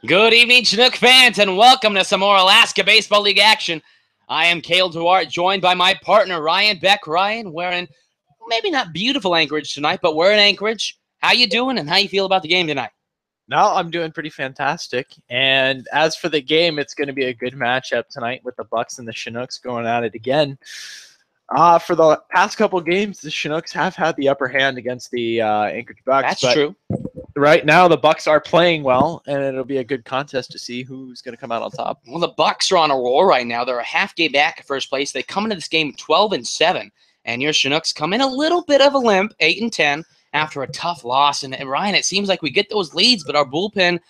Good evening, Chinook fans, and welcome to some more Alaska Baseball League action. I am Cale Duarte, joined by my partner, Ryan Beck. Ryan, we're in maybe not beautiful Anchorage tonight, but we're in Anchorage. How you doing, and how you feel about the game tonight? No, I'm doing pretty fantastic. And as for the game, it's going to be a good matchup tonight with the Bucs and the Chinooks going at it again. For the past couple games, the Chinooks have had the upper hand against the Anchorage Bucs. That's true. Right now, the Bucs are playing well, and it'll be a good contest to see who's going to come out on top. Well, the Bucs are on a roll right now. They're a half game back at first place. They come into this game 12-7, and your Chinooks come in a little bit of a limp, 8-10, after a tough loss. And Ryan, it seems like we get those leads, but our bullpen,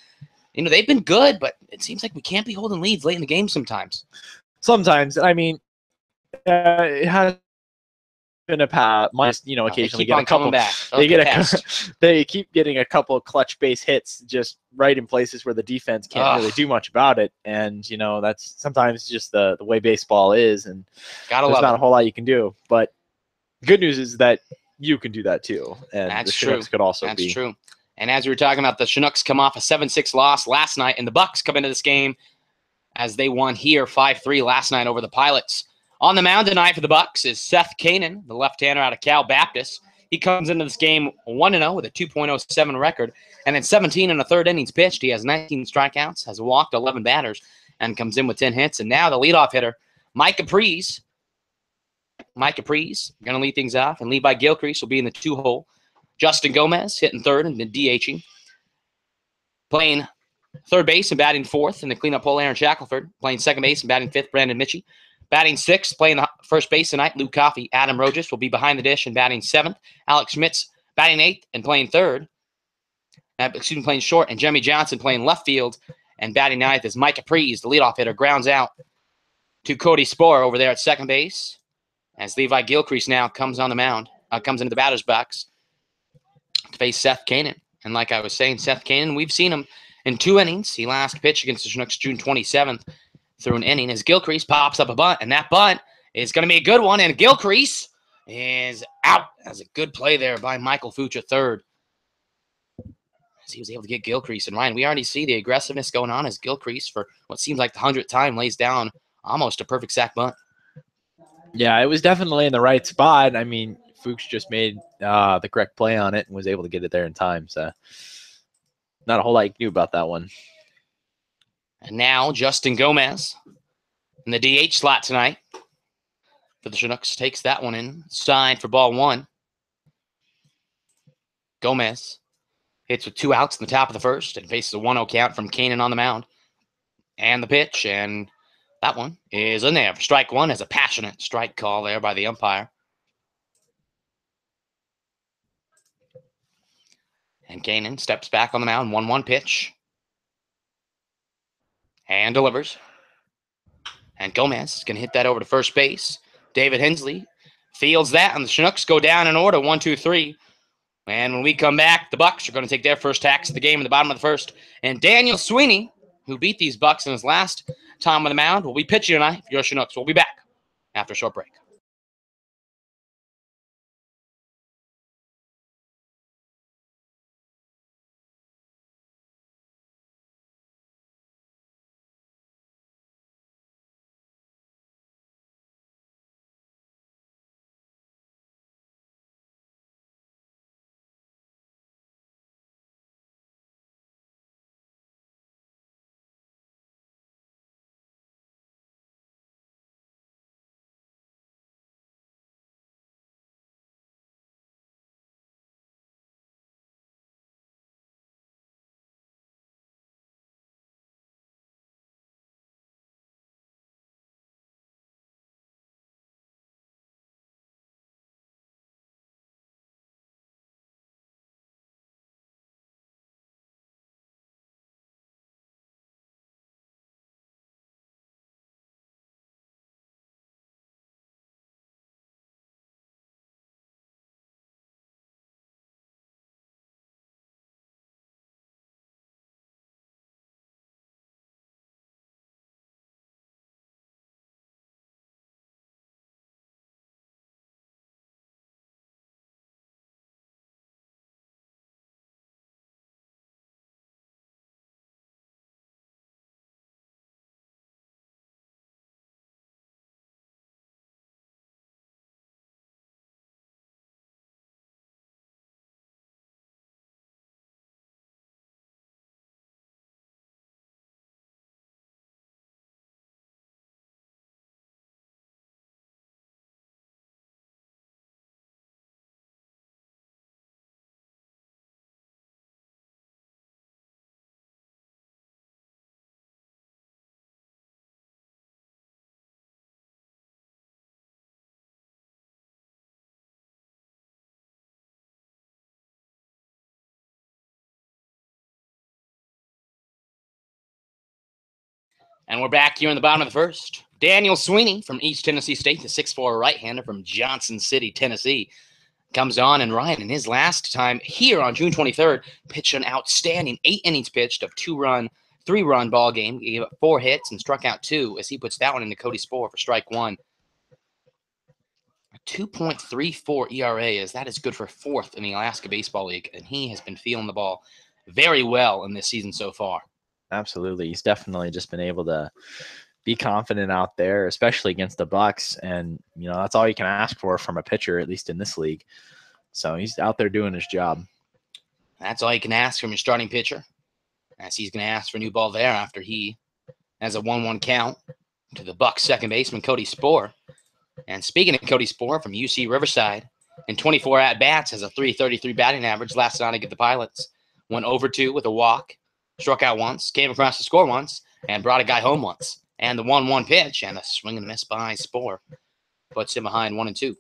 they've been good, but it seems like we can't be holding leads late in the game sometimes. Sometimes, I mean, it has been a occasionally get a couple back. They keep getting a couple of clutch base hits just right in places where the defense can't really do much about it. And that's sometimes just the way baseball is, and there's not a whole lot you can do. But good news is that you can do that too, and that's the Chinooks could also be. That's true. And as we were talking about, the Chinooks come off a 7-6 loss last night, and the Bucs come into this game as they won here 5-3 last night over the Pilots. On the mound tonight for the Bucs is Seth Kanan, the left-hander out of Cal Baptist. He comes into this game 1-0 with a 2.07 record, and in 17 and a third innings pitched, he has 19 strikeouts, has walked 11 batters, and comes in with 10 hits. And now the leadoff hitter, Mike Caprice. Mike Caprice going to lead things off, and Levi Gilcrease will be in the 2-hole. Justin Gomez hitting third and DHing. Playing third base and batting fourth in the cleanup hole, Aaron Shackelford. Playing second base and batting fifth, Brandon Mitchie. Batting sixth, playing the first base tonight, Luke Coffey. Adam Rojas will be behind the dish and batting seventh. Alex Schmitz batting eighth and playing third. Playing short. And Jimmy Johnson playing left field and batting ninth as Mike Caprice, the leadoff hitter, grounds out to Cody Sporer over there at second base. As Levi Gilcrease now comes on the mound, comes into the batter's box to face Seth Kanan. And like I was saying, Seth Kanan, we've seen him in 2 innings. He last pitched against the Chinooks June 27th. Through an inning as Gilcrease pops up a bunt, and that bunt is going to be a good one, and Gilcrease is out. That's a good play there by Michael Fuchs at third. As he was able to get Gilcrease. And Ryan, we already see the aggressiveness going on as Gilcrease, for what seems like the 100th time, lays down almost a perfect sack bunt. Yeah, it was definitely in the right spot. I mean, Fuchs just made the correct play on it and was able to get it there in time. So not a whole lot you can do about that one. And now Justin Gomez in the DH slot tonight for the Chinooks. Takes that one inside for ball one. Gomez hits with 2 outs in the top of the first and faces a 1-0 count from Kanan on the mound. And the pitch, and that one is in there. Strike one as a passionate strike call there by the umpire. And Kanan steps back on the mound, 1-1 pitch. And delivers. And Gomez is going to hit that over to first base. David Hensley fields that, and the Chinooks go down in order, 1-2-3. And when we come back, the Bucs are going to take their first hacks of the game in the bottom of the first. And Daniel Sweeney, who beat these Bucs in his last time on the mound, will be pitching tonight for your Chinooks. We'll be back after a short break. And we're back here in the bottom of the first. Daniel Sweeney from East Tennessee State, the 6'4" right-hander from Johnson City, Tennessee, comes on. And Ryan, in his last time here on June 23rd, pitched an outstanding 8 innings pitched of 3-run ball game. He gave up 4 hits and struck out 2 as he puts that one into Cody Spohr for strike 1. A 2.34 ERA, as that is good for 4th in the Alaska Baseball League, and he has been feeling the ball very well in this season so far. Absolutely. He's definitely just been able to be confident out there, especially against the Bucs. And, that's all you can ask for from a pitcher, at least in this league. So he's out there doing his job. That's all you can ask from your starting pitcher, as he's going to ask for a new ball there after he has a 1-1 count to the Bucs second baseman, Cody Spohr. And speaking of Cody Spohr from UC Riverside, in 24 at-bats, has a .333 batting average last night against the Pilots. Went over 2 with a walk, struck out once, came across to score once, and brought a guy home once. And the 1-1 pitch and a swing and a miss by Spohr puts him behind 1-2.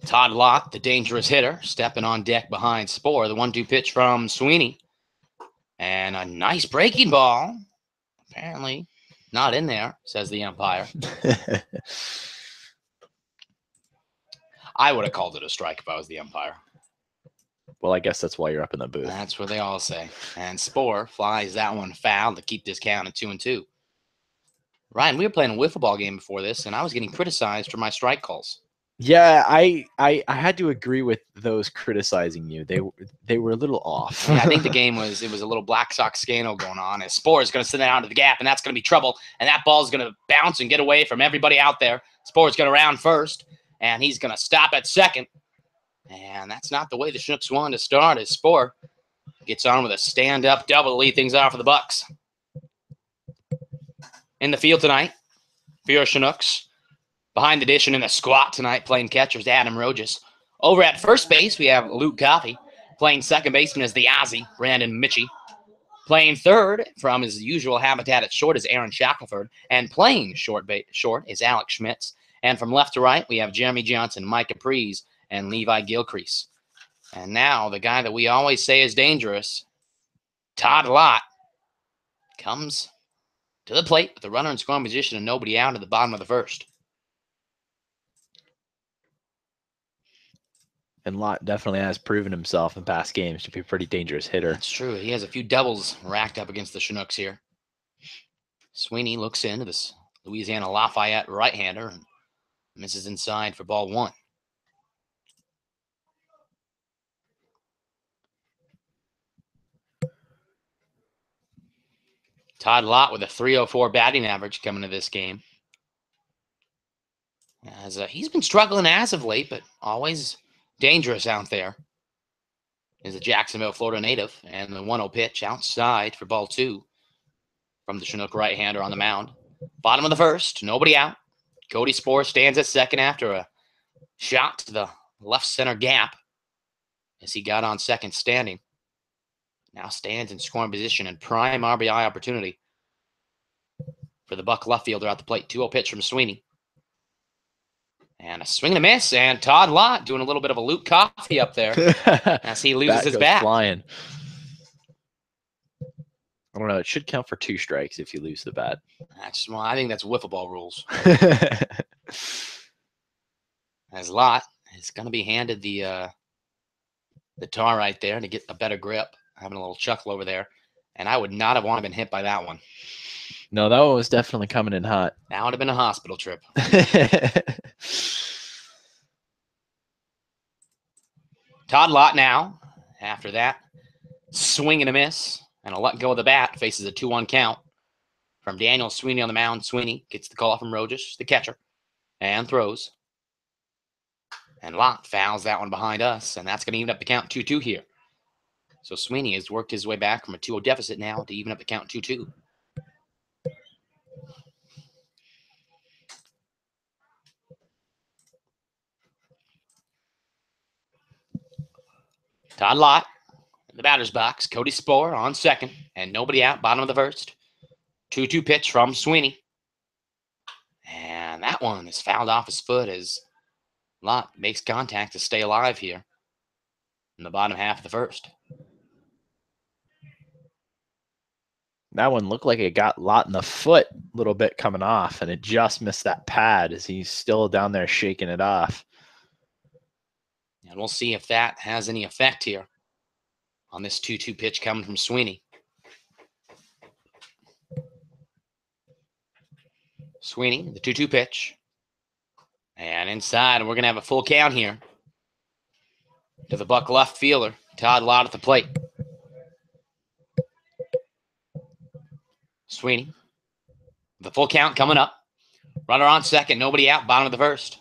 Todd Lott, the dangerous hitter, stepping on deck behind Spohr. The 1-2 pitch from Sweeney. And a nice breaking ball. Apparently not in there, says the umpire. I would have called it a strike if I was the umpire. Well, I guess that's why you're up in the booth. That's what they all say. And Spohr flies that one foul to keep this count at 2-2. Ryan, we were playing a wiffle ball game before this, and I was getting criticized for my strike calls. Yeah, I had to agree with those criticizing you. They were a little off. Yeah, I think the game was a little Black Sox scandal going on. As Spohr is going to send it out to the gap, and that's going to be trouble. And that ball is going to bounce and get away from everybody out there. Spohr is going to round first, and he's going to stop at second. And that's not the way the Chinooks wanted to start, as Spohr gets on with a stand-up double to lead things off for the Bucs. In the field tonight, for your Chinooks, behind the dish and in the squat tonight, playing catchers, Adam Rojas. Over at first base, we have Luke Coffey. Playing second baseman is the Aussie, Brandon Mitchie. Playing third from his usual habitat at short is Aaron Shackelford. And playing short is Alex Schmitz. And from left to right, we have Jeremy Johnson, Mike Capriz, and Levi Gilcrease. And now the guy that we always say is dangerous, Todd Lott, comes to the plate with the runner in scoring position and nobody out at the bottom of the first. And Lott definitely has proven himself in past games to be a pretty dangerous hitter. That's true. He has a few doubles racked up against the Chinooks here. Sweeney looks into this Louisiana Lafayette right-hander and misses inside for ball 1. Todd Lott with a .304 batting average coming to this game. As he's been struggling as of late, but always dangerous out there. Is a Jacksonville, Florida native, and the 1-0 pitch outside for ball 2 from the Chinook right-hander on the mound. Bottom of the first, nobody out. Cody Spohr stands at second after a shot to the left center gap as he got on second standing. Now stands in scoring position and prime RBI opportunity for the Buck left fielder at the plate. 2-0 pitch from Sweeney. And a swing and a miss, and Todd Lott doing a little bit of a Luke Coffey up there as he loses his bat. Flying. I don't know. It should count for 2 strikes if you lose the bat. Well, I think that's wiffle ball rules. As Lott is going to be handed the tar right there to get a better grip. Having a little chuckle over there. And I would not have wanted to been hit by that one. No, that one was definitely coming in hot. That would have been a hospital trip. Todd Lott now, after that, swing and a miss, and a let go of the bat, faces a 2-1 count from Daniel Sweeney on the mound. Sweeney gets the call from Rojas, the catcher, and throws. And Lott fouls that one behind us, and that's going to even up the count 2-2 here. So Sweeney has worked his way back from a 2-0 deficit now to even up the count 2-2. Todd Lott in the batter's box. Cody Spohr on second, and nobody out, bottom of the first. 2-2 pitch from Sweeney. And that one is fouled off his foot as Lott makes contact to stay alive here in the bottom half of the first. That one looked like it got a lot in the foot, a little bit coming off, and it just missed that pad as he's still down there shaking it off. And we'll see if that has any effect here on this 2-2 pitch coming from Sweeney. Sweeney, the 2-2 pitch. And inside, we're going to have a full count here to the Buck left fielder, Todd Lott at the plate. Sweeney, the full count coming up. Runner on second, nobody out, bottom of the first.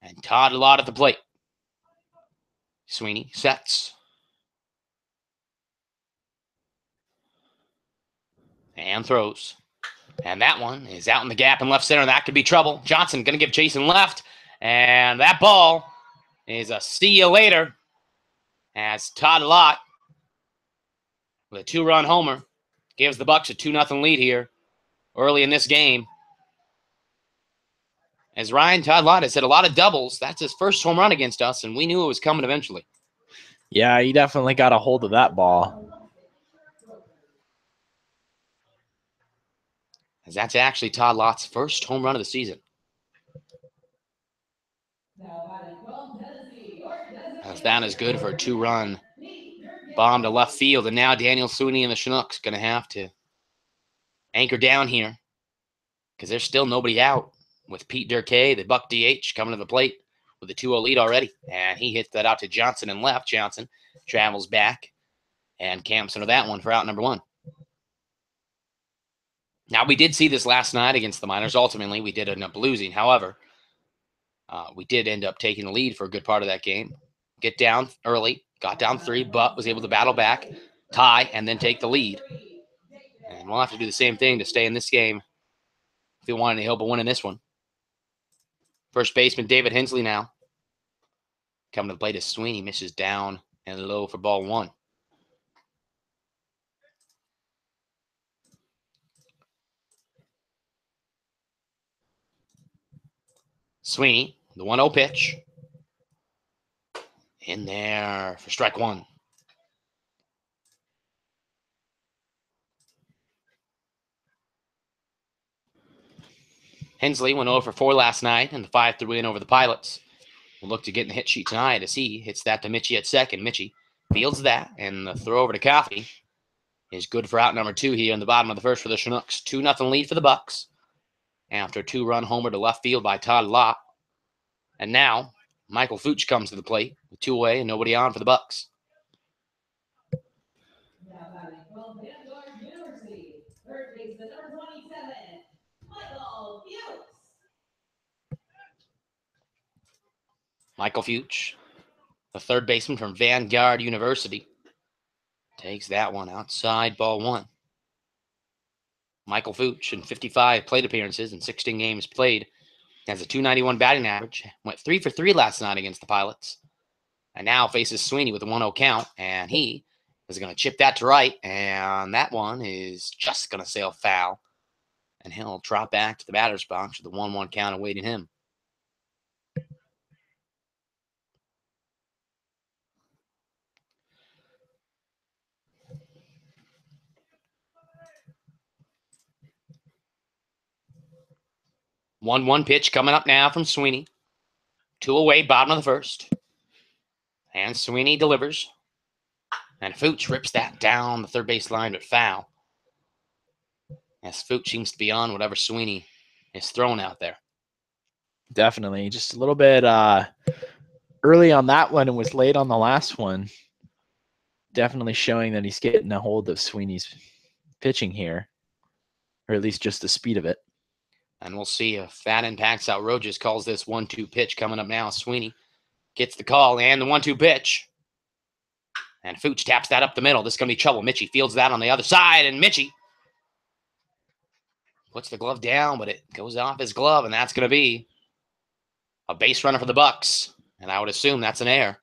And Todd Lott at the plate. Sweeney sets. And throws. And that one is out in the gap in left center. That could be trouble. Johnson going to give chase in left. And that ball is a see you later as Todd Lott with a 2-run homer gives the Bucs a 2-0 lead here early in this game. As Todd Lott has hit a lot of doubles. That's his first home run against us, and we knew it was coming eventually. Yeah, he definitely got a hold of that ball. As that's actually Todd Lott's first home run of the season. As that is good for a 2-run bomb to left field. And now Daniel Sweeney and the Chinooks going to have to anchor down here because there's still nobody out with Pete Durkay, the Buck DH, coming to the plate with a 2-0 lead already. And he hits that out to Johnson and left. Johnson travels back and camps under that one for out number 1. Now, we did see this last night against the Miners. Ultimately, we did end up losing. However, we did end up taking the lead for a good part of that game. Get down early, got down 3, but was able to battle back, tie, and then take the lead. And we'll have to do the same thing to stay in this game if we want any hope of winning this one. First baseman David Hensley now. Coming to the plate is Sweeney, misses down and low for ball 1. Sweeney, the 1-0 pitch. In there for strike 1. Hensley went 0 for 4 last night in the 5-3 win over the Pilots. We'll look to get in the hit sheet tonight as he hits that to Mitchie at second. Mitchie fields that, and the throw over to Coffey is good for out number 2 here in the bottom of the first for the Chinooks. 2-0 lead for the Bucs after a 2-run homer to left field by Todd Lott. And now Michael Fuchs comes to the plate with 2 away and nobody on for the Bucs. Michael Fuchs, the third baseman from Vanguard University, takes that one outside ball 1. Michael Fuchs, in 55 plate appearances and 16 games played, has a .291 batting average. Went 3 for 3 last night against the Pilots. And now faces Sweeney with a 1-0 count. And he is going to chip that to right. And that one is just going to sail foul. And he'll drop back to the batter's box with the 1-1 count awaiting him. One pitch coming up now from Sweeney. 2 away, bottom of the first. And Sweeney delivers. And Fuchs rips that down the third base line, but foul. As Fuchs seems to be on whatever Sweeney is throwing out there. Definitely. Just a little bit early on that one and was late on the last one. Definitely showing that he's getting a hold of Sweeney's pitching here. Or at least just the speed of it. And we'll see if that impacts how Rojas calls this 1-2 pitch coming up now. Sweeney gets the call and the 1-2 pitch. And Fuchs taps that up the middle. This is going to be trouble. Mitchie fields that on the other side. And Mitchie puts the glove down, but it goes off his glove. And that's going to be a base runner for the Bucs. And I would assume that's an error.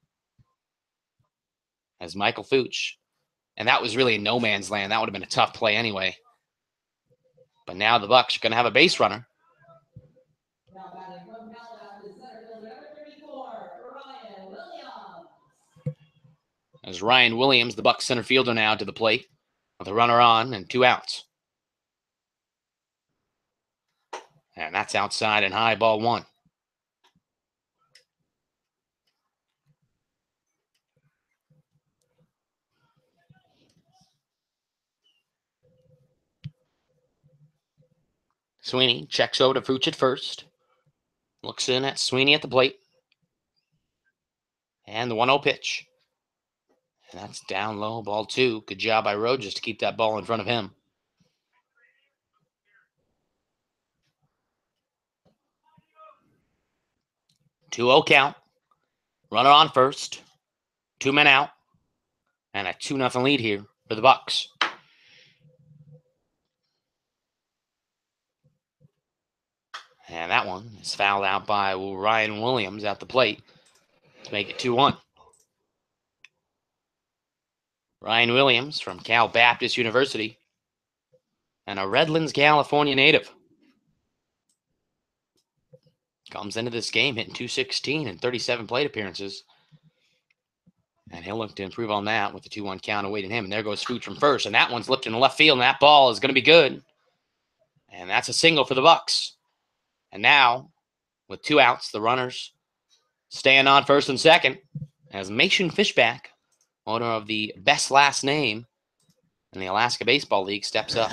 As Michael Fuchs. And that was really in no man's land. That would have been a tough play anyway. But now the Bucs are going to have a base runner. As Ryan Williams, the Bucs center fielder now to the plate. with a runner on and 2 outs. And that's outside and high, ball 1. Sweeney checks over to Fuch at first. Looks in at Sweeney at the plate. And the 1-0 pitch. And that's down low, ball 2. Good job by Rogers to keep that ball in front of him. Two-0 count. Runner on first. 2 men out. And a 2-0 lead here for the Bucs. And that one is fouled out by Ryan Williams at the plate to make it 2-1. Ryan Williams from Cal Baptist University and a Redlands, California native. Comes into this game hitting .216 and 37 plate appearances. And he'll look to improve on that with the 2-1 count awaiting him. And there goes Fuch from first. And that one's lifted in left field. And that ball is going to be good. And that's a single for the Bucs. And now, with 2 outs, the runners staying on first and second as Mason Fishback, owner of the best last name in the Alaska Baseball League, steps up.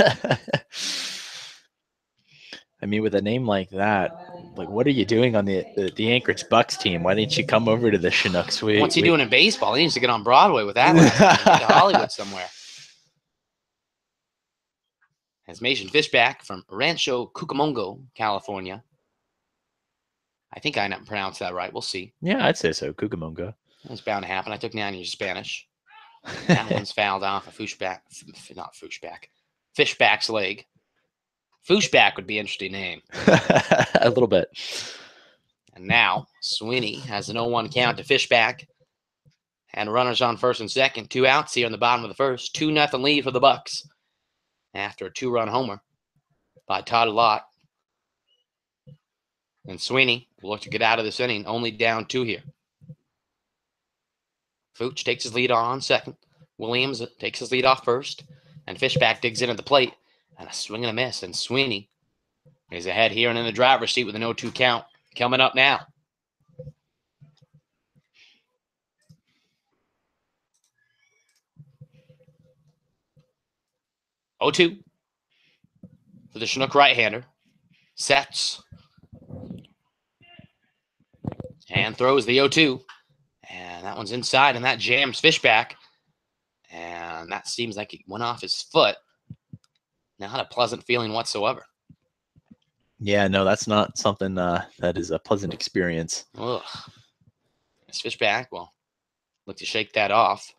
I mean, with a name like that, like, what are you doing on the Anchorage Bucs team? Why didn't you come over to the Chinooks? What's he doing in baseball? He needs to get on Broadway with that last name. Get to Hollywood somewhere. As Mason Fishback from Rancho Cucamonga, California. I think I pronounced that right. We'll see. Yeah, I'd say so. Cucamonga. It's bound to happen. I took 9 years of Spanish. That one's fouled off of Fishback's leg. Fishback would be an interesting name. A little bit. And now Sweeney has an 0-1 count to Fishback. And runners on first and second. 2 outs here in the bottom of the first. 2-0 lead for the Bucs after a 2-run homer by Todd Lott. And Sweeney will look to get out of this inning, only down 2 here. Fuch takes his lead on second. Williams takes his lead off first. And Fishback digs in at the plate. And a swing and a miss. And Sweeney is ahead here and in the driver's seat with an 0-2 count. Coming up now. Oh, 2 for the Chinook right-hander. Sets. And throws the 0-2. And that one's inside, and that jams Fishback. And that seems like it went off his foot. Not a pleasant feeling whatsoever. Yeah, no, that's not something that is a pleasant experience. Ugh. This Fishback will look to shake that off.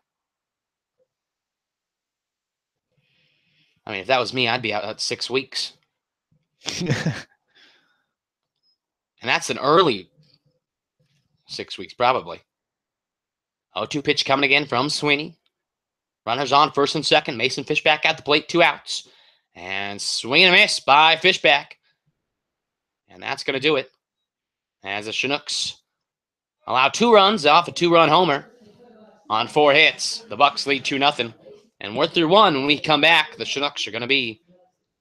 I mean, if that was me, I'd be out 6 weeks. And that's an early 6 weeks, probably. 0-2 pitch coming again from Sweeney. Runners on first and second. Mason Fishback at the plate, 2 outs. And swing and a miss by Fishback. And that's going to do it. As the Chinooks allow 2 runs off a 2-run homer on 4 hits. The Bucs lead 2-0. And we're through 1. When we come back, the Chinooks are going to be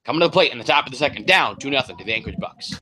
coming to the plate in the top of the second, down 2-0 to the Anchorage Bucs.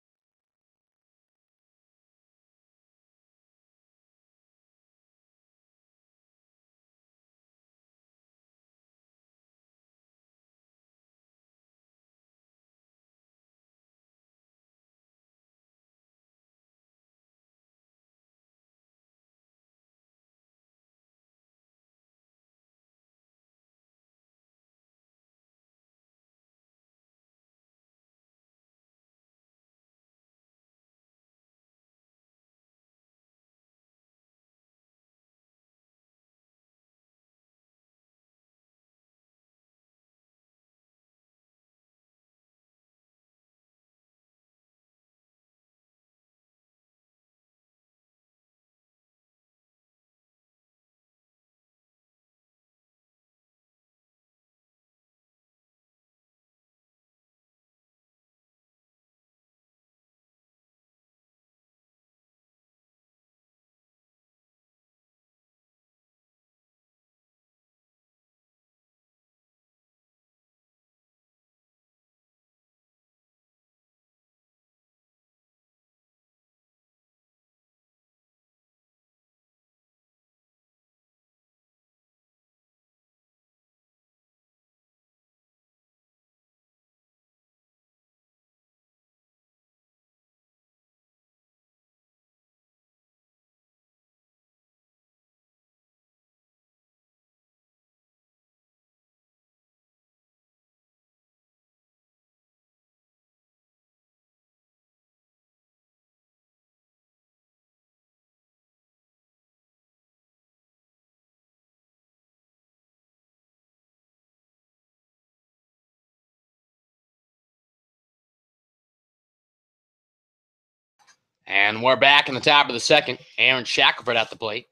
And we're back in the top of the second. Aaron Shackelford at the plate.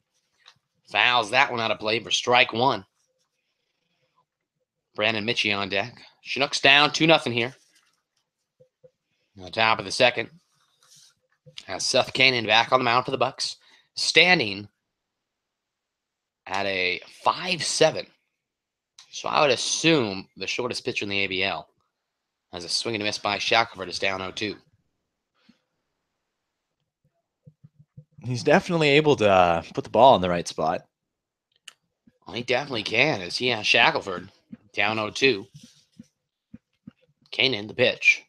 Fouls that one out of play for strike one. Brandon Mitchie on deck. Chinooks down 2-0 here. On the top of the second. Has Seth Kanan back on the mound for the Bucs. Standing at a 5-7. So I would assume the shortest pitcher in the ABL. As a swing and a miss by Shackelford is down 0-2. He's definitely able to put the ball in the right spot. Well, he definitely can, as he has Shackelford down 0-2. Kanan, the pitch.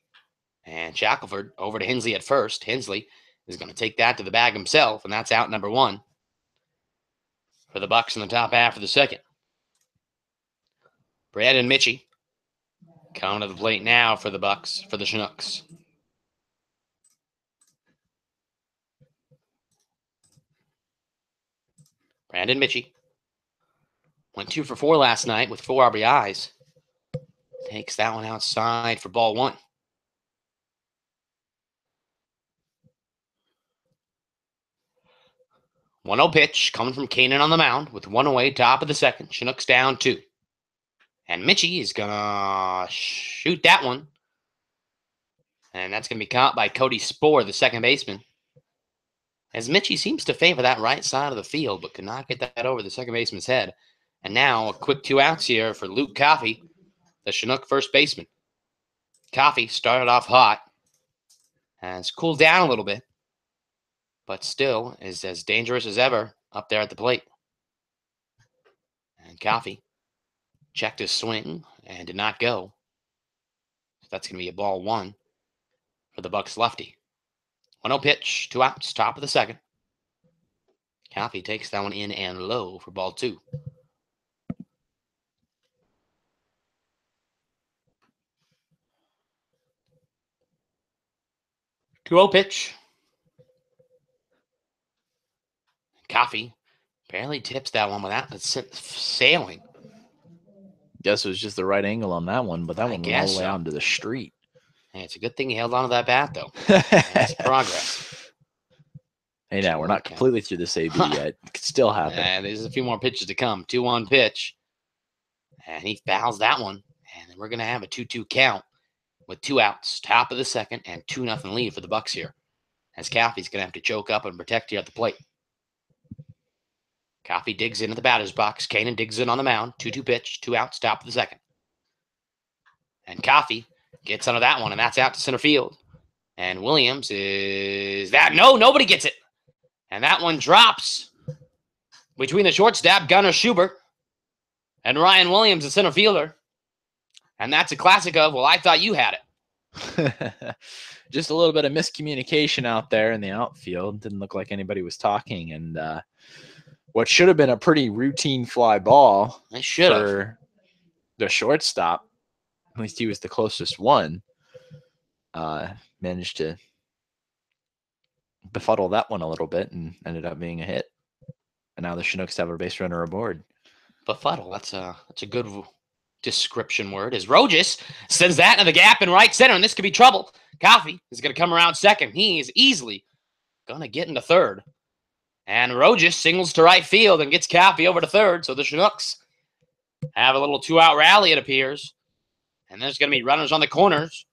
And Shackelford over to Hensley at first. Hensley is going to take that to the bag himself, and that's out number one for the Bucs in the top half of the second. Brandon Mitchie coming to the plate now for the Bucs, for the Chinooks. Brandon Mitchie went 2 for 4 last night with 4 RBIs. Takes that one outside for ball one. 1-0 pitch coming from Kanan on the mound with 1 away, top of the second. Chinooks down 2. And Mitchie is going to shoot that one. And that's going to be caught by Cody Spohr, the second baseman. As Mitchie seems to favor that right side of the field, but could not get that over the second baseman's head. And now a quick 2 outs here for Luke Coffey, the Chinook first baseman. Coffey started off hot. Has cooled down a little bit, but still is as dangerous as ever up there at the plate. And Coffey checked his swing and did not go. That's going to be a ball one for the Bucs lefty. 1-0 pitch, 2 outs, top of the second. Coffey takes that one in and low for ball 2. Two-0 pitch. Coffey barely tips that one without it sailing. Guess it was just the right angle on that one, but that one went all the way out into the street. Hey, it's a good thing he held on to that bat, though. That's progress. Hey, now, we're not completely through this AB yet. It could still happen. And there's a few more pitches to come. 2-1 pitch. And he fouls that one. And then we're going to have a 2-2 count with 2 outs, top of the second, and 2-0 lead for the Bucs here. As Coffey's going to have to choke up and protect here at the plate. Coffey digs into the batter's box. Kanan digs in on the mound. 2-2 pitch, 2 outs, top of the second. And Coffey gets under that one, and that's out to center field. And Williams is that. No, nobody gets it. And that one drops between the shortstop, Gunnar Schubert, and Ryan Williams, the center fielder. And that's a classic of, well, I thought you had it. Just a little bit of miscommunication out there in the outfield. Didn't look like anybody was talking. And what should have been a pretty routine fly ball for the shortstop, at least he was the closest one, managed to befuddle that one a little bit and ended up being a hit. And now the Chinooks have a base runner aboard. Befuddle, that's a good description word. As Rojas sends that into the gap in right center, and this could be trouble. Coffey is going to come around second. He is easily going to get into third. And Rojas singles to right field and gets Coffey over to third. So the Chinooks have a little 2-out rally, it appears. And there's going to be runners on the corners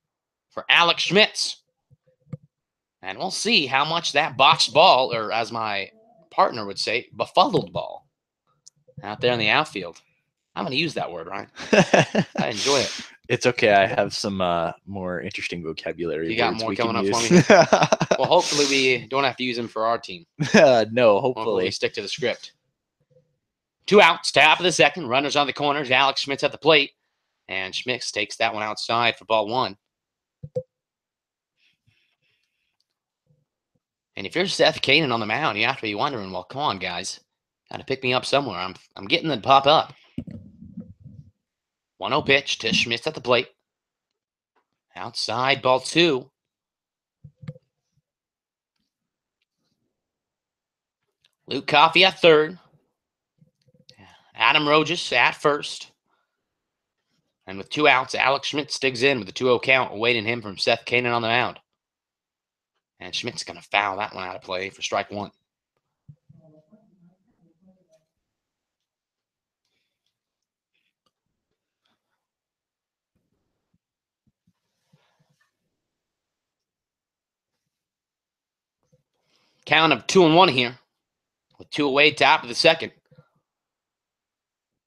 for Alex Schmitz. And we'll see how much that botched ball, or as my partner would say, befuddled ball, out there in the outfield. I'm going to use that word, Ryan. I enjoy it. It's okay. I have some more interesting vocabulary. You got more coming up for me? Well, hopefully we don't have to use them for our team. No, hopefully. We stick to the script. 2 outs, top of the second. Runners on the corners. Alex Schmitz at the plate. And Schmitz takes that one outside for ball 1. And if you're Seth Kanan on the mound, you have to be wondering, well, come on, guys. Got to pick me up somewhere. I'm getting them to pop up. 1-0 pitch to Schmitz at the plate. Outside, ball 2. Luke Coffey at third. Adam Rojas at first. And with 2 outs, Alex Schmitz digs in with a 2-0 count, awaiting him from Seth Kanan on the mound. And Schmidt's going to foul that one out of play for strike one. Count of 2-1 here with 2 away, top of the second.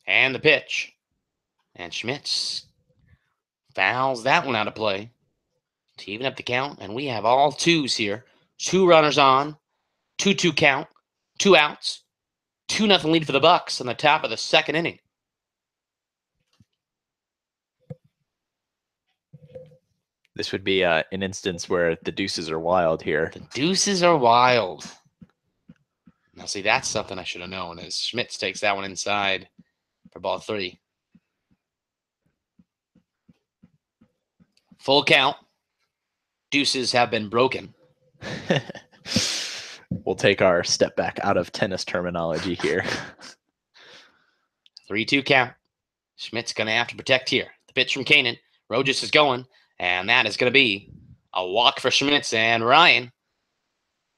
And the pitch. And Schmitz fouls that one out of play to even up the count. And we have all twos here. 2 runners on, 2-2 count, 2 outs, 2-0 lead for the Bucs on the top of the second inning. This would be an instance where the deuces are wild here. The deuces are wild. Now, see, that's something I should have known as Schmitz takes that one inside for ball 3. Full count. Deuces have been broken. We'll take our step back out of tennis terminology here. 3-2 count. Schmidt's going to have to protect here. The pitch from Kanan. Rojas is going, and that is going to be a walk for Schmitz. And Ryan,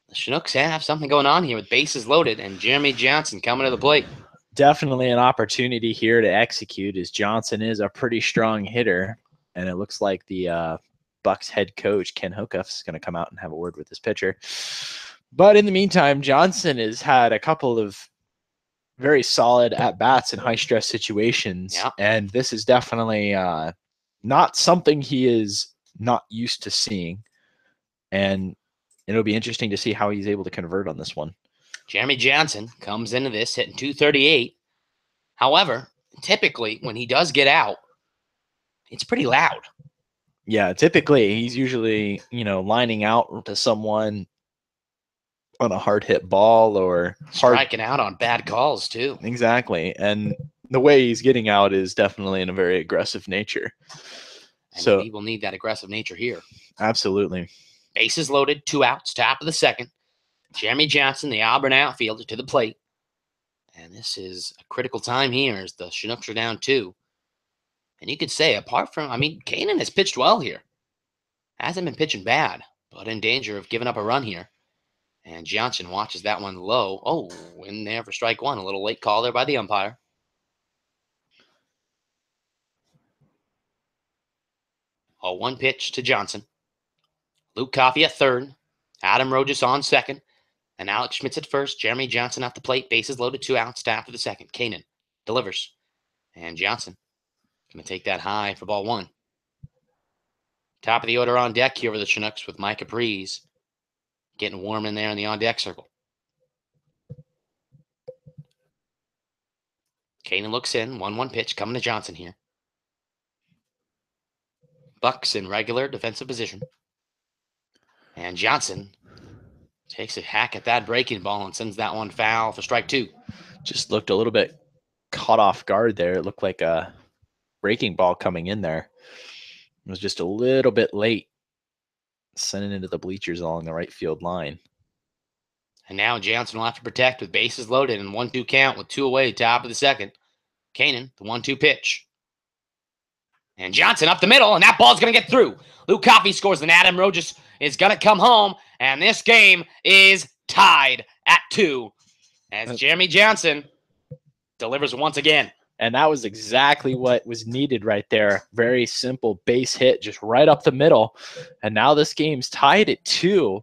the Chinooks have something going on here with bases loaded and Jeremy Johnson coming to the plate. Definitely an opportunity here to execute, as Johnson is a pretty strong hitter, and it looks like the Bucs head coach, Ken Hocuff, is going to come out and have a word with this pitcher. But in the meantime, Johnson has had a couple of very solid at-bats in high-stress situations, and this is definitely not something he is not used to seeing, and it'll be interesting to see how he's able to convert on this one. Jeremy Johnson comes into this hitting .238. However, typically when he does get out, it's pretty loud. Yeah, typically he's usually, lining out to someone on a hard hit ball or striking out on bad calls too. Exactly. And the way he's getting out is definitely in a very aggressive nature. And so we will need that aggressive nature here. Absolutely. Bases loaded, 2 outs, top of the second. Jeremy Johnson, the Auburn outfielder, to the plate. And this is a critical time here as the Chinooks are down 2. And you could say, apart from, Kanan has pitched well here. Hasn't been pitching bad, but in danger of giving up a run here. And Johnson watches that one low. Oh, in there for strike one. A little late call there by the umpire. A 1 pitch to Johnson. Luke Coffey at third. Adam Rojas on second. And Alex Schmitz at first. Jeremy Johnson at the plate. Bases loaded, 2 outs, top of the second. Kanan delivers. And Johnson going to take that high for ball 1. Top of the order on deck here for the Chinooks with Mike Capriz getting warm in there in the on-deck circle. Kanan looks in. 1-1 pitch coming to Johnson here. Bucs in regular defensive position. And Johnson takes a hack at that breaking ball and sends that one foul for strike 2. Just looked a little bit caught off guard there. It looked like a breaking ball coming in there. It was just a little bit late, sending into the bleachers along the right field line. And now Johnson will have to protect with bases loaded and 1-2 count with 2 away, top of the second. Kanan, the 1-2 pitch. And Johnson up the middle, and that ball's going to get through. Luke Coffey scores, and Adam Rojas is going to come home, and this game is tied at 2 as Jeremy Johnson delivers once again. And that was exactly what was needed right there. Very simple base hit, just right up the middle. And now this game's tied at 2.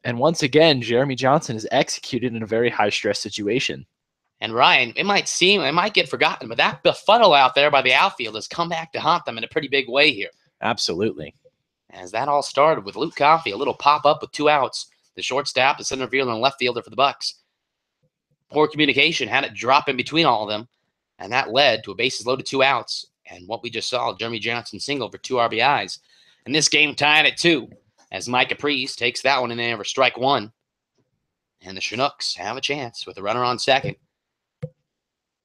And once again, Jeremy Johnson is executed in a very high-stress situation. And Ryan, it might get forgotten, but that befuddle out there by the outfield has come back to haunt them in a pretty big way here. Absolutely. As that all started with Luke Coffey, a little pop-up with 2 outs. The shortstop, the center fielder, and the left fielder for the Bucs. Poor communication, had it drop in between all of them, and that led to a bases loaded, 2 outs. And what we just saw, Jeremy Johnson single for 2 RBIs. And this game tied at 2 as Mike Capriz takes that one in there for strike 1. And the Chinooks have a chance with a runner on second.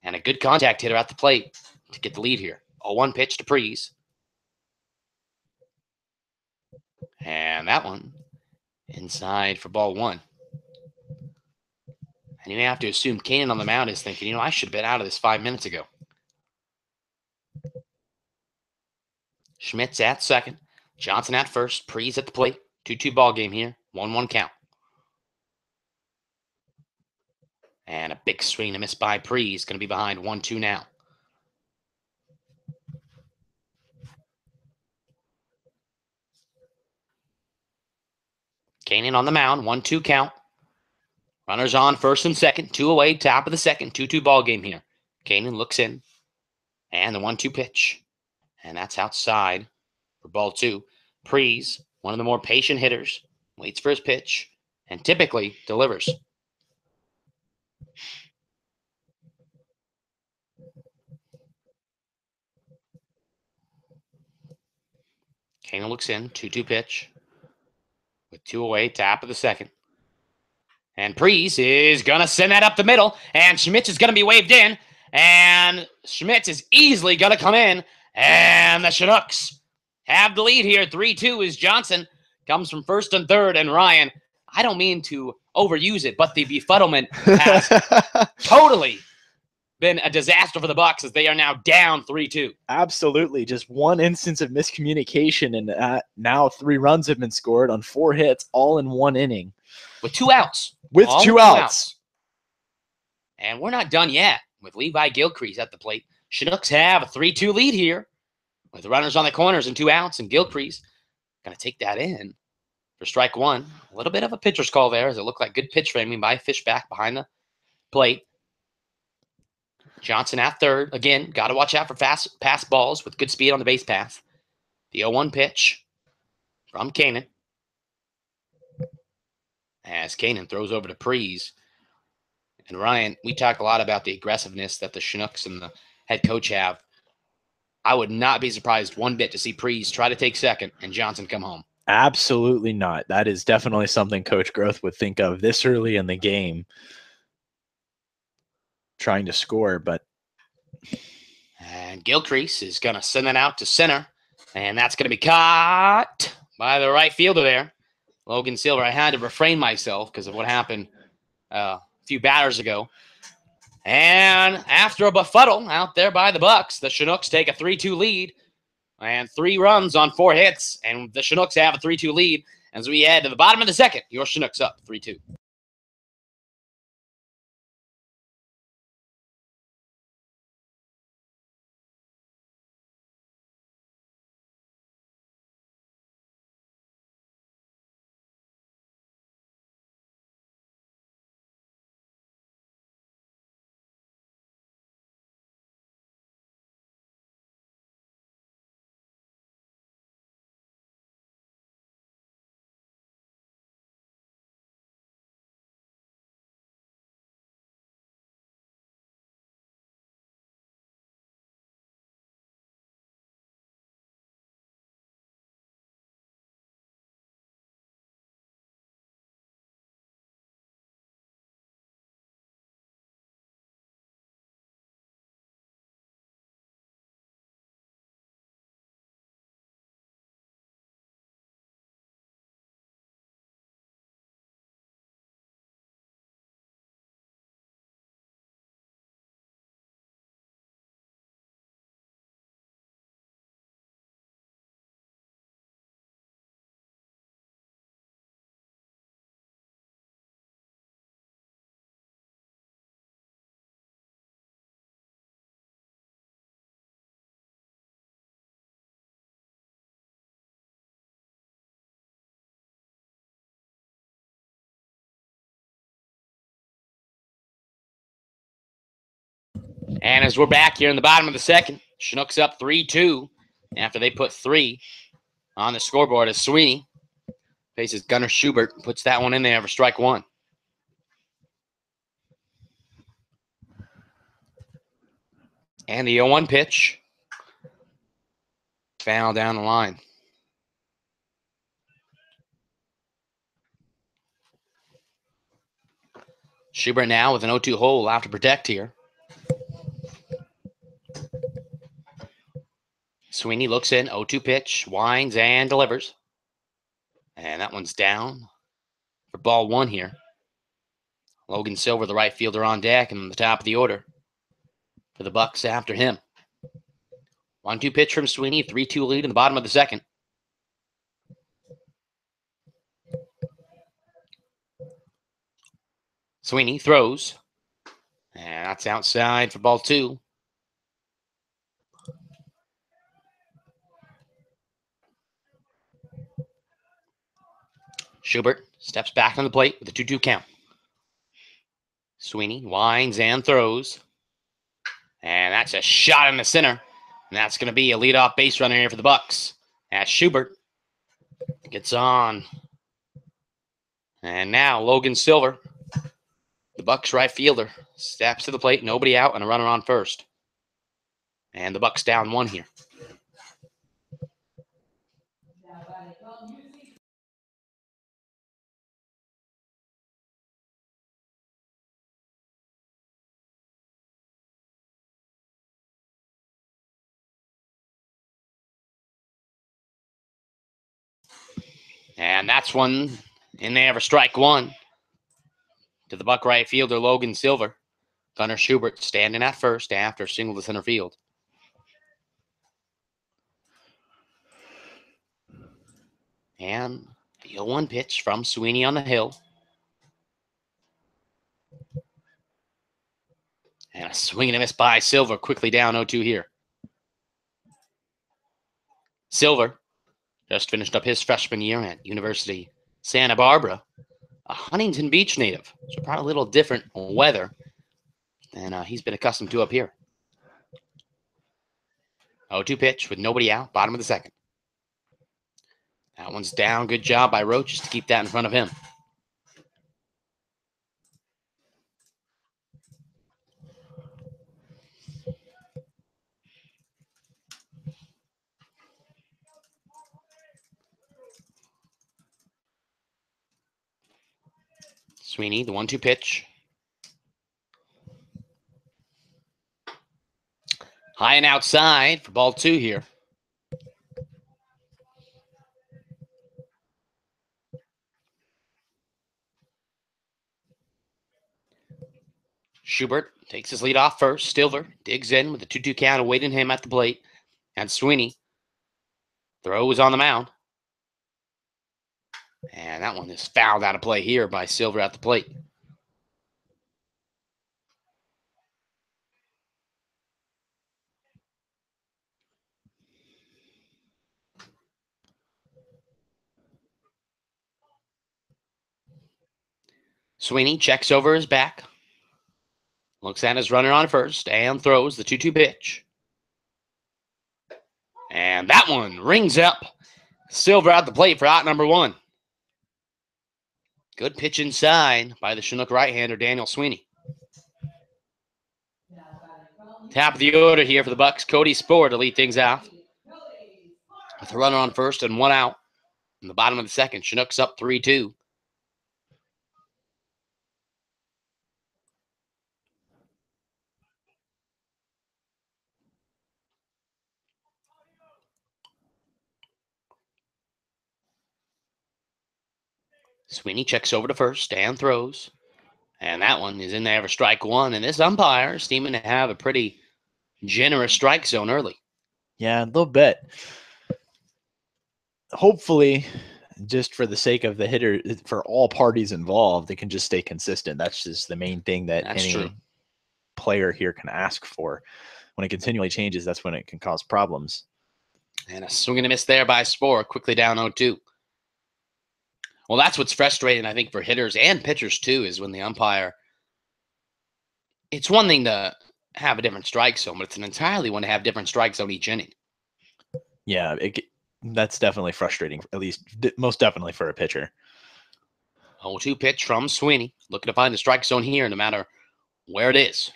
And a good contact hitter at the plate to get the lead here. A 1 pitch to Capriz. And that one inside for ball 1. And you have to assume Kanan on the mound is thinking, I should have been out of this 5 minutes ago. Schmitz at second. Johnson at first. Prees at the plate. 2-2 ball game here. 1-1 count. And a big swing to miss by Prees. Going to be behind 1-2 now. Kanan on the mound. 1-2 count. Runners on first and second. 2 away. Top of the second. 2-2 ball game here. Kanan looks in. And the 1-2 pitch. And that's outside for ball 2. Prees, one of the more patient hitters, waits for his pitch and typically delivers. Kanan looks in. 2-2 pitch. With 2 away. Top of the second. And Prees is going to send that up the middle. And Schmitz is going to be waved in. And Schmitz is easily going to come in. And the Chinooks have the lead here. 3-2 as Johnson comes from first and third. And Ryan, I don't mean to overuse it, but the befuddlement has totally been a disaster for the Bucs as they are now down 3-2. Absolutely. Just one instance of miscommunication, and now 3 runs have been scored on 4 hits, all in 1 inning. With 2 outs. With 2 outs. And we're not done yet with Levi Gilcrease at the plate. Chinooks have a 3-2 lead here with runners on the corners and 2 outs, and Gilcrease going to take that in for strike 1. A little bit of a pitcher's call there as it looked like good pitch framing by Fishback behind the plate. Johnson at third. Again, got to watch out for fast pass balls with good speed on the base path. The 0-1 pitch from Kanan. As Kanan throws over to Prees. And Ryan, we talked a lot about the aggressiveness that the Chinooks and the head coach have. I would not be surprised one bit to see Prees try to take second and Johnson come home. Absolutely not. That is definitely something Coach Groth would think of this early in the game, trying to score. But and Gilcrease is going to send it out to center, and that's going to be caught by the right fielder there, Logan Silver. I had to refrain myself because of what happened a few batters ago. And after a befuddle out there by the Bucs, the Chinooks take a 3-2 lead and 3 runs on 4 hits, and the Chinooks have a 3-2 lead as we head to the bottom of the second. Your Chinooks up 3-2. And as we're back here in the bottom of the second, Chinooks up 3-2 after they put 3 on the scoreboard as Sweeney faces Gunnar Schubert, puts that one in there for strike 1. And the 0-1 pitch. Foul down the line. Schubert now with an 0-2 hole. Will have to protect here. Sweeney looks in, 0-2 pitch, winds and delivers. And that one's down for ball 1 here. Logan Silver, the right fielder, on deck and the top of the order for the Bucs after him. 1-2 pitch from Sweeney, 3-2 lead in the bottom of the second. Sweeney throws. And that's outside for ball 2. Schubert steps back on the plate with a 2-2 count. Sweeney winds and throws. And that's a shot in the center. And that's going to be a leadoff base runner here for the Bucs. As Schubert gets on. And now Logan Silver, the Bucs right fielder, steps to the plate. Nobody out and a runner on first. And the Bucs down 1 here. And that's one in there for strike 1 to the Buck right fielder, Logan Silver. Gunnar Schubert standing at first after a single to center field. And the 0-1 pitch from Sweeney on the hill. And a swing and a miss by Silver, quickly down 0-2 here. Silver just finished up his freshman year at University Santa Barbara, a Huntington Beach native, so probably a little different weather than he's been accustomed to up here. 0-2 pitch with nobody out, bottom of the second. That one's down. Good job by Roach just to keep that in front of him. Sweeney, the 1-2 pitch. High and outside for ball 2 here. Schubert takes his lead off first. Silver digs in with a 2-2 count awaiting him at the plate. And Sweeney throws on the mound. And that one is fouled out of play here by Silver at the plate. Sweeney checks over his back. Looks at his runner on first and throws the 2-2 pitch. And that one rings up. Silver at the plate for out number 1. Good pitch inside by the Chinook right-hander, Daniel Sweeney. Top of the order here for the Bucs. Cody Spohr to lead things out. With a runner on first and 1 out. In the bottom of the second, Chinooks up 3-2. Sweeney checks over to first and throws. And that one is in there for strike 1. And this umpire is seeming to have a pretty generous strike zone early. Yeah, a little bit. Hopefully, just for the sake of the hitter, for all parties involved, they can just stay consistent. That's just the main thing that any player here can ask for. When it continually changes, that's when it can cause problems. And a swing and a miss there by Spohr, quickly down 0-2. Well, that's what's frustrating, I think, for hitters and pitchers, too, is when the umpire... It's one thing to have a different strike zone, but it's an entirely one to have different strike zone each inning. Yeah, that's definitely frustrating, at least most definitely for a pitcher. 0-2 pitch from Sweeney. Looking to find the strike zone here no matter where it is.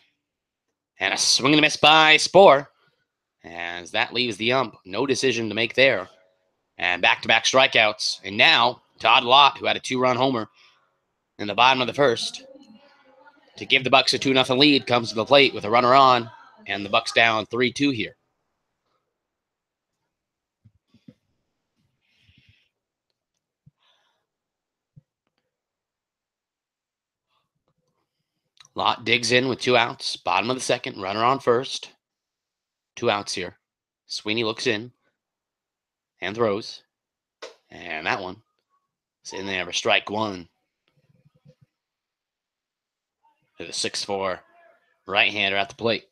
And a swing and a miss by Spohr. As that leaves the ump. No decision to make there. And back-to-back strikeouts. And now Todd Lott, who had a 2-run homer in the bottom of the first, to give the Bucs a 2-0 lead, comes to the plate with a runner on. And the Bucs down 3-2 here. Lott digs in with 2 outs. Bottom of the second, runner on first. 2 outs here. Sweeney looks in and throws. And that one is in there for strike 1. to the 6'4" right-hander at the plate.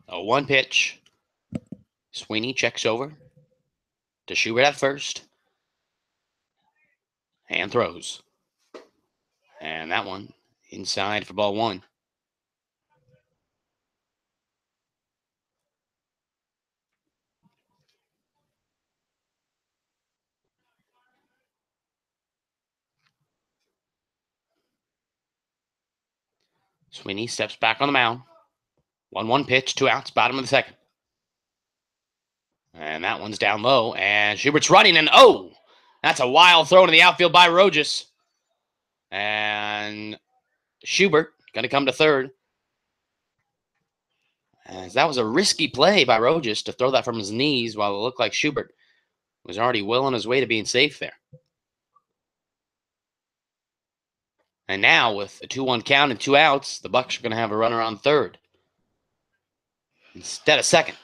A 1 pitch. Sweeney checks over to Schubert at first. And throws. And that one inside for ball 1. Sweeney steps back on the mound. 1-1 pitch, 2 outs, bottom of the 2nd. And that one's down low, and Schubert's running, and that's a wild throw to the outfield by Rojas. And Schubert going to come to third. As that was a risky play by Rojas to throw that from his knees, while it looked like Schubert was already well on his way to being safe there. And now with a 2-1 count and 2 outs, the Bucs are going to have a runner on third instead of second.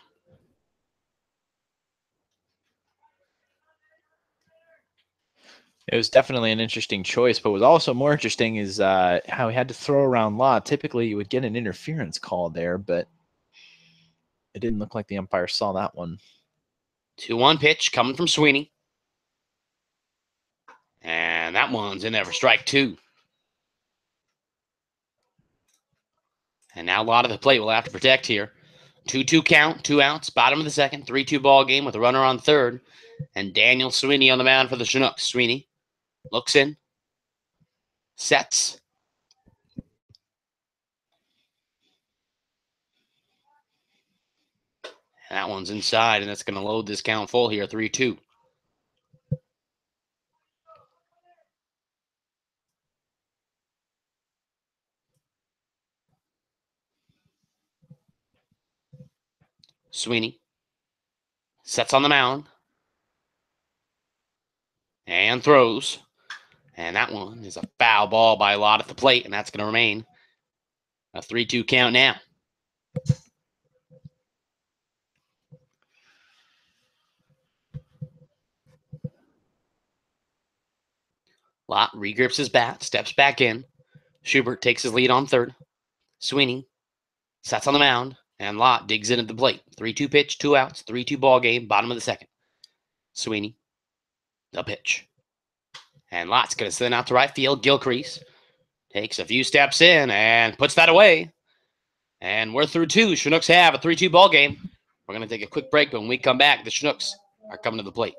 It was definitely an interesting choice, but what was also more interesting is how he had to throw around Law. Typically, you would get an interference call there, but it didn't look like the umpire saw that one. 2-1 pitch coming from Sweeney. And that one's in there for strike 2. And now a lot of the plate will have to protect here. 2-2 count, 2 outs, bottom of the 2nd, 3-2 ball game with a runner on third. And Daniel Sweeney on the mound for the Chinooks. Sweeney looks in, sets. And that one's inside, and that's going to load this count full here, 3-2. Sweeney sets on the mound and throws. And that one is a foul ball by Lott at the plate, and that's going to remain a 3-2 count now. Lott regrips his bat, steps back in. Schubert takes his lead on third. Sweeney sets on the mound, and Lott digs in at the plate. 3-2 pitch, 2 outs, 3-2 ball game, bottom of the 2nd. Sweeney, the pitch. And Lott's going to send out to right field. Gilcrease takes a few steps in and puts that away. And we're through 2. Chinooks have a 3-2 ball game. We're going to take a quick break, but when we come back, the Chinooks are coming to the plate.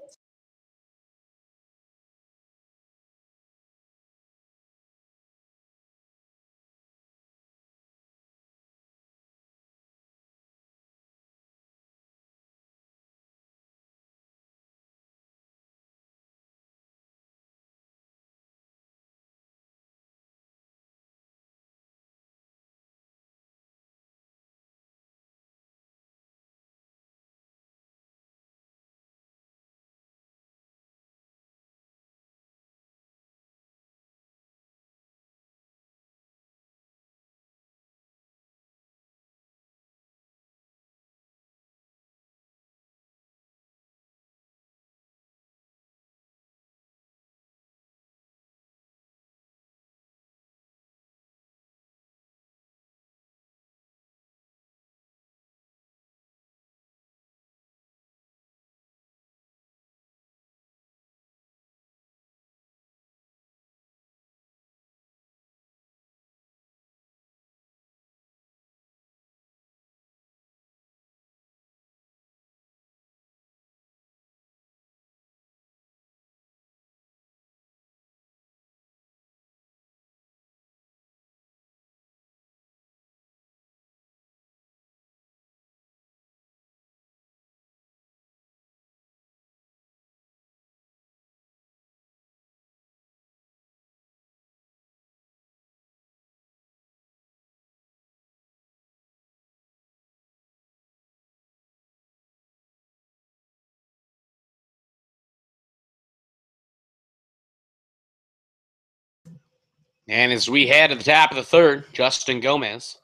And as we head to the top of the 3rd, Justin Gomez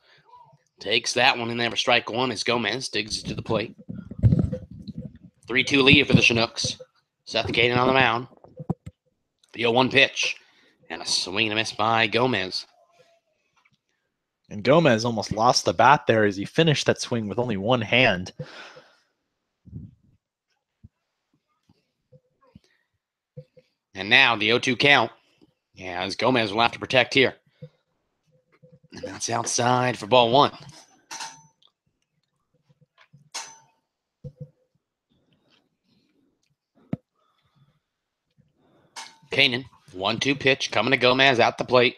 takes that one in there for strike 1 as Gomez digs it to the plate. 3-2 lead for the Chinooks. Seth Kaden on the mound. The 0-1 pitch. And a swing and a miss by Gomez. And Gomez almost lost the bat there as he finished that swing with only one hand. And now the 0-2 count. Yeah, as Gomez will have to protect here. And that's outside for ball one. Kanan, 1-2 pitch coming to Gomez out the plate.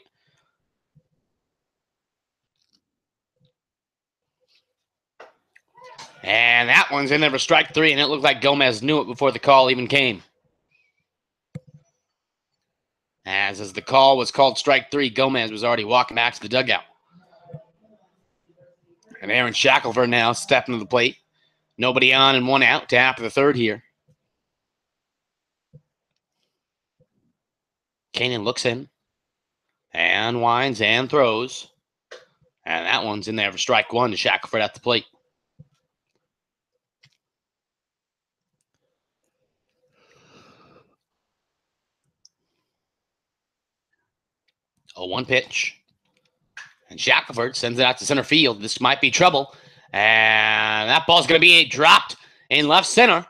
And that one's in there for strike three, and it looked like Gomez knew it before the call even came. As the call was called strike three, Gomez was already walking back to the dugout. And Aaron Shackelford now stepping to the plate. Nobody on and one out to after the third here. Kanan looks in and winds and throws. And that one's in there for strike one to Shackelford at the plate. A 1 pitch. And Shackelford sends it out to center field. This might be trouble. And that ball's going to be dropped in left center.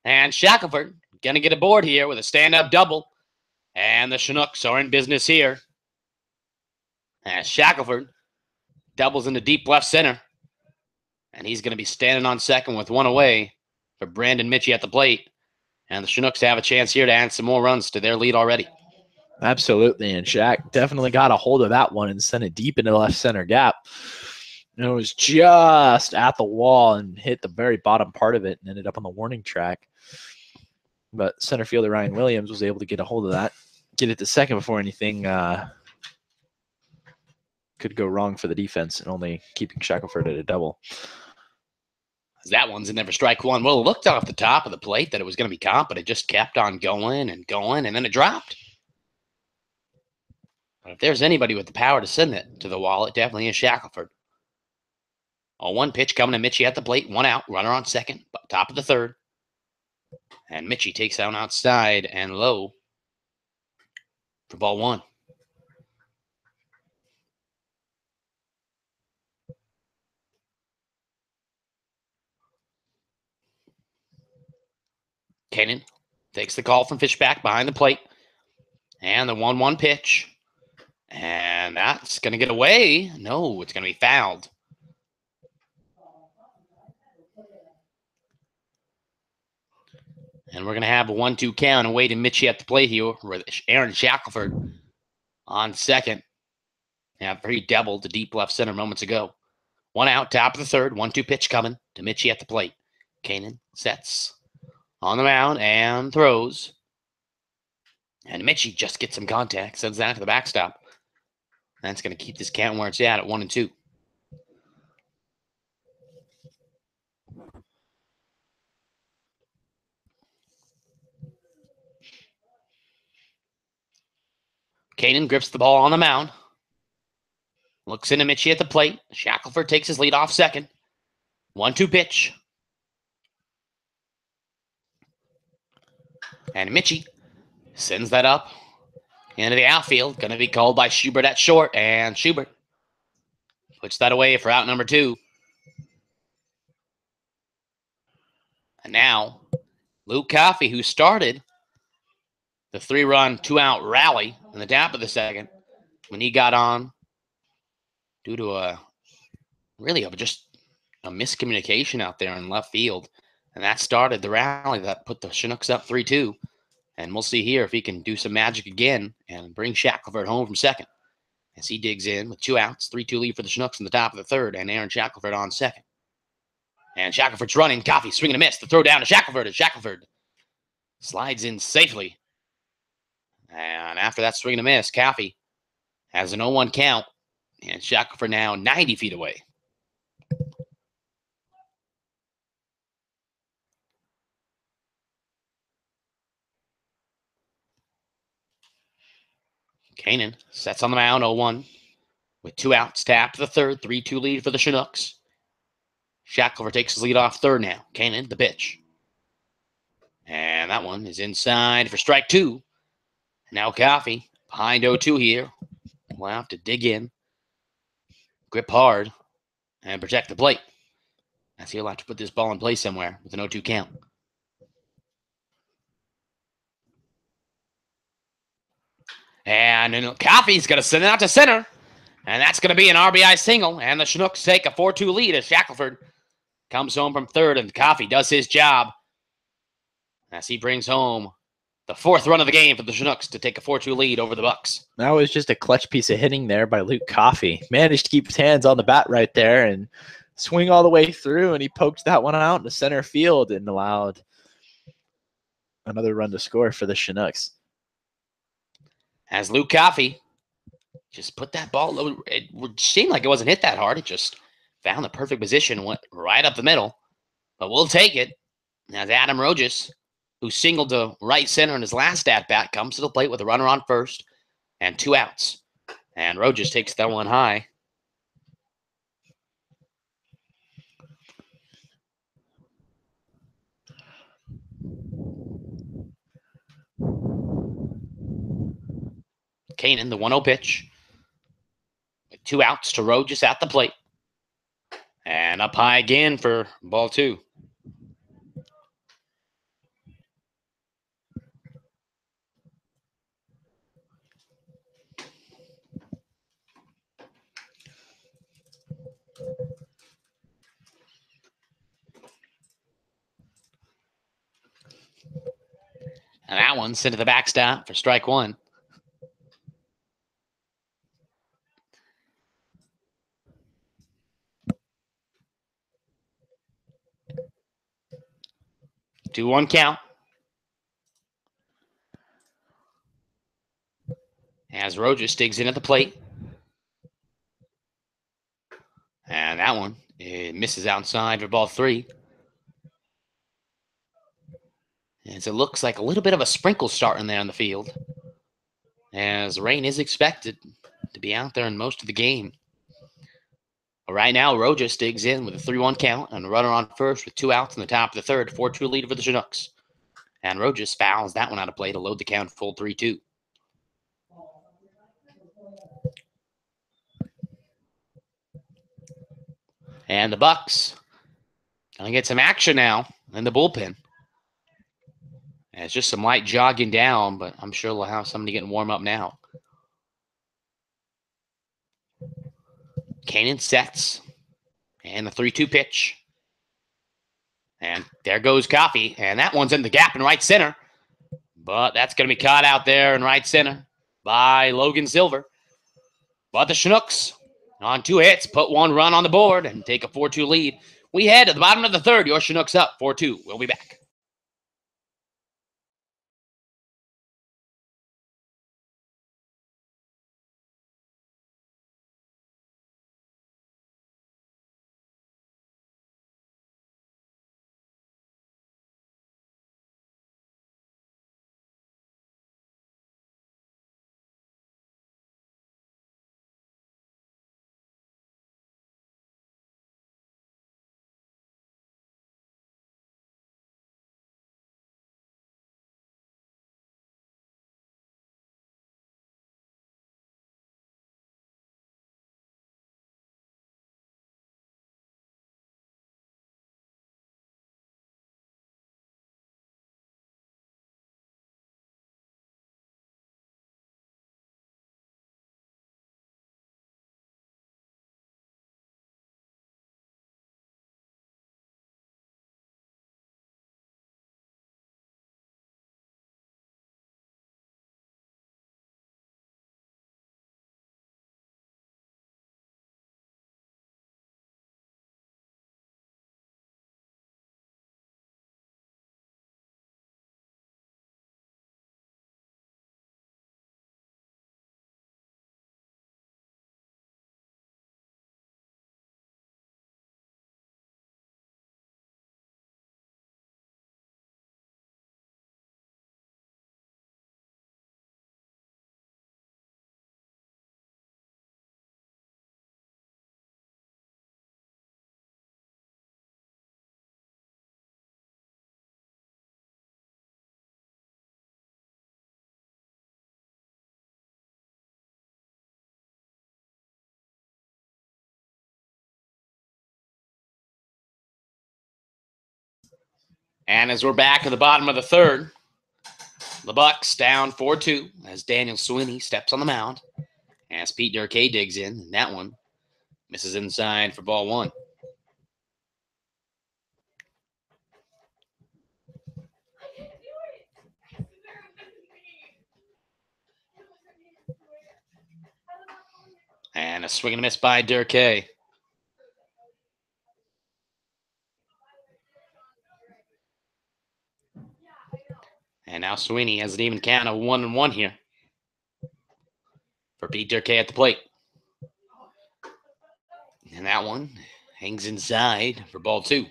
And Shackelford going to get aboard here with a stand-up double. And the Chinooks are in business here. As Shackelford doubles into deep left center. And he's going to be standing on second with one away for Brandon Mitchie at the plate. And the Chinooks have a chance here to add some more runs to their lead already. Absolutely, and Shaq definitely got a hold of that one and sent it deep into the left center gap. And it was just at the wall and hit the very bottom part of it and ended up on the warning track. But center fielder Ryan Williams was able to get a hold of that, get it to second before anything could go wrong for the defense, and only keeping Shackelford at a double. That one's in there for strike one. Well, it looked off the top of the plate that it was going to be caught, but it just kept on going and going, and then it dropped. But if there's anybody with the power to send it to the wall, it definitely is Shackelford. A 1 pitch coming to Mitchie at the plate. One out. Runner on second. Top of the third. And Mitchie takes out outside and low for ball one. Kanan takes the call from Fishback behind the plate. And the 1-1 pitch. And that's going to get away. No, it's going to be fouled. And we're going to have a 1-2 count and waiting Mitchie at the plate here with Aaron Shackelford on second. After he doubled to deep left center moments ago. One out, top of the third. 1-2 pitch coming to Mitchie at the plate. Kanan sets on the mound and throws. And Mitchie just gets some contact, sends that to the backstop. That's going to keep this count where it's at 1-2. Kanan grips the ball on the mound. Looks into Mitchie at the plate. Shackelford takes his lead off second. 1-2 pitch. And Mitchie sends that up into the outfield. Going to be called by Schubert at short. And Schubert puts that away for out number 2. And now, Luke Coffey, who started the 3-run, 2-out rally in the top of the second, when he got on due to just a miscommunication out there in left field. And that started the rally that put the Chinooks up 3-2. And we'll see here if he can do some magic again and bring Shackelford home from second. As he digs in with 2 outs, 3-2 lead for the Chinooks in the top of the third, and Aaron Shackelford on second. And Shackelford's running. Coffey swinging a miss. The throw down to Shackelford, and Shackelford slides in safely. And after that swing and a miss, Coffey has an 0-1 count, and Shackelford now 90 feet away. Kanan sets on the mound, 0-1. With 2 outs, tapped to the third, 3-2 lead for the Chinooks. Shackelford takes his lead off third now. Kanan, the pitch. And And that one is inside for strike 2. Now Coffee behind 0-2 here. We'll have to dig in, grip hard, and protect the plate. As he'll have to put this ball in play somewhere with an 0-2 count. And Coffee's going to send it out to center. And that's going to be an RBI single. And the Chinooks take a 4-2 lead as Shackelford comes home from third. And Coffee does his job as he brings home the 4th run of the game for the Chinooks to take a 4-2 lead over the Bucs. That was just a clutch piece of hitting there by Luke Coffey. Managed to keep his hands on the bat right there and swing all the way through, and he poked that one out in the center field and allowed another run to score for the Chinooks. As Luke Coffey just put that ball low. It seemed like it wasn't hit that hard. It just found the perfect position, went right up the middle. But we'll take it. As Adam Rojas, who singled to right center in his last at-bat, comes to the plate with a runner on first and 2 outs. And Rojas takes that one high. Kanan, the 1-0 pitch. With 2 outs to Rojas at the plate. And up high again for ball 2. And that one's sent to the backstop for strike 1. Two one count. As Rojas digs in at the plate. And that one, it misses outside for ball 3. As it looks like a little bit of a sprinkle starting there in the field. As rain is expected to be out there in most of the game. But right now, Rojas digs in with a 3-1 count and a runner on first with 2 outs in the top of the 3rd. 4-2 lead for the Chinooks. And Rojas fouls that one out of play to load the count full 3-2. And the Bucs gonna get some action now in the bullpen. And it's just some light jogging down, but I'm sure we'll have somebody getting warm up now. Kanan sets. And the 3-2 pitch. And there goes Coffey. And that one's in the gap in right center. But that's going to be caught out there in right center by Logan Silver. But the Chinooks, on 2 hits, put 1 run on the board and take a 4-2 lead. We head to the bottom of the 3rd. Your Chinooks up 4-2. We'll be back. And as we're back at the bottom of the third, the Bucs down 4-2 as Daniel Sweeney steps on the mound. As Pete Durkee digs in, and that one misses inside for ball one. And a swing and a miss by Durkee. And now Sweeney has an even count of 1-1 here for Pete Durkee at the plate. And that one hangs inside for ball two.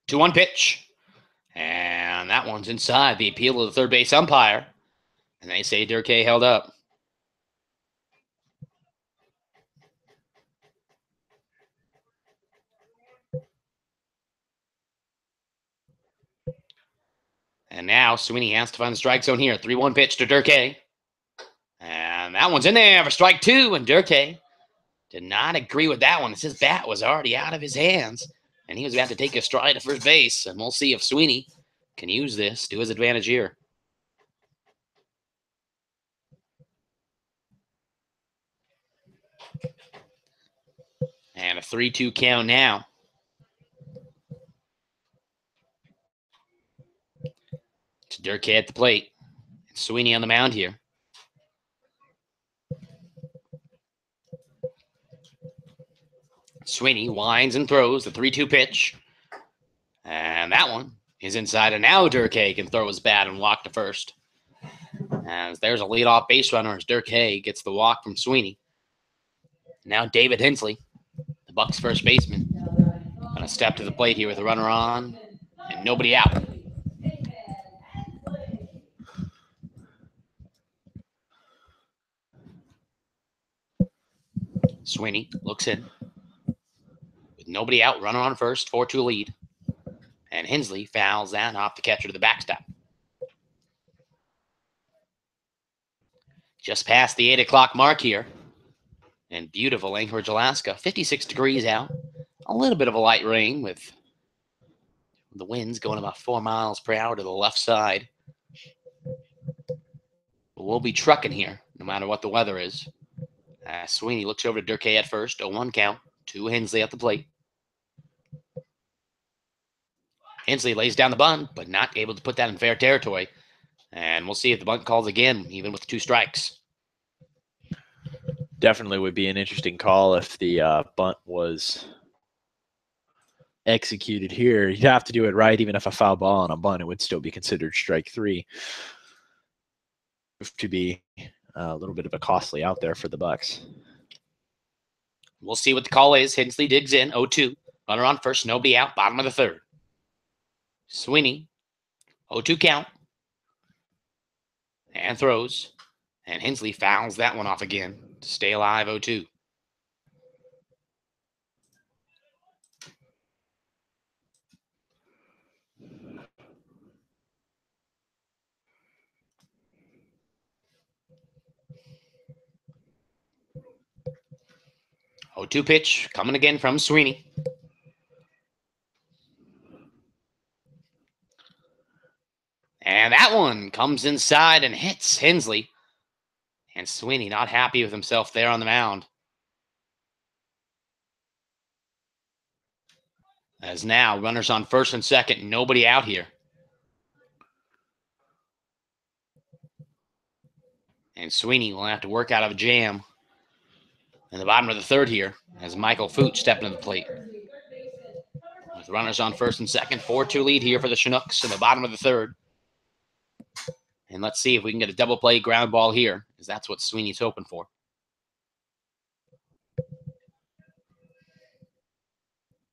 Two one pitch. And that one's inside. The appeal of the third base umpire. And they say Durkee held up. And now Sweeney has to find the strike zone here. 3-1 pitch to Durkee. And that one's in there for strike two. And Durkee did not agree with that one. His bat was already out of his hands. And he was about to take a stride to first base. And we'll see if Sweeney can use this to his advantage here. And a 3-2 count now. To Durkee at the plate. And Sweeney on the mound here. Sweeney winds and throws the 3-2 pitch. And that one is inside. And now Durkee can throw his bat and walk to first. As there's a leadoff base runner as Durkee gets the walk from Sweeney. Now David Hensley, the Bucs first baseman, going to step to the plate here with a runner on and nobody out. Sweeney looks in. With nobody out, runner on first, 4-2 lead. And Hensley fouls that off the catcher to the backstop. Just past the 8 o'clock mark here. In beautiful Anchorage, Alaska. 56 degrees out. A little bit of a light rain with the winds going about 4 miles per hour to the left side. But we'll be trucking here no matter what the weather is. Sweeney looks over to Durkee at first. 0-1 count. To Hensley at the plate. Hensley lays down the bunt, but not able to put that in fair territory. And we'll see if the bunt calls again, even with 2 strikes. Definitely would be an interesting call if the bunt was executed here. You'd have to do it right. Even if a foul ball on a bunt, it would still be considered strike 3. To be a little bit of a costly out there for the Bucs. We'll see what the call is. Hensley digs in, 0-2. Runner on first, nobody out, bottom of the third. Sweeney, 0-2 count. And throws. And Hensley fouls that one off again to stay alive, 0-2. Oh, 2 pitch coming again from Sweeney. And that one comes inside and hits Hensley. And Sweeney not happy with himself there on the mound. As now runners on first and second, nobody out here. And Sweeney will have to work out of a jam in the bottom of the third here as Michael Fooch stepped into the plate. With runners on first and second, 4-2 lead here for the Chinooks in the bottom of the third. And let's see if we can get a double play ground ball here, because that's what Sweeney's hoping for.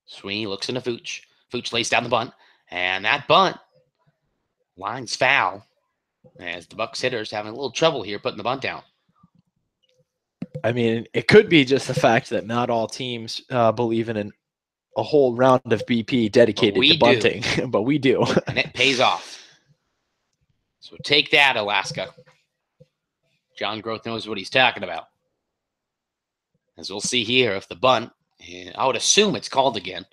Sweeney looks into Fooch. Fooch lays down the bunt, and that bunt lines foul as the Bucs hitters having a little trouble here putting the bunt down. I mean, it could be just the fact that not all teams believe in a whole round of BP dedicated to bunting, but we do. And it pays off. So take that, Alaska. John Groth knows what he's talking about. As we'll see here, if the bunt, I would assume it's called again,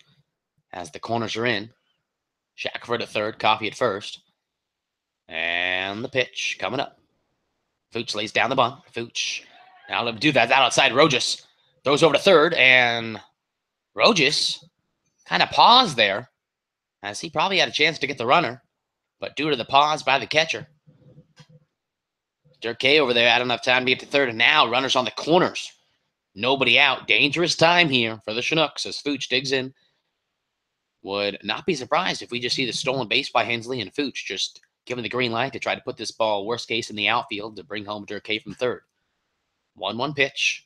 as the corners are in. Shackelford at third, Coffey at first. And the pitch coming up. Fuchs lays down the bunt. Fuchs, now let him do that. Out outside, Rojas throws over to third, and Rojas kind of paused there, as he probably had a chance to get the runner, but due to the pause by the catcher, Dirk K over there had enough time to get to third, and now runners on the corners. Nobody out. Dangerous time here for the Chinooks as Fuchs digs in. Would not be surprised if we just see the stolen base by Hensley and Fuchs just giving the green light to try to put this ball, worst case, in the outfield to bring home Dirk K from third. 1-1 pitch.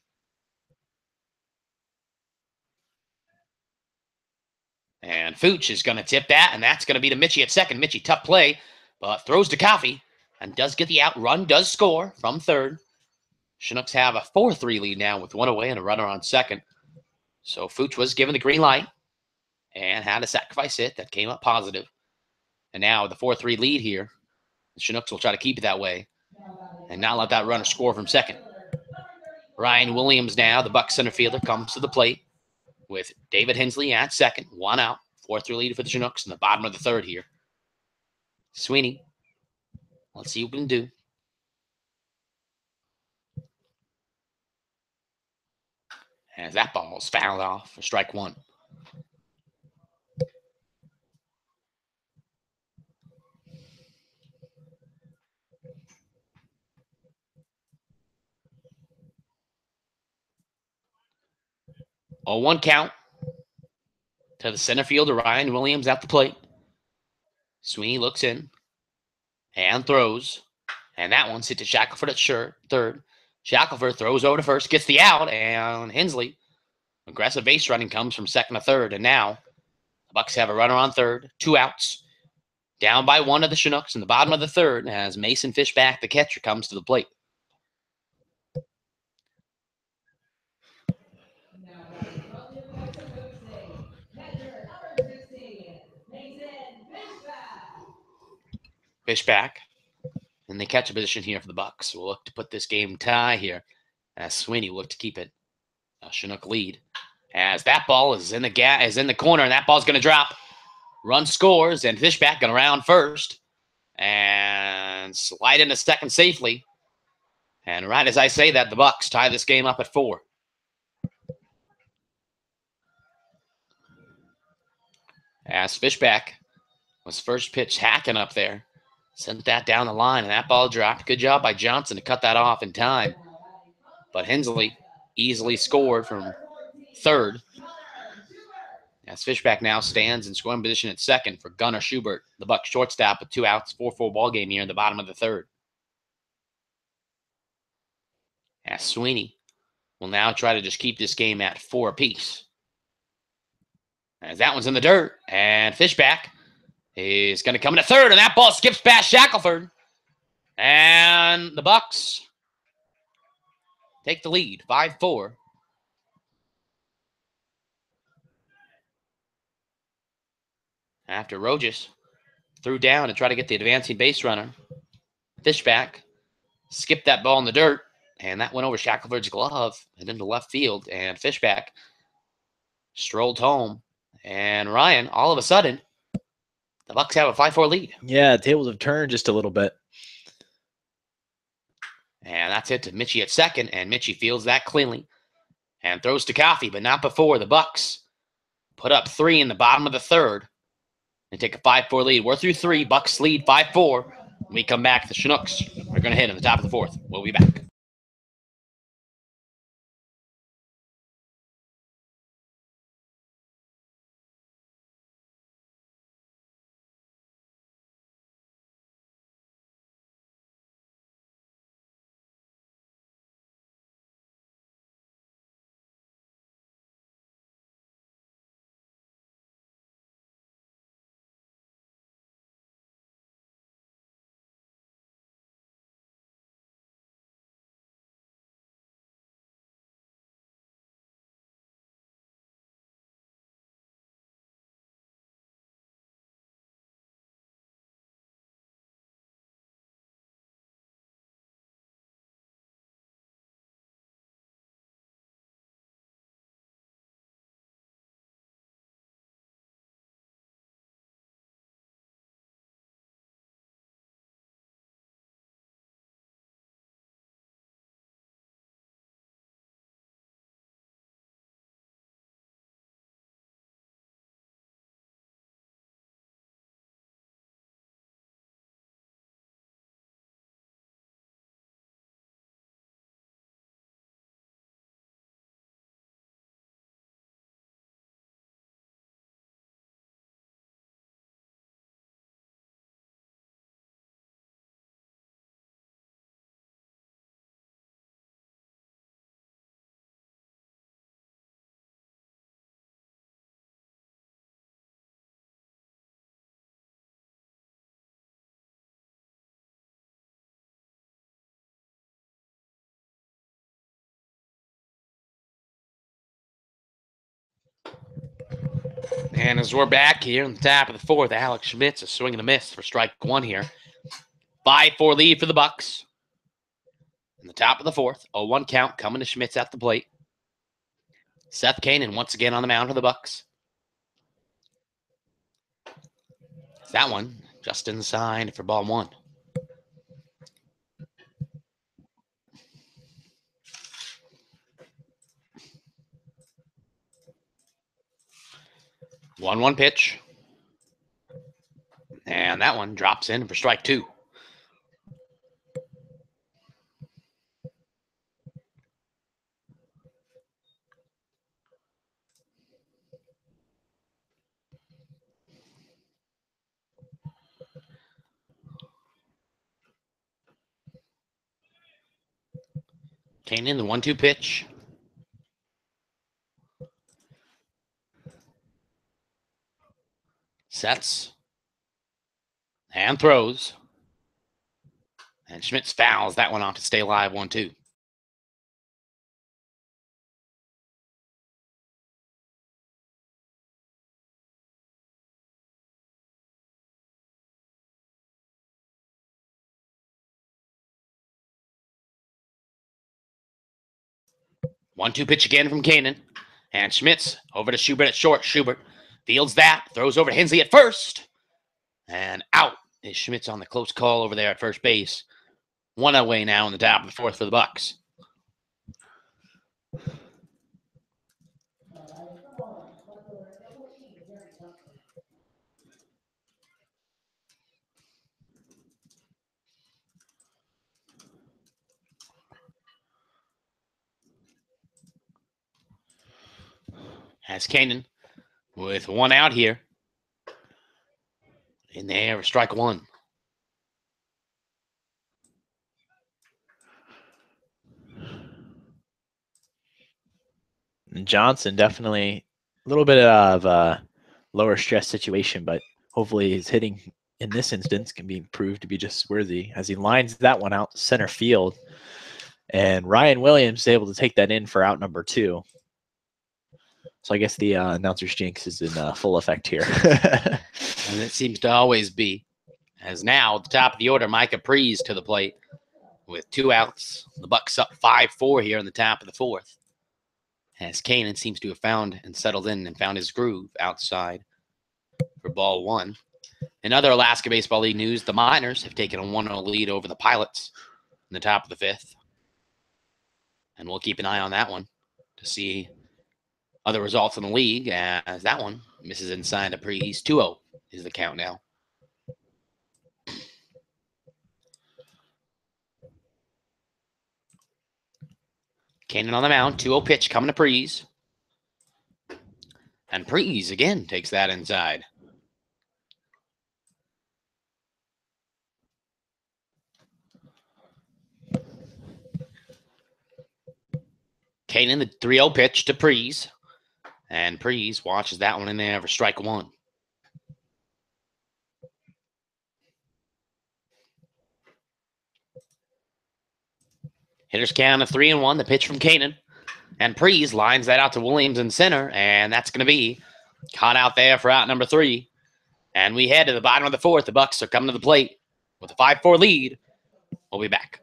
And Fuchs is going to tip that, and that's going to be to Mitchie at second. Mitchie, tough play, but throws to Coffey and does get the out. Run does score from third. Chinooks have a 4-3 lead now with one away and a runner on second. So Fuchs was given the green light and had a sacrifice hit that came up positive. And now with the 4-3 lead here, the Chinooks will try to keep it that way and not let that runner score from second. Ryan Williams now, the Bucs center fielder, comes to the plate with David Hensley at second. One out. 4-3 lead for the Chinooks in the bottom of the third here. Sweeney, let's see what we can do. As that ball is fouled off for strike one. Oh, 1 count to the center fielder, Ryan Williams at the plate. Sweeney looks in and throws. And that one's hit to Shackelford at third. Shackelford throws over to first, gets the out, and Hensley, aggressive base running, comes from second to third. And now the Bucs have a runner on third, 2 outs. Down by 1 to the Chinooks in the bottom of the third as Mason Fishback, the catcher, comes to the plate. Fishback in the catcher position here for the Bucs. We'll look to put this game tie here as Sweeney will look to keep it a Chinook lead. As that ball is in the corner, and that ball's going to drop. Run scores, and Fishback going to round first and slide into second safely. And right as I say that, the Bucs tie this game up at 4. As Fishback was first pitch hacking up there. Sent that down the line, and that ball dropped. Good job by Johnson to cut that off in time. But Hensley easily scored from third. As Fishback now stands in scoring position at second for Gunnar Schubert, the Bucs shortstop with 2 outs, 4-4 ball game here in the bottom of the third. As Sweeney will now try to just keep this game at 4 apiece. As that one's in the dirt, and Fishback is going to come into third, and that ball skips past Shackelford. And the Bucs take the lead, 5-4. After Rojas threw down to try to get the advancing base runner, Fishback skipped that ball in the dirt, and that went over Shackelford's glove and into left field. And Fishback strolled home. And Ryan, all of a sudden, the Bucs have a 5-4 lead. Yeah, tables have turned just a little bit. And that's it to Mitchie at second, and Mitchie fields that cleanly and throws to Coffey, but not before the Bucs put up 3 in the bottom of the third and take a 5-4 lead. We're through 3. Bucs lead 5-4. When we come back, the Chinooks are going to hit in the top of the fourth. We'll be back. And as we're back here in the top of the fourth, Alex Schmitz is swinging a miss for strike one here. 5-4 lead for the Bucs. In the top of the fourth, 0-1 count coming to Schmitz at the plate. Seth Kanan once again on the mound for the Bucs. That one just inside for ball one. One pitch. And that one drops in for strike two. Kanan, the 1-2 pitch. Sets. And throws. And Schmitz fouls that one off to stay alive 1-2. One-two pitch again from Kanan. And Schmitz over to Schubert at short. Schubert fields that. Throws over to Hensley at first. And out is Schmitz on the close call over there at first base. One away now in the top of the fourth for the Bucs. Has Kanan with one out here. In there, strike one. Johnson definitely a little bit of a lower stress situation, but hopefully his hitting in this instance can be proved to be just worthy as he lines that one out center field. And Ryan Williams is able to take that in for out number 2. So I guess the announcer's jinx is in full effect here. And it seems to always be. As now, at the top of the order, Micah Prees to the plate with 2 outs. The Bucs up 5-4 here in the top of the fourth. As Kanan seems to have found and settled in and found his groove outside for ball one. In other Alaska Baseball League news, the Miners have taken a 1-0 lead over the Pilots in the top of the fifth. And we'll keep an eye on that one to see other results in the league, as that one misses inside a Prees. 2-0 is the count now. Kanan on the mound, 2-0 pitch coming to Prees. And Prees again takes that inside. Kanan, the 3-0 pitch to Prees. And Prees watches that one in there for strike one. Hitters count of 3-1, the pitch from Kanan. And Prees lines that out to Williams in center, and that's going to be caught out there for out number 3. And we head to the bottom of the fourth. The Bucs are coming to the plate with a 5-4 lead. We'll be back.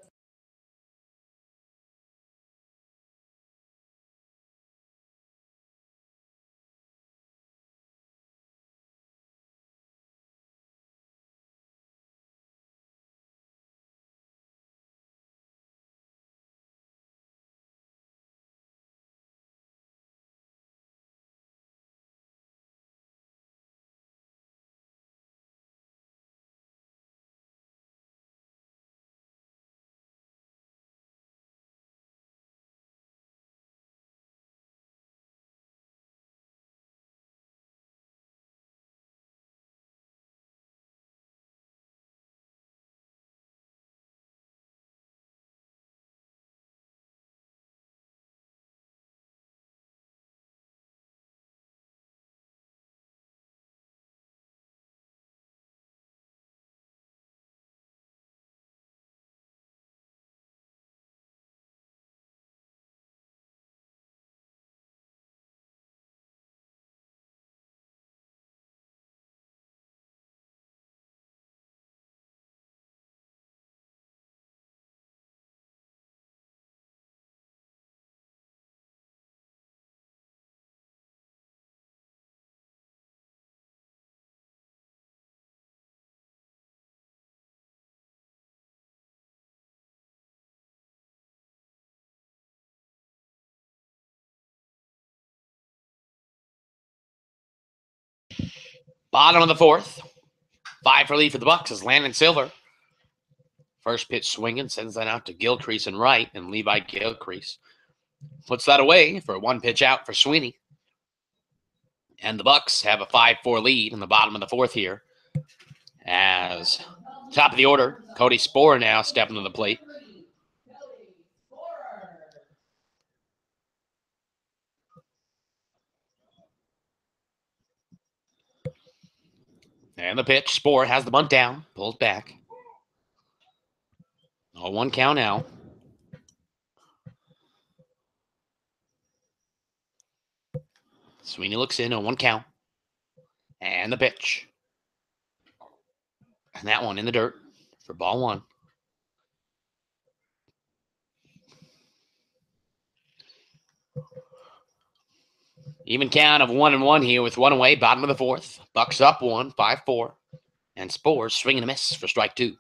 Bottom of the fourth. 5 for lead for the Bucs is Landon Silver. First pitch swinging, sends that out to Gilcrease and right, and Levi Gilcrease puts that away for a 1-pitch out for Sweeney. And the Bucs have a 5-4 lead in the bottom of the fourth here. As top of the order, Cody Sporer now stepping to the plate. And the pitch, Sporer has the bunt down, pulls back. 0-1 count now. Sweeney looks in, 0-1 count. And the pitch. And that one in the dirt for ball 1. Even count of 1-1 here with 1 away, bottom of the fourth. Bucs up 1, 5-4. And Sporer swinging a miss for strike 2.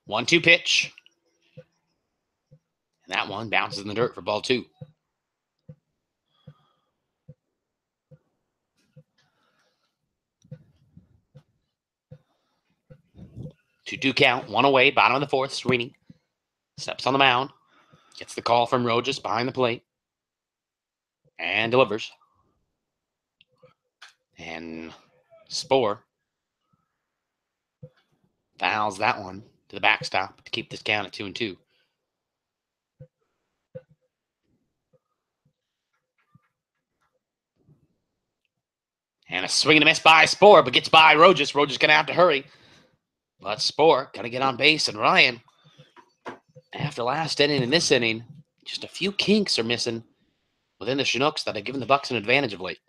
1-2 pitch. And that one bounces in the dirt for ball 2. 2-2 count, 1 away, bottom of the fourth. Sweeney steps on the mound, gets the call from Rojas behind the plate, and delivers. And Sporer fouls that one to the backstop to keep this count at 2-2. And a swing and a miss by Sporer, but gets by Rojas. Rojas going to have to hurry. But Sporer going to get on base. And Ryan, after last inning and this inning, just a few kinks are missing within the Chinooks that have given the Bucs an advantage of late.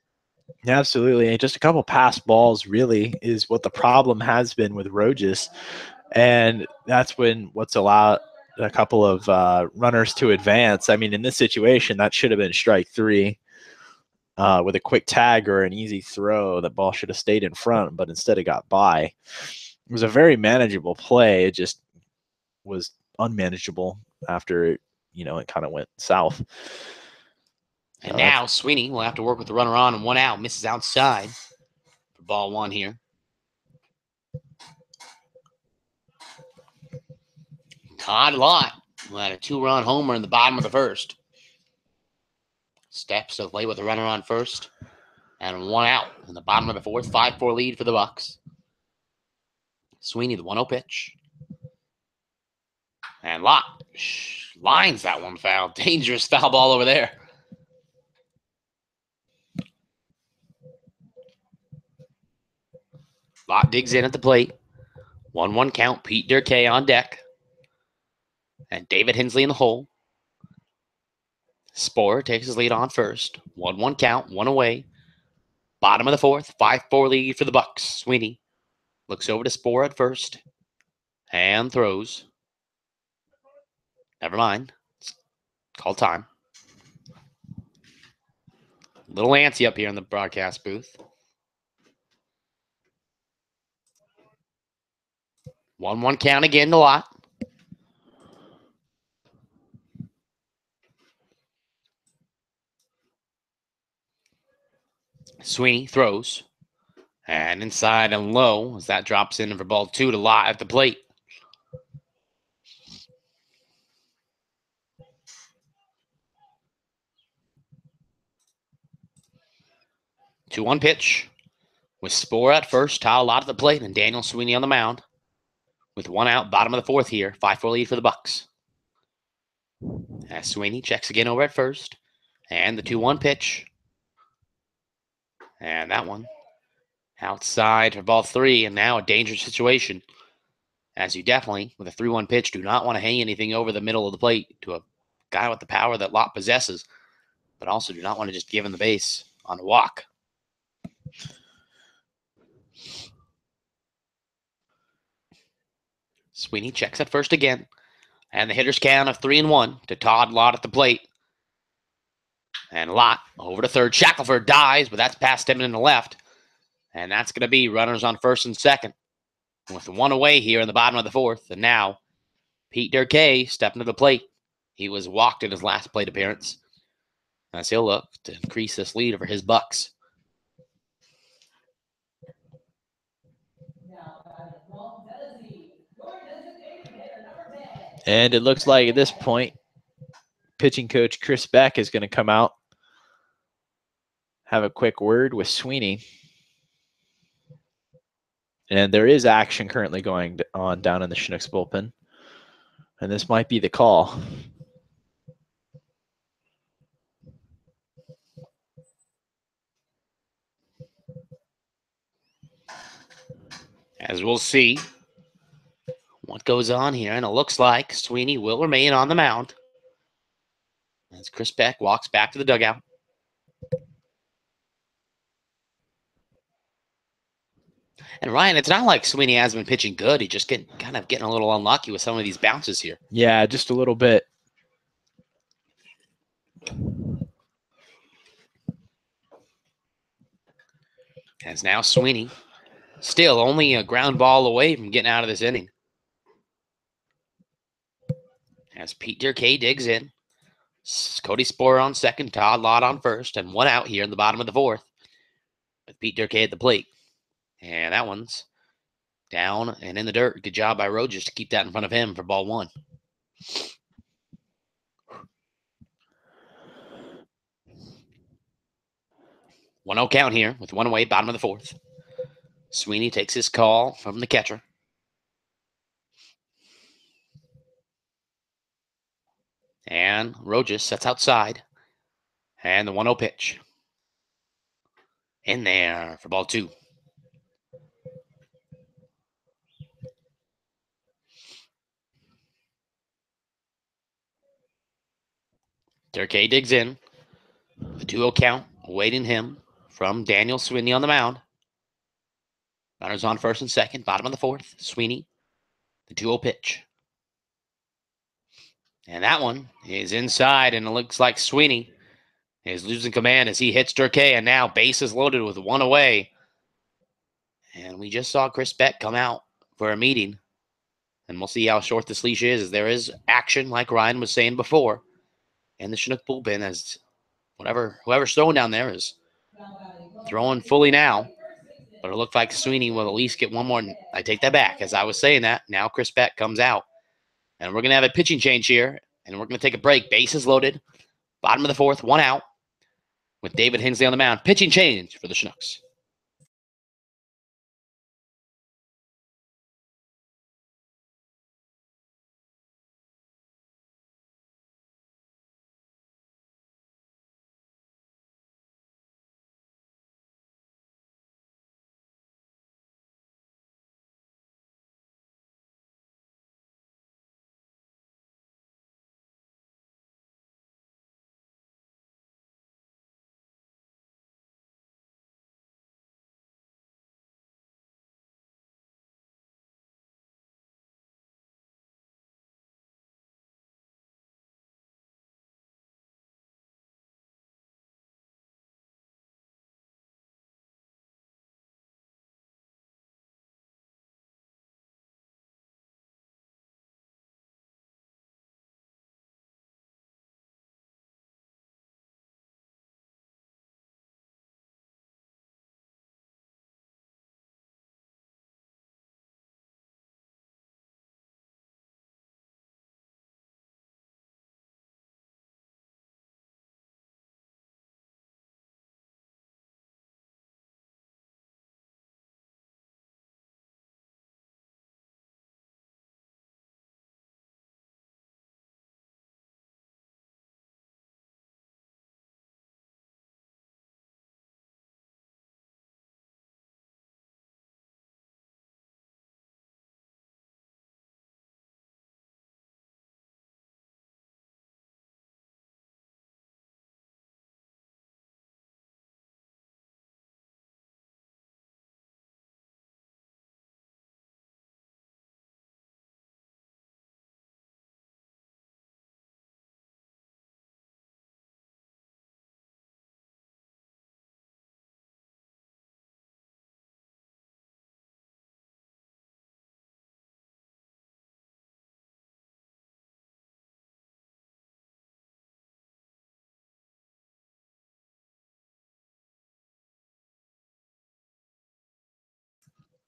Yeah, absolutely. And just a couple pass balls really is what the problem has been with Rojas. And that's what's allowed a couple of runners to advance. I mean, in this situation, that should have been strike 3. With a quick tag or an easy throw, that ball should have stayed in front, but instead it got by. It was a very manageable play. It just was unmanageable after it kind of went south. And now Sweeney will have to work with the runner on and 1 out. Misses outside for ball 1 here. Todd Lott who had a 2-run homer in the bottom of the first. Steps to the plate with the runner on first. And 1 out in the bottom of the fourth. 5-4 lead for the Bucs. Sweeney, the 1-0 pitch. And Lott lines that one foul. Dangerous foul ball over there. Lott digs in at the plate. 1-1 count. Pete Durkay on deck. And David Hensley in the hole. Sporer takes his lead on first. 1-1 count. 1 away. Bottom of the fourth. 5-4 lead for the Bucs. Sweeney looks over to Sporer at first. And throws. Never mind. It's called time. Little antsy up here in the broadcast booth. 1-1 count again to Lott. Sweeney throws. And inside and low as that drops in for ball 2 to Lott at the plate. Two-one pitch with Sporer at first, Kyle Lott at the plate, and Daniel Sweeney on the mound. With 1 out, bottom of the fourth here, 5-4 lead for the Bucs. As Sweeney checks again over at first, and the 2-1 pitch. And that one outside for ball 3, and now a dangerous situation. As you definitely, with a 3-1 pitch, do not want to hang anything over the middle of the plate to a guy with the power that Lott possesses, but also do not want to just give him the base on a walk. Sweeney checks at first again, and the hitter's count of 3-1 to Todd Lott at the plate. And Lott over to third. Shackelford dives, but that's past him in the left. And that's going to be runners on first and second. With 1 away here in the bottom of the fourth. And now Pete Durkee stepping to the plate. He was walked in his last plate appearance, as he'll look to increase this lead over his Bucs. And it looks like at this point, pitching coach Chris Beck is going to come out, have a quick word with Sweeney. And there is action currently going on down in the Chinooks bullpen. And this might be the call. As we'll see what goes on here. And it looks like Sweeney will remain on the mound as Chris Beck walks back to the dugout. And Ryan, it's not like Sweeney has been pitching good. He just kind of getting a little unlucky with some of these bounces here. Yeah, just a little bit. As now Sweeney still only a ground ball away from getting out of this inning. As Pete Durkee digs in. Cody Sporer on second, Todd Lott on first, and one out here in the bottom of the fourth with Pete Durkee at the plate. And that one's down and in the dirt. Good job by Rogers to keep that in front of him for ball one. One 0 count here with one away, bottom of the fourth. Sweeney takes his call from the catcher. And Rogers sets outside. And the 1-0 pitch. In there for ball two. Durkee digs in. The 2-0 count awaiting him from Daniel Sweeney on the mound. Runners on first and second, bottom of the fourth. Sweeney, the 2-0 pitch. And that one is inside, and it looks like Sweeney is losing command as he hits Durkee, and now bases loaded with one away. And we just saw Chris Beck come out for a meeting, and we'll see how short this leash is, as there is action, like Ryan was saying before, and the Chinook bullpen, as whoever's throwing down there is throwing fully now. But it looked like Sweeney will at least get one more. I take that back. As I was saying that, now Chris Beck comes out. And we're going to have a pitching change here, and we're going to take a break. Bases loaded. Bottom of the fourth, one out with David Hensley on the mound. Pitching change for the Chinooks.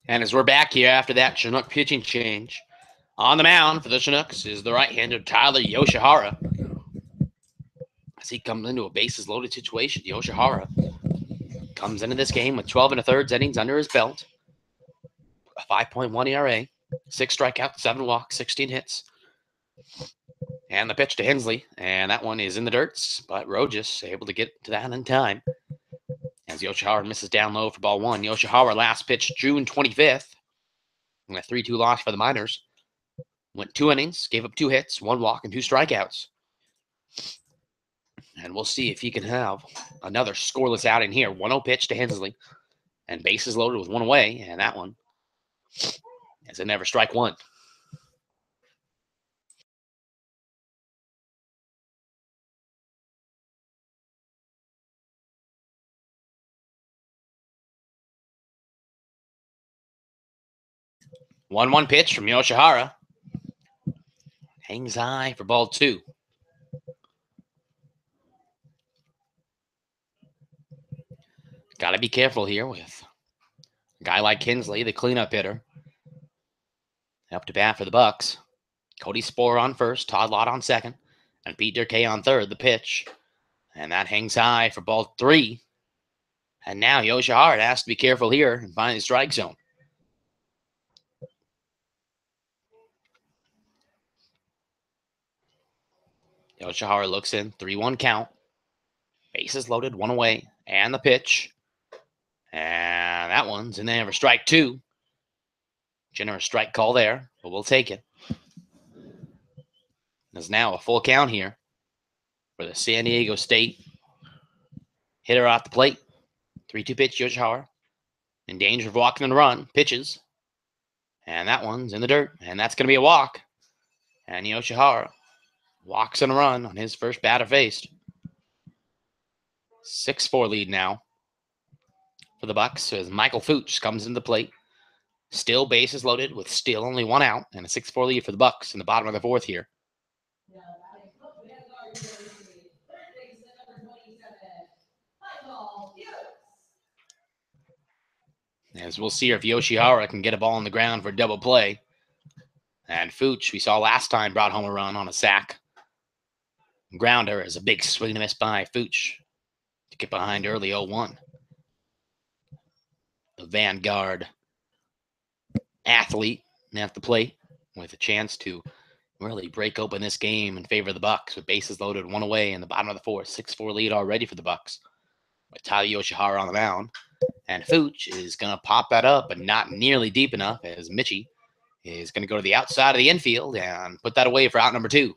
And as we're back here after that Chinook pitching change, on the mound for the Chinooks is the right-hander Tyler Yoshihara. As he comes into a bases-loaded situation, Yoshihara comes into this game with 12 1/3 innings under his belt, a 5.1 ERA, 6 strikeouts, 7 walks, 16 hits. And the pitch to Hensley, and that one is in the dirts, but Rojas able to get to that in time. As Yoshihara misses down low for ball 1. Yoshihara last pitched June 25th. And a 3-2 loss for the Miners. Went 2 innings, gave up 2 hits, 1 walk, and 2 strikeouts. And we'll see if he can have another scoreless outing here. 1-0 pitch to Hensley. And bases loaded with 1 away. And that one is a never strike 1. One pitch from Yoshihara. Hangs high for ball 2. Got to be careful here with a guy like Hensley, the cleanup hitter. Up to bat for the Bucs. Cody Sporer on first, Todd Lott on second, and Pete Durkay on third. The pitch, and that hangs high for ball 3. And now Yoshihara has to be careful here and find the strike zone. Yoshihara looks in, 3-1 count. Bases loaded, 1 away, and the pitch. And that one's in there for strike 2. Generous strike call there, but we'll take it. There's now a full count here for the San Diego State hitter off the plate. 3-2 pitch, Yoshihara. In danger of walking and run. Pitches. And that one's in the dirt. And that's going to be a walk. And Yoshihara walks and a run on his first batter faced. 6-4 lead now for the Bucs as Michael Fuchs comes into the plate. Still bases loaded with still only 1 out and a 6-4 lead for the Bucs in the bottom of the 4th here. As we'll see if Yoshihara can get a ball on the ground for a double play. And Fuchs, we saw last time, brought home a run on a sack. Grounder is a big swing and a miss by Fuchs to get behind early 0-1. The Vanguard athlete at the plate with a chance to really break open this game in favor of the Bucs with bases loaded, 1 away in the bottom of the 4th. 6-4 lead already for the Bucs with Tyler Yoshihara on the mound. And Fuchs is going to pop that up, but not nearly deep enough as Mitchie is going to go to the outside of the infield and put that away for out number 2.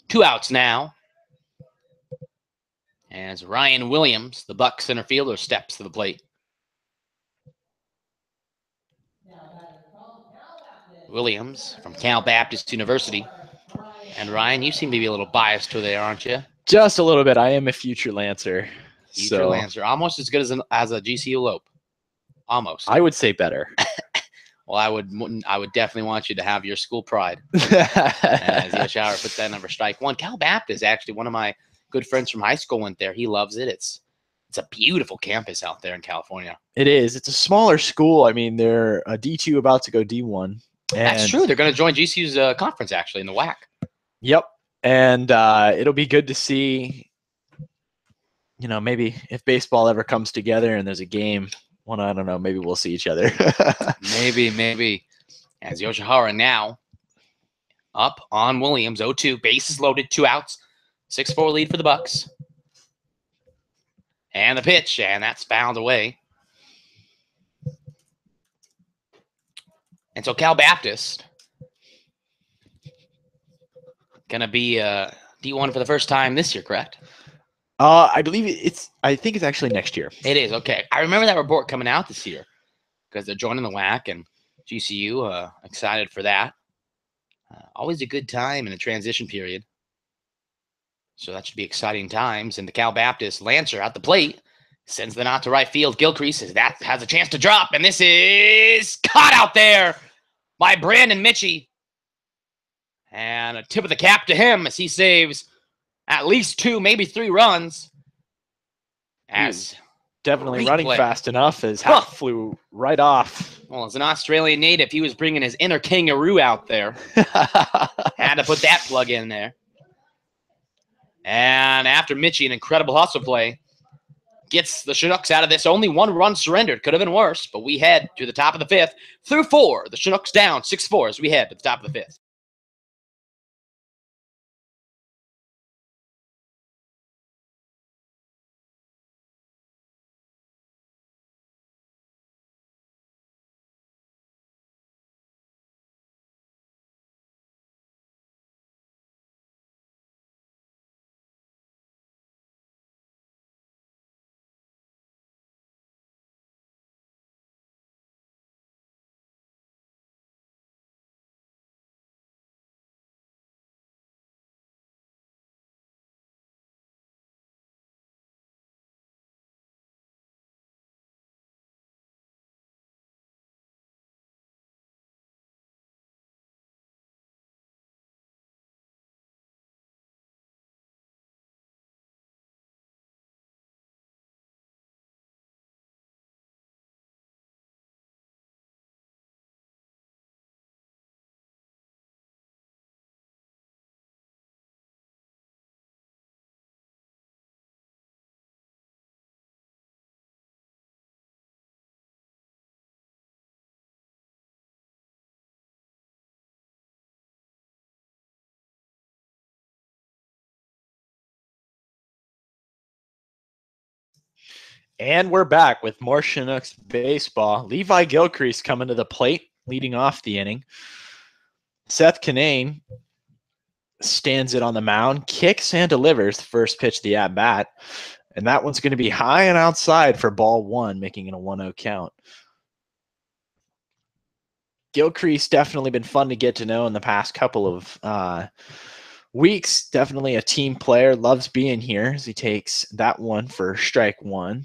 2 outs now. As Ryan Williams, the Bucs center fielder, steps to the plate. Williams from Cal Baptist University. And Ryan, you seem to be a little biased to there, aren't you? Just a little bit. I am a future Lancer. Future Lancer. Almost as good as a GCU Lope. Almost. I would say better. Well, I would definitely want you to have your school pride. As Yoshihara puts that number strike 1. Cal Baptist, actually, one of my good friends from high school went there. He loves it. It's a beautiful campus out there in California. It is. It's a smaller school. I mean, they're a D2 about to go D1. That's true. They're going to join GCU's conference, actually, in the WAC. Yep. And it'll be good to see, maybe if baseball ever comes together and there's a game, I don't know, maybe we'll see each other. Maybe. As Yoshihara now up on Williams, 0-2, bases loaded, 2 outs, 6-4 lead for the Bucs. And the pitch, and that's fouled away. And so Cal Baptist going to be D1 for the first time this year, correct? I think it's actually next year. It is, okay. I remember that report coming out this year because they're joining the WAC and GCU, excited for that. Always a good time in a transition period. So that should be exciting times. And the Cal Baptist Lancer at the plate sends the knot to right field. Gilcrease as that has a chance to drop. And this is caught out there by Brandon Mitchie. And a tip of the cap to him as he saves at least 2, maybe 3 runs. As definitely Great running play. fast enough as hat flew right off. Well, as an Australian native, he was bringing his inner kangaroo out there. Had to put that plug in there. And after Mitchie, an incredible hustle play, gets the Chinooks out of this. Only 1 run surrendered. Could have been worse, but we head to the top of the 5th. Through 4, the Chinooks down 6-4 as we head to the top of the 5th. And we're back with more Chinooks baseball. Levi Gilcrease coming to the plate, leading off the inning. Seth Kinane stands it on the mound, kicks and delivers the first pitch of the at-bat. And that one's going to be high and outside for ball 1, making it a 1-0 count. Gilcrease definitely been fun to get to know in the past couple of weeks. Definitely a team player. Loves being here as he takes that one for strike 1.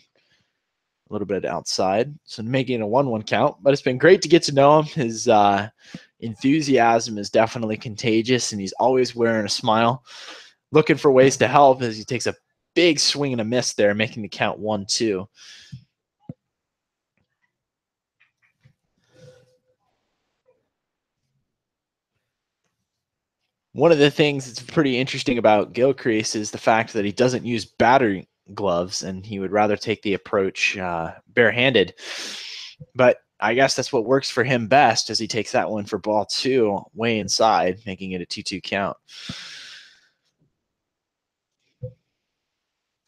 A little bit outside, so making a 1-1 count. But it's been great to get to know him. His enthusiasm is definitely contagious, and he's always wearing a smile, looking for ways to help as he takes a big swing and a miss there, making the count 1-2. One of the things that's pretty interesting about Gilcrease is the fact that he doesn't use batting gloves, and he would rather take the approach barehanded. But I guess that's what works for him best as he takes that one for ball 2 way inside, making it a 2-2 count.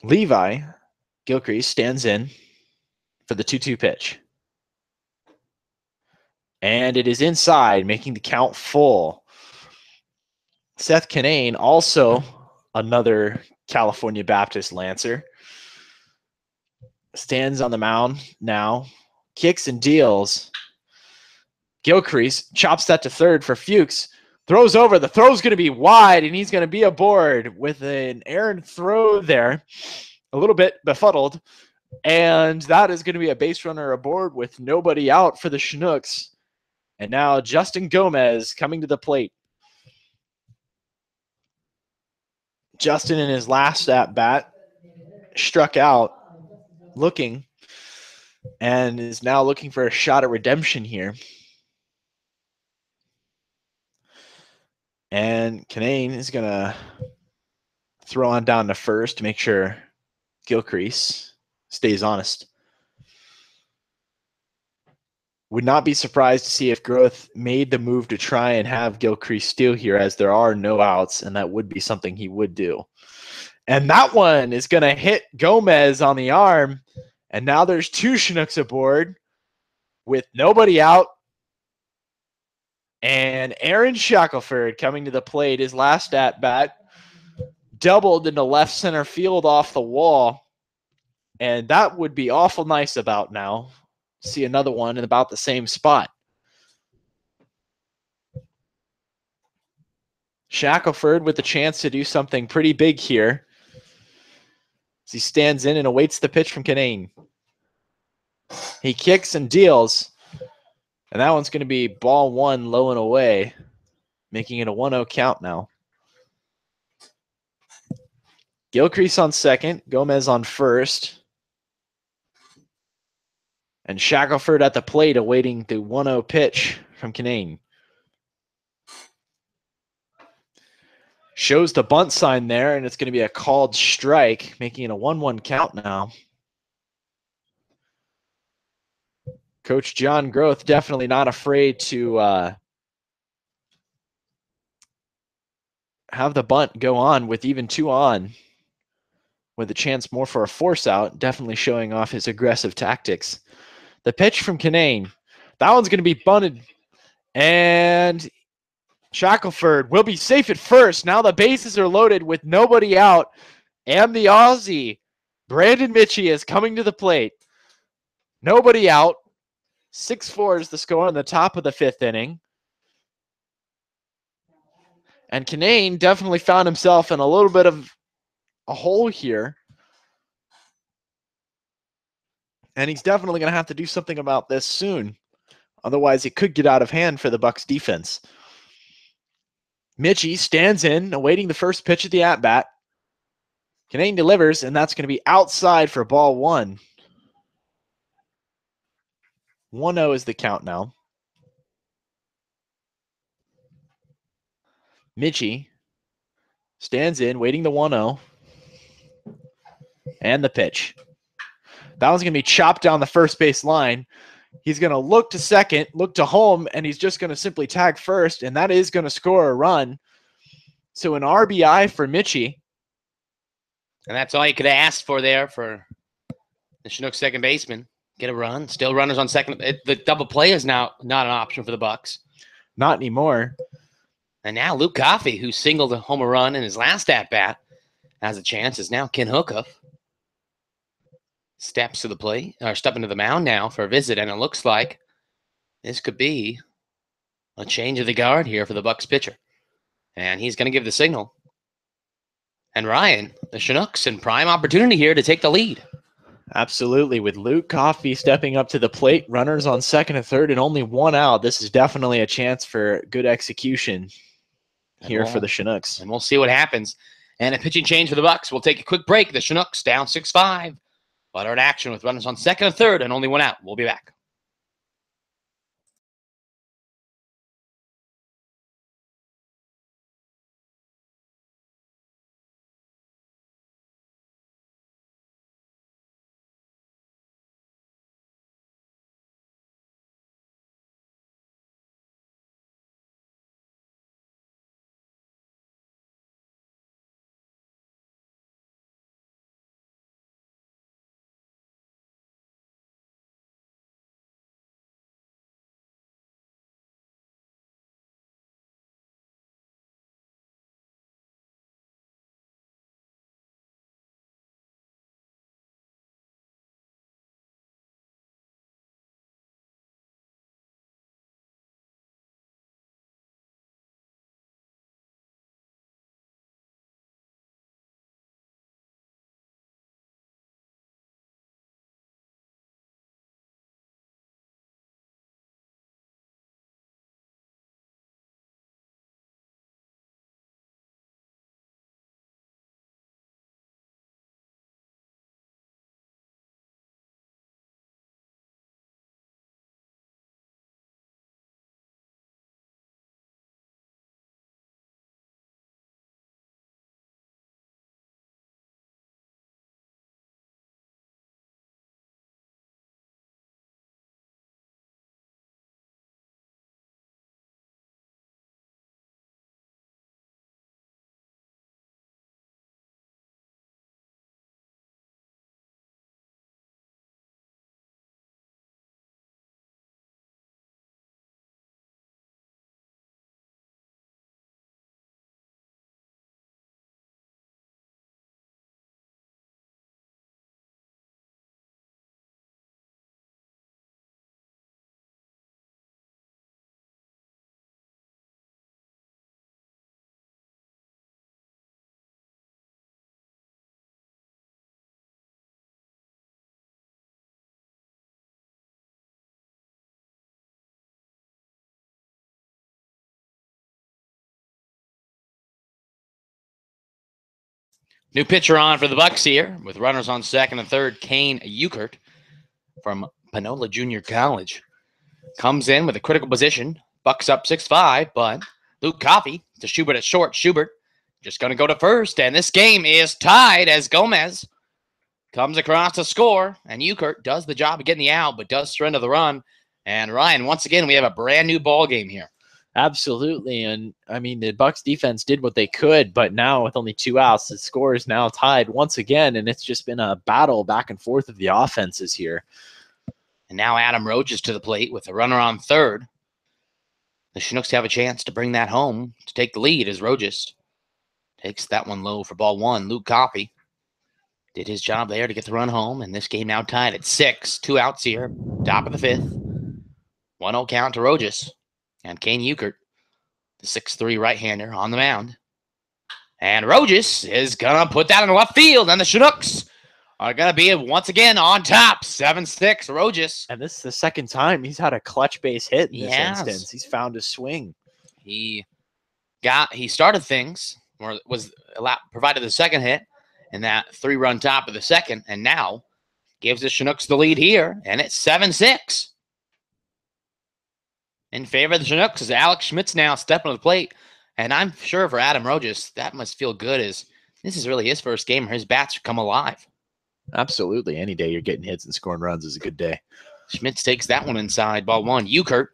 Levi Gilcrease stands in for the 2-2 pitch. And it is inside, making the count full. Seth Kinane, also another California Baptist Lancer, stands on the mound now, kicks and deals. Gilcrease chops that to third for Fuchs. Throws over. The throw's going to be wide, and he's going to be aboard with an errant throw there. A little bit befuddled. And that is going to be a base runner aboard with nobody out for the Chinooks. And now Justin Gomez coming to the plate. Justin, in his last at-bat, struck out looking and is now looking for a shot at redemption here. And Kinane is going to throw on down to first to make sure Gilcrease stays honest. Would not be surprised to see if Groth made the move to try and have Gilcrease steal here, as there are no outs, and that would be something he would do. And that one is going to hit Gomez on the arm, and now there's 2 Chinooks aboard with nobody out. And Aaron Shackelford coming to the plate, his last at-bat, doubled into left center field off the wall. And that would be awful nice about now. See another one in about the same spot. Shackelford with the chance to do something pretty big here as he stands in and awaits the pitch from Kinane. He kicks and deals. And that one's going to be ball 1 low and away, making it a 1-0 count now. Gilcrease on second, Gomez on first. And Shackelford at the plate awaiting the 1-0 pitch from Kinane. Shows the bunt sign there, and it's going to be a called strike, making it a 1-1 count now. Coach John Groth definitely not afraid to have the bunt go on with even 2 on, with a chance more for a force out, definitely showing off his aggressive tactics. The pitch from Kinane. That one's going to be bunted, and Shackelford will be safe at first. Now the bases are loaded with nobody out, and the Aussie, Brandon Mitchie, is coming to the plate. Nobody out. 6-4 is the score in the top of the 5th inning. And Kinane definitely found himself in a little bit of a hole here. And he's definitely going to have to do something about this soon. Otherwise, it could get out of hand for the Bucs defense. Mitchie stands in, awaiting the first pitch of the at-bat. Kinane delivers, and that's going to be outside for ball 1. 1-0 is the count now. Mitchie stands in, waiting the 1-0. And the pitch. That one's going to be chopped down the first base line. He's going to look to second, look to home, and he's just going to simply tag first, and that is going to score a run. So an RBI for Mitchie. And that's all you could have asked for there for the Chinooks second baseman. Get a run. Still runners on second. The double play is now not an option for the Bucs. Not anymore. And now Luke Coffey, who singled a home run in his last at-bat, has a chance. Is now Ken Hookup. Steps to the plate, or stepping to the mound now for a visit, and it looks like this could be a change of the guard here for the Bucs pitcher. And he's going to give the signal. And Ryan, the Chinooks in prime opportunity here to take the lead. Absolutely. With Luke Coffey stepping up to the plate, runners on second and third, and only 1 out, this is definitely a chance for good execution here for the Chinooks. And we'll see what happens. And a pitching change for the Bucs. We'll take a quick break. The Chinooks down 6-5. But are in action with runners on second and third and only 1 out. We'll be back. New pitcher on for the Bucs here with runners on second and third. Kane Euchert from Panola Junior College. Comes in with a critical position. Bucs up 6-5, but Luke Coffey to Schubert at short. Schubert just going to go to first, and this game is tied as Gomez comes across to score, and Euchert does the job of getting the out, but does surrender the run. And Ryan, once again, we have a brand new ball game here. Absolutely, and I mean the Bucs defense did what they could, but now with only 2 outs, the score is now tied once again, and it's just been a battle back and forth of the offenses here. And now Adam Roach is to the plate with a runner on third. The Chinooks have a chance to bring that home to take the lead as Rojas takes that one low for ball 1. Luke Coffey did his job there to get the run home, and this game now tied at 6. 2 outs here, top of the 5th. 1-0 count to Rojas. And Kane Euchert, the 6'3 right-hander, on the mound. And Rojas is going to put that in left field, and the Chinooks are going to be once again on top. 7-6, Rojas. And this is the second time he's had a clutch base hit in this instance. He's found his swing. He started things, or provided the second hit in that 3-run top of the second, and now gives the Chinooks the lead here, and it's 7-6. In favor of the Chinooks is Alex Schmitz now stepping to the plate. And I'm sure for Adam Rojas, that must feel good as this is really his first game where his bats come alive. Absolutely. Any day you're getting hits and scoring runs is a good day. Schmitz takes that one inside, ball 1. Euchert,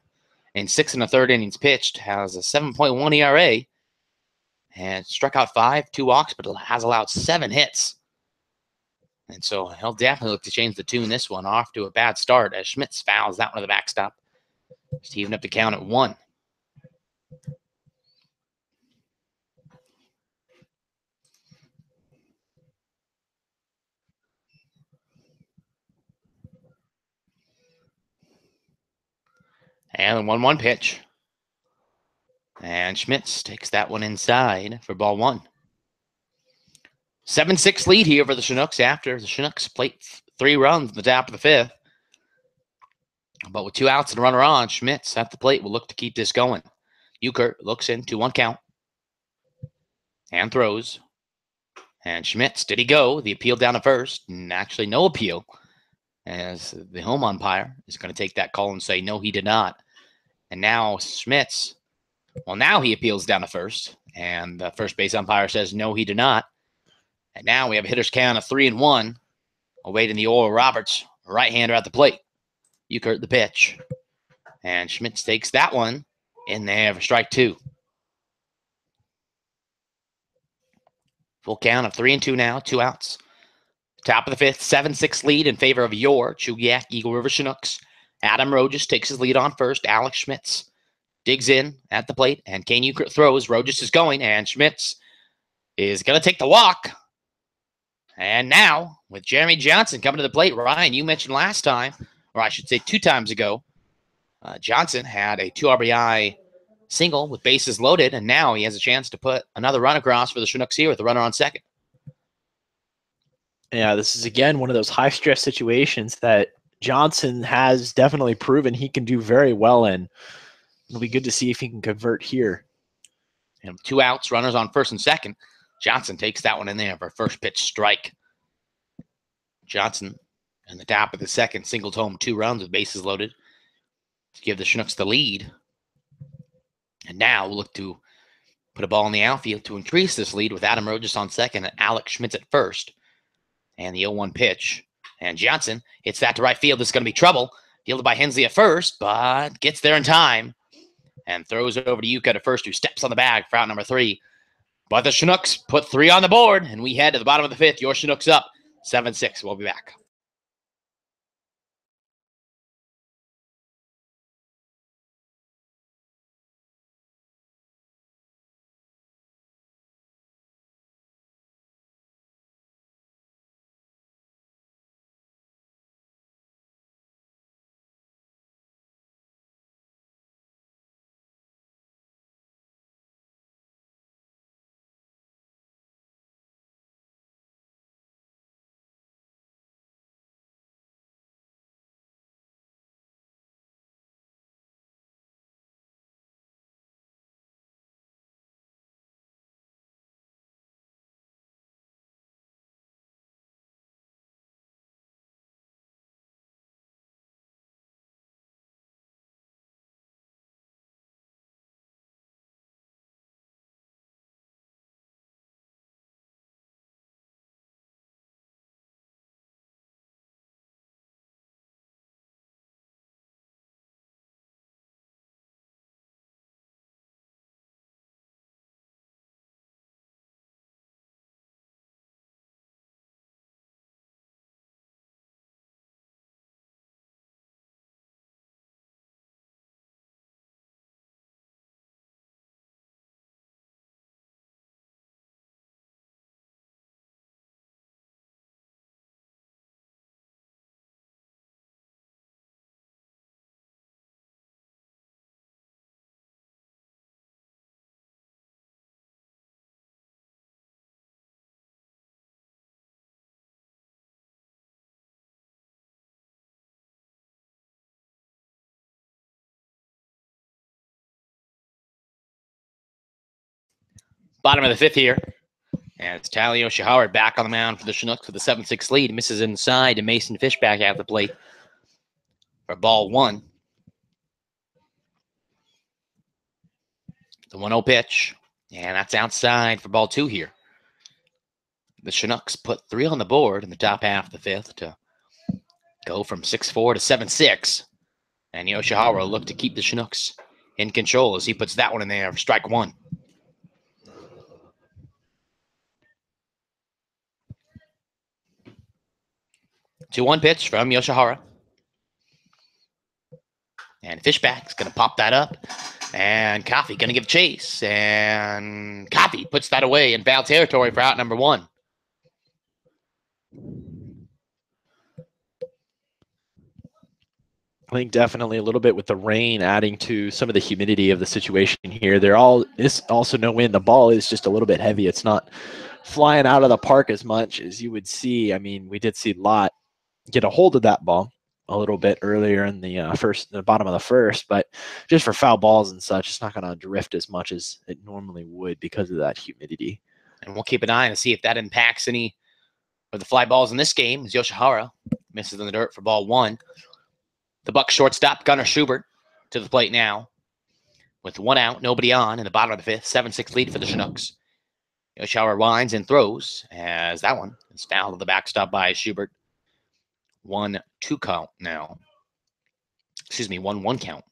in 6 1/3 innings pitched, has a 7.1 ERA and struck out 5, 2 walks, but has allowed 7 hits. And so he'll definitely look to change the tune this one off to a bad start as Schmitz fouls that one to the backstop. Just even up the count at 1. And the 1-1 pitch. And Schmitz takes that one inside for ball 1. 7-6 lead here for the Chinooks after the Chinooks plate 3 runs in the top of the 5th. But with 2 outs and a runner on, Schmitz at the plate will look to keep this going. Euchert looks in, 2-1 count. And throws. And Schmitz, did he go? The appeal down to first. And actually no appeal, as the home umpire is going to take that call and say, no, he did not. And now Schmitz, well, now he appeals down to first. And the first base umpire says, no, he did not. And now we have a hitter's count of 3-1, awaiting the Oral Roberts right-hander at the plate. Euchert the pitch. And Schmitz takes that one in there for strike 2. Full count of 3-2 now, 2 outs. Top of the 5th, 7-6 lead in favor of your Chugiak Eagle River Chinooks. Adam Rojas takes his lead on first. Alex Schmitz digs in at the plate, and Kane Euchert throws. Rojas is going, and Schmitz is going to take the walk. And now, with Jeremy Johnson coming to the plate, Ryan, you mentioned last time, or I should say 2 times ago, Johnson had a 2 RBI single with bases loaded, and now he has a chance to put another run across for the Chinooks here with the runner on second. Yeah, this is, again, one of those high-stress situations that Johnson has definitely proven he can do very well in. It'll be good to see if he can convert here. And 2 outs, runners on first and second. Johnson takes that one in there for first pitch strike. Johnson in the top of the second singled home 2 runs with bases loaded to give the Chinooks the lead. And now we'll look to put a ball in the outfield to increase this lead with Adam Rojas on second and Alex Schmitz at first. And the 0-1 pitch. And Johnson hits that to right field. This is going to be trouble. Fielded by Hensley at first, but gets there in time. And throws it over to Yuka at first, who steps on the bag for out number 3. But the Chinooks put 3 on the board, and we head to the bottom of the 5th. Your Chinooks up 7-6. We'll be back. Bottom of the fifth here. And it's Tally Yoshihara back on the mound for the Chinooks with a 7-6 lead. Misses inside to Mason Fishback at the plate for ball 1. The 1-0 pitch. And that's outside for ball 2 here. The Chinooks put 3 on the board in the top half of the fifth to go from 6-4 to 7-6. And Yoshihara will look to keep the Chinooks in control as he puts that one in there for strike 1. 2-1 pitch from Yoshihara. And Fishback's going to pop that up. And Coffee going to give chase. And Coffee puts that away in foul territory for out number 1. I think definitely a little bit with the rain adding to some of the humidity of the situation here. Is also no wind. The ball is just a little bit heavy. It's not flying out of the park as much as you would see. I mean, we did see Lott get a hold of that ball a little bit earlier in the bottom of the first, but just for foul balls and such, it's not going to drift as much as it normally would because of that humidity. And we'll keep an eye to see if that impacts any of the fly balls in this game as Yoshihara misses in the dirt for ball 1. The Bucs shortstop, Gunnar Schubert, to the plate now. With 1 out, nobody on in the bottom of the fifth. 7-6 lead for the Chinooks. Yoshihara winds and throws as that one is fouled to the backstop by Schubert. 1-2 count now. Excuse me, 1-1 count.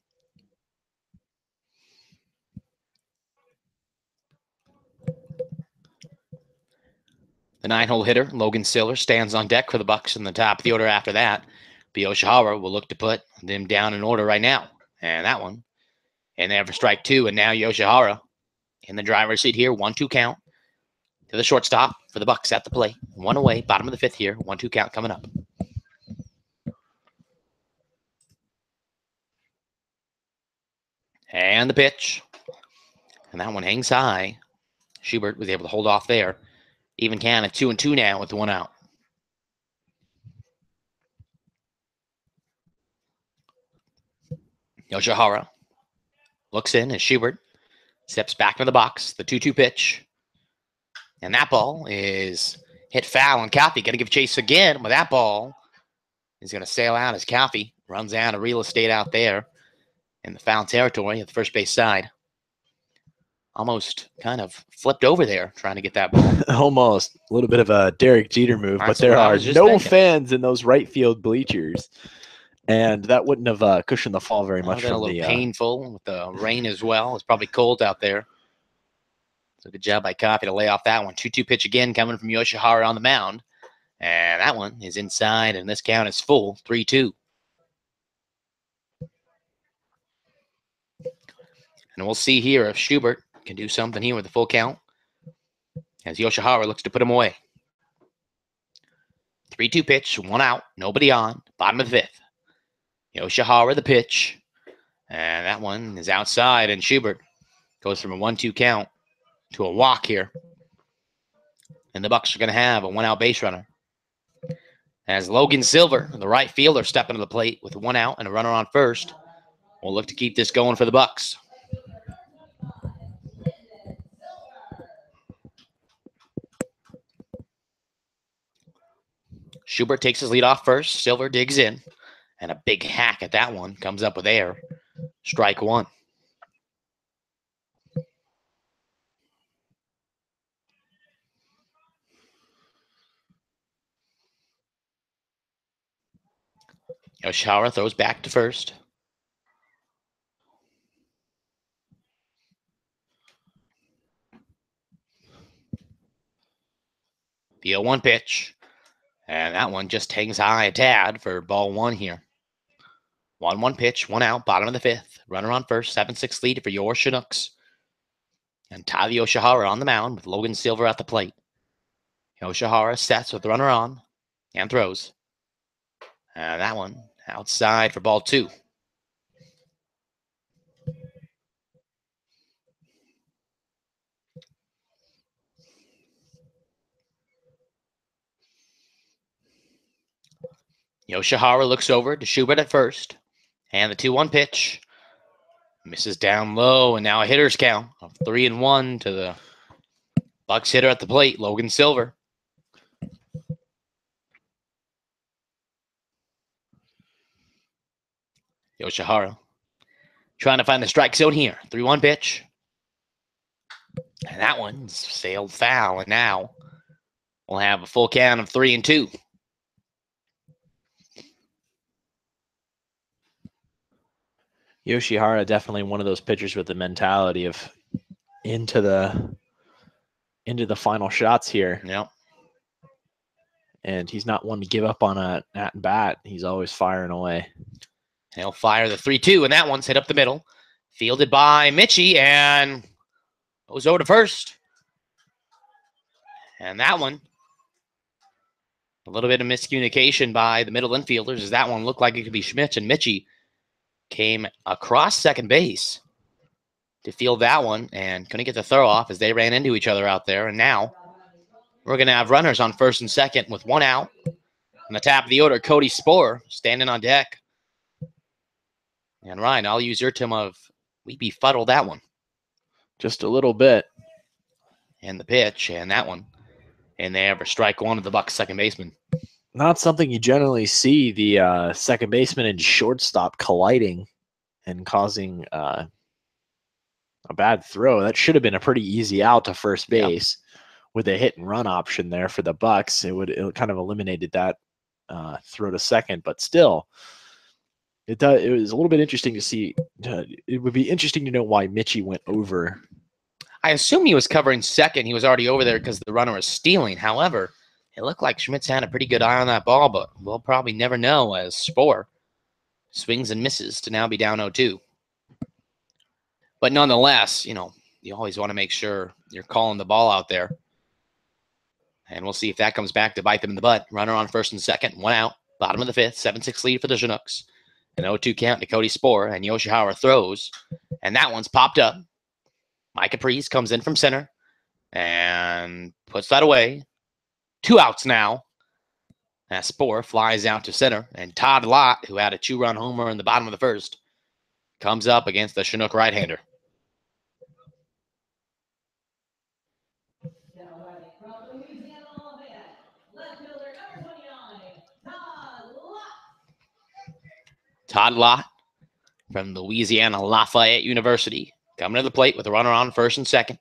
The 9-hole hitter, Logan Siller, stands on deck for the Bucs in the top of the order after that. But Yoshihara will look to put them down in order right now. And that one in there for strike 2. And now Yoshihara in the driver's seat here. 1-2 count to the shortstop for the Bucs at the plate. 1 away, bottom of the fifth here. 1-2 count coming up. And the pitch. And that one hangs high. Schubert was able to hold off there. Even count at 2-2 now with the 1 out. Yoshihara looks in as Schubert steps back into the box. The 2-2 pitch. And that ball is hit foul. And Coffee going to give chase again with that ball. He's going to sail out as Coffee runs out of real estate out there in the foul territory at the first base side. Almost kind of flipped over there trying to get that ball. Almost. A little bit of a Derek Jeter move, but there are no fans in those right field bleachers. And that wouldn't have cushioned the fall very much. A little painful with the rain as well. It's probably cold out there. So good job by Coffee to lay off that one. 2-2 pitch again coming from Yoshihara on the mound. And that one is inside, and this count is full, 3-2. And we'll see here if Schubert can do something here with the full count as Yoshihara looks to put him away. 3-2 pitch, 1 out, nobody on, bottom of the fifth. Yoshihara the pitch, and that one is outside, and Schubert goes from a 1-2 count to a walk here. And the Bucs are going to have a 1-out base runner. As Logan Silver, the right fielder, stepping to the plate with 1 out and a runner on first. We'll look to keep this going for the Bucs. Schubert takes his lead off first. Silver digs in. And a big hack at that one comes up with air. Strike 1. Yoshihara throws back to first. The 0-1 pitch. And that one just hangs high a tad for ball 1 here. 1-1 pitch, 1 out, bottom of the fifth. Runner on first, 7-6 lead for your Chinooks. And Tyler Yoshihara on the mound with Logan Silver at the plate. Yoshihara sets with the runner on and throws. And that one outside for ball 2. Yoshihara looks over to Schubert at first. And the 2-1 pitch. Misses down low, and now a hitter's count of 3-1 to the Bucs hitter at the plate, Logan Silver. Yoshihara trying to find the strike zone here. 3-1 pitch. And that one sailed foul, and now we'll have a full count of 3-2. Yoshihara definitely one of those pitchers with the mentality of into the final shots here. Yep. And he's not one to give up on a at bat. He's always firing away. He'll fire the 3-2, and that one's hit up the middle. Fielded by Mitchie, and goes over to first. And that one, a little bit of miscommunication by the middle infielders, as that one looked like it could be Schmitz, and Mitchie came across second base to field that one and couldn't get the throw off as they ran into each other out there. And now we're going to have runners on first and second with 1 out. On the top of the order, Cody Sporer standing on deck. And Ryan, I'll use your term of we befuddled that one. Just a little bit. And the pitch, and that one. And they ever strike one of the Bucs second baseman. Not something you generally see, the second baseman and shortstop colliding and causing a bad throw. That should have been a pretty easy out to first base. Yep. With a hit and run option there for the Bucs. It kind of eliminated that throw to second, but still, it was a little bit interesting to see. It would be interesting to know why Mitchie went over. I assume he was covering second. He was already over there because the runner was stealing. However, it looked like Schmitz had a pretty good eye on that ball, but we'll probably never know as Sporer swings and misses to now be down 0-2. But nonetheless, you always want to make sure you're calling the ball out there. And we'll see if that comes back to bite them in the butt. Runner on first and second, 1 out. Bottom of the fifth, 7-6 lead for the Chinooks. An 0-2 count to Cody Sporer, and Yoshihara throws. And that one's popped up. Mike Caprice comes in from center and puts that away. 2 outs now. As Sporer flies out to center. And Todd Lott, who had a 2-run homer in the bottom of the first, comes up against the Chinook right-hander. Todd Lott from Louisiana Lafayette University coming to the plate with a runner on first and second.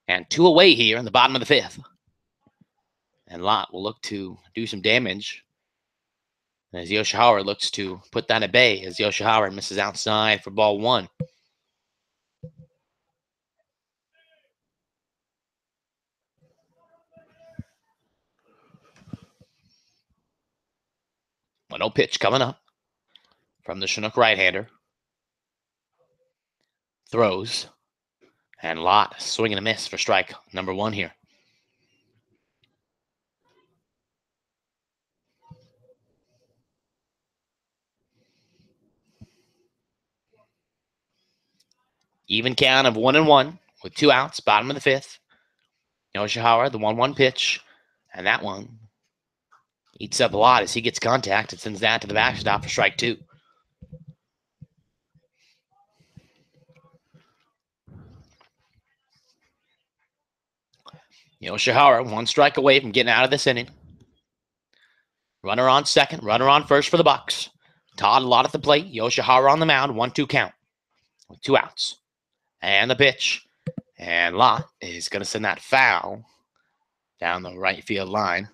And 2 away here in the bottom of the fifth. And Lott will look to do some damage as Yoshihara looks to put that at bay as Yoshihara misses outside for ball 1. No pitch coming up from the Chinook right-hander. Throws. And Lott swinging a miss for strike number 1 here. Even count of 1-1 with 2 outs, bottom of the fifth. Yoshihara, the 1-1 pitch. And that one eats up a lot as he gets contact and sends that to the backstop for strike 2. Yoshihara, 1 strike away from getting out of this inning. Runner on second, runner on first for the Bucs. Todd Lott at the plate, Yoshihara on the mound, 1-2 count with 2 outs. And the pitch. And Lott is going to send that foul down the right field line.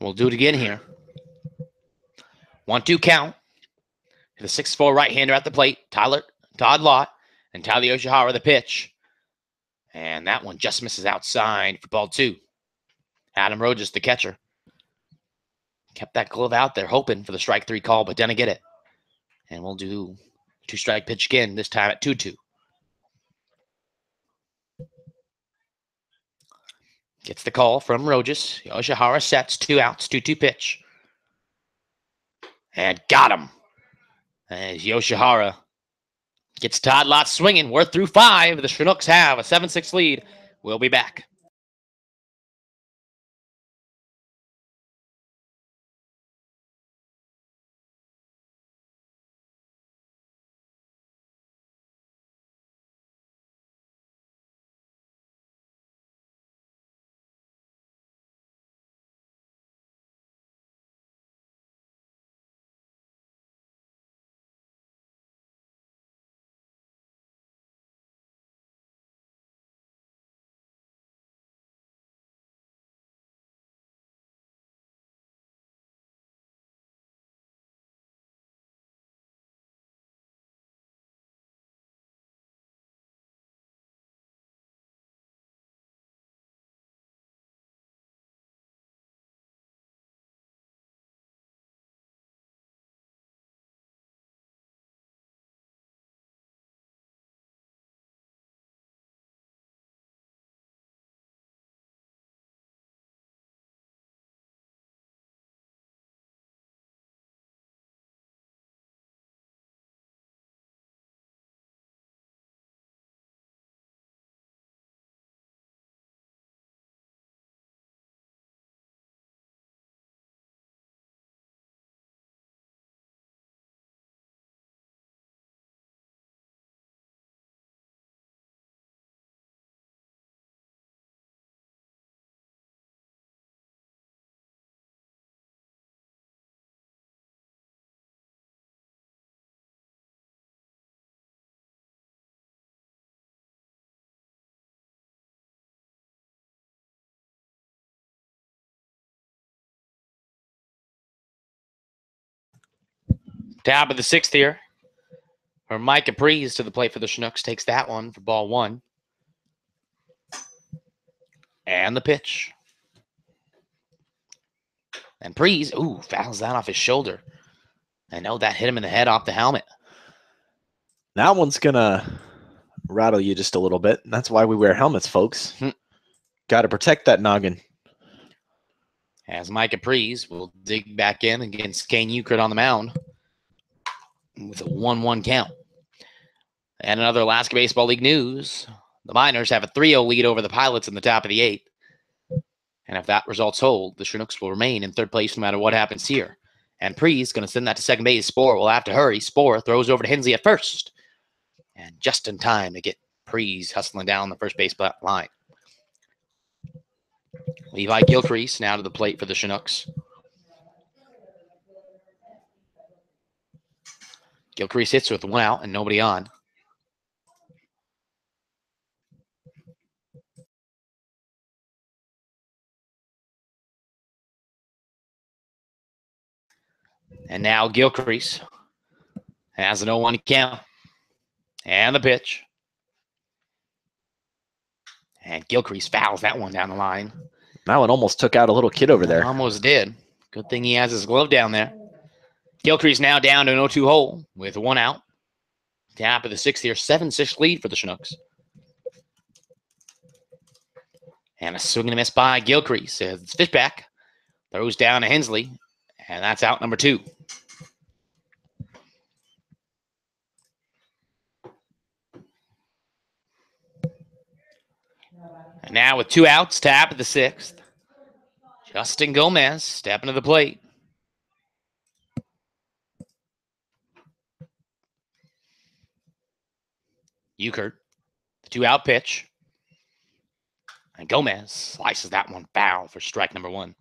We'll do it again here. 1-2 count. The 6'4" right-hander at the plate. Todd Lott and Tyler Yoshihara the pitch. And that one just misses outside for ball 2. Adam Rogers, the catcher, kept that glove out there hoping for the strike 3 call, but didn't get it. And we'll do 2-strike pitch again, this time at 2-2. Gets the call from Rogers. Yoshihara sets, 2 outs, 2-2 pitch. And got him. As Yoshihara gets Todd Lott swinging. We're through 5. The Chinooks have a 7-6 lead. We'll be back. Top of the 6th here. Or Mike Caprise to the plate for the Chinooks. Takes that one for ball 1. And the pitch. And Prees, fouls that off his shoulder. I know that hit him in the head off the helmet. That one's going to rattle you just a little bit. That's why we wear helmets, folks. Got to protect that noggin. As Mike Caprise will dig back in against Kane Euchred on the mound with a 1-1 count. And another Alaska Baseball League news. The Miners have a 3-0 lead over the Pilots in the top of the 8th. And if that results hold, the Chinooks will remain in 3rd place no matter what happens here. And Prees going to send that to second base. Spohr will have to hurry. Spohr throws over to Hensley at first. And just in time to get Prees hustling down the first base line. Levi Gilcrease now to the plate for the Chinooks. Gilcrease hits with 1 out and nobody on. And now Gilcrease has an 0-1 count. And the pitch. And Gilcrease fouls that one down the line. That one almost took out a little kid over there. Almost did. Good thing he has his glove down there. Gilcrease now down to an 0-2 hole with 1 out. Top of the 6th here, 7-6 lead for the Chinooks. And a swing and a miss by Gilcrease. It's Fishback. Throws down to Hensley. And that's out number 2. And now with 2 outs, top of the 6th. Justin Gomez stepping to the plate. Euchred, the 2-out pitch. And Gomez slices that one foul for strike number 1.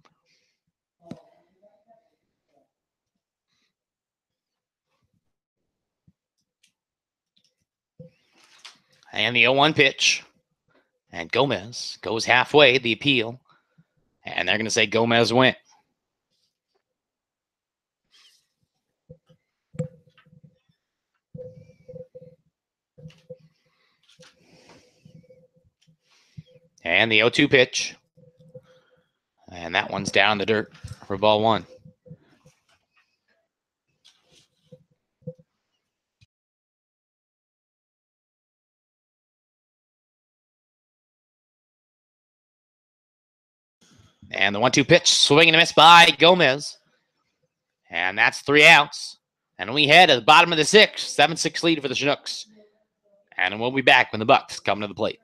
And the 0-1 pitch. And Gomez goes halfway, the appeal. And they're going to say Gomez went. And the 0-2 pitch. And that one's down the dirt for ball 1. And the 1-2 pitch, swing and a miss by Gomez. And that's 3 outs. And we head to the bottom of the 6th, 7-6 lead for the Chinooks. And we'll be back when the Bucs come to the plate.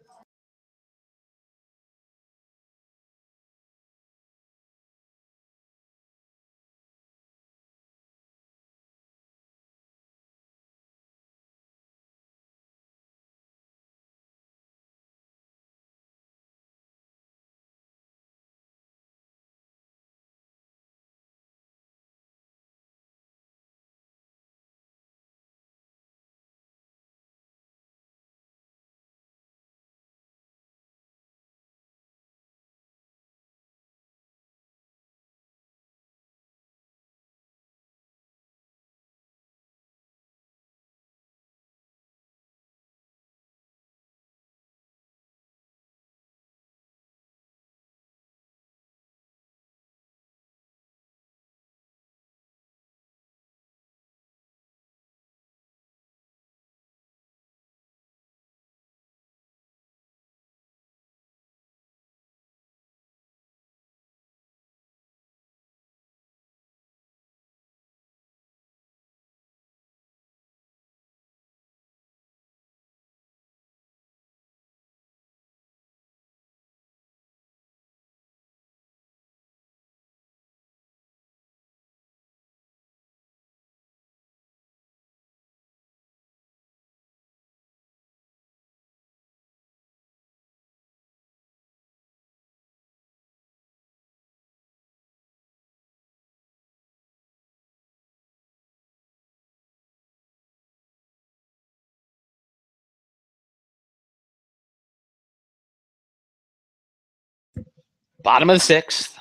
Bottom of the 6th.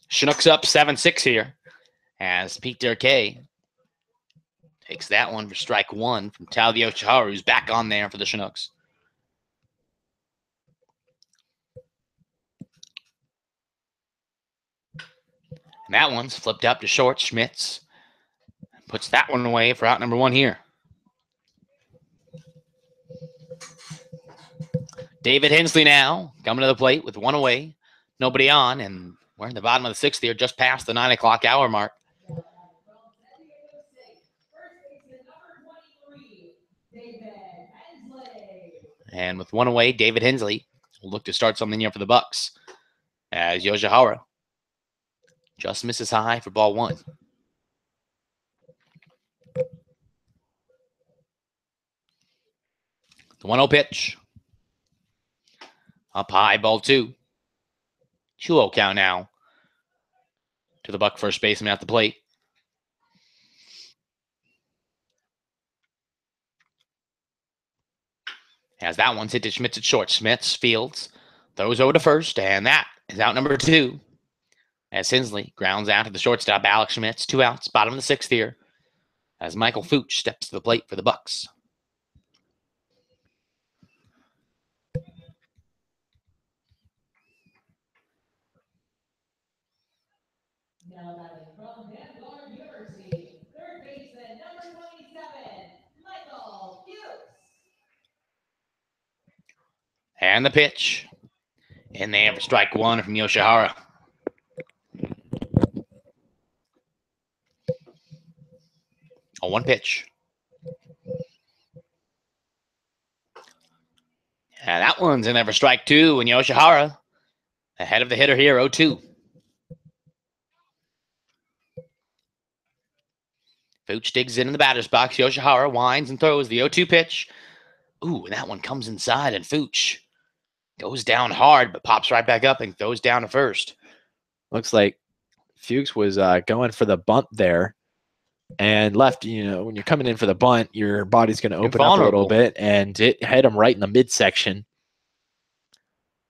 Chinooks up 7-6 here as Pete Durkay Takes that one for strike one from Tao Yoshihara, who's back on there for the Chinooks. And that one's flipped up to short. Schmitz puts that one away for out number one here. David Hensley now coming to the plate with one away, nobody on, and we're in the bottom of the sixth here, just past the 9 o'clock hour mark. And with one away, David Hensley will look to start something here for the Bucs as Yoshihara just misses high for ball one. The 1-0 pitch. Up high, ball two. 2-0 count now to the Buck first baseman at the plate. As that one's hit to Schmitz at short. Schmitz fields, throws over to first, and that is out number two. As Hensley grounds out to the shortstop, Alex Schmitz, 2 outs, bottom of the sixth here. As Michael Fuchs steps to the plate for the Bucs. Now batting from Vanguard University, third baseman, number 27, Michael Fuchs. And the pitch. In there for strike one from Yoshihara. A 1 pitch. And that one's in there for strike two, and Yoshihara ahead of the hitter here, 0-2. Fuchs digs in the batter's box. Yoshihara winds and throws the 0-2 pitch. Ooh, and that one comes inside, and Fuchs goes down hard, but pops right back up and goes down to first. Looks like Fuchs was going for the bunt there and left. You know, when you're coming in for the bunt, your body's going to open up a little bit, and it hit him right in the midsection.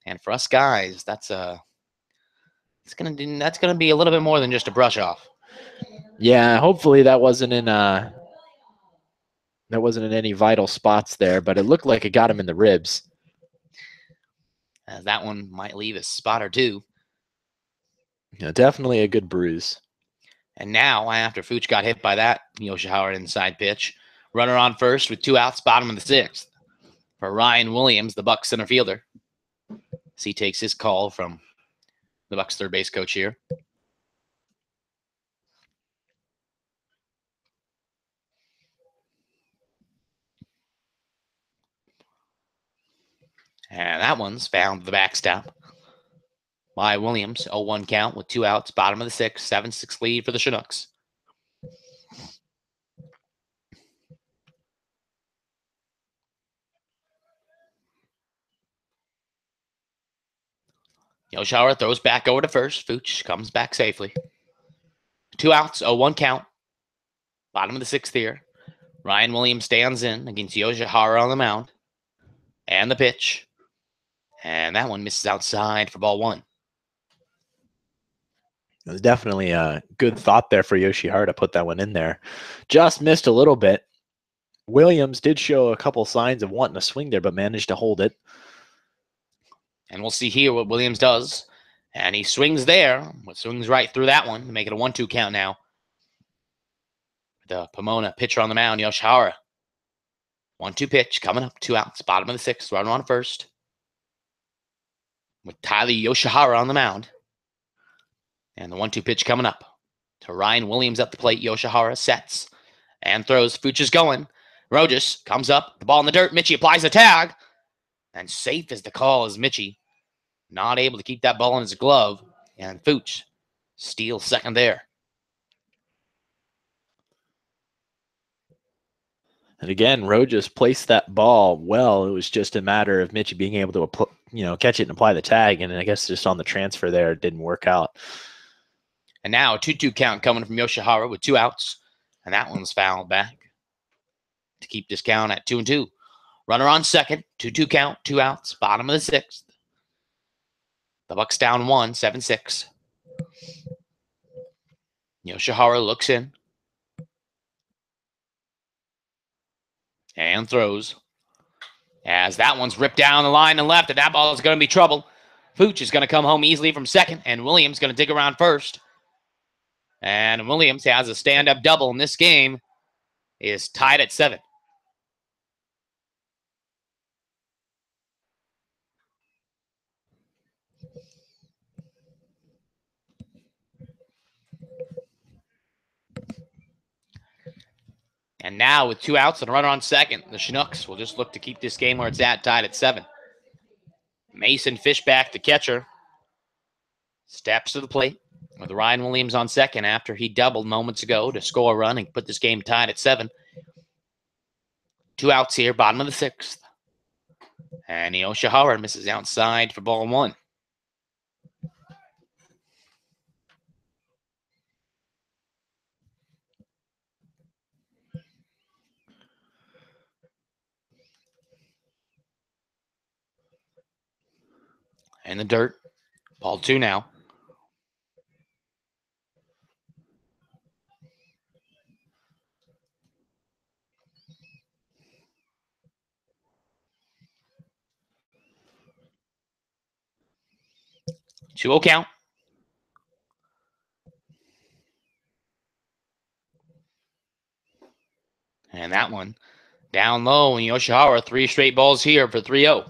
And for us guys, that's gonna be a little bit more than just a brush off. Yeah, hopefully that wasn't in any vital spots there, but it looked like it got him in the ribs. As that one might leave a spot or two. Yeah, definitely a good bruise. And now, after Fuchs got hit by that Yoshihara inside pitch, runner on first with 2 outs, bottom of the sixth. For Ryan Williams, the Bucs center fielder. As he takes his call from the Bucs third base coach here. And that one's found the backstop by Williams. 0-1 count with 2 outs, bottom of the sixth, 7-6 lead for the Chinooks. Yoshihara throws back over to first. Fuchs comes back safely. 2 outs, 0-1 count. Bottom of the sixth here. Ryan Williams stands in against Yoshihara on the mound. And the pitch. And that one misses outside for ball one. It was definitely a good thought there for Yoshihara to put that one in there. Just missed a little bit. Williams did show a couple signs of wanting to swing there, but managed to hold it. And we'll see here what Williams does. And he swings there. Swings right through that one to make it a 1-2 count now. The Pomona pitcher on the mound, Yoshihara. 1-2 pitch coming up, 2 outs, bottom of the sixth, runner on first. With Tyler Yoshihara on the mound. And the 1-2 pitch coming up to Ryan Williams at the plate. Yoshihara sets and throws. Fuchs is going. Rojas comes up, the ball in the dirt. Mitchie applies a tag. And safe as the call is Mitchie. Not able to keep that ball in his glove. And Fuchs steals second there. And again, Rojas placed that ball well. It was just a matter of Mitchie being able to, catch it and apply the tag. And I guess just on the transfer there, it didn't work out. And now a 2-2 count coming from Yoshihara with 2 outs. And that one's fouled back to keep this count at 2-2. Runner on second, 2-2 count, 2 outs, bottom of the sixth. The Bucs down 1, 7-6. Yoshihara looks in. And throws. As that one's ripped down the line and left, and that ball is going to be trouble. Fooch is going to come home easily from second, and Williams going to dig around first. And Williams has a stand-up double in this game, is tied at 7. And now with 2 outs and a runner on second, the Chinooks will just look to keep this game where it's at, tied at 7. Mason Fishback, the catcher, steps to the plate with Ryan Williams on second after he doubled moments ago to score a run and put this game tied at 7. 2 outs here, bottom of the 6th. And Yoshihara misses outside for ball 1. In the dirt. Ball 2 now. Two-0 count. And that one down low, and Yoshihara 3 straight balls here for 3-0.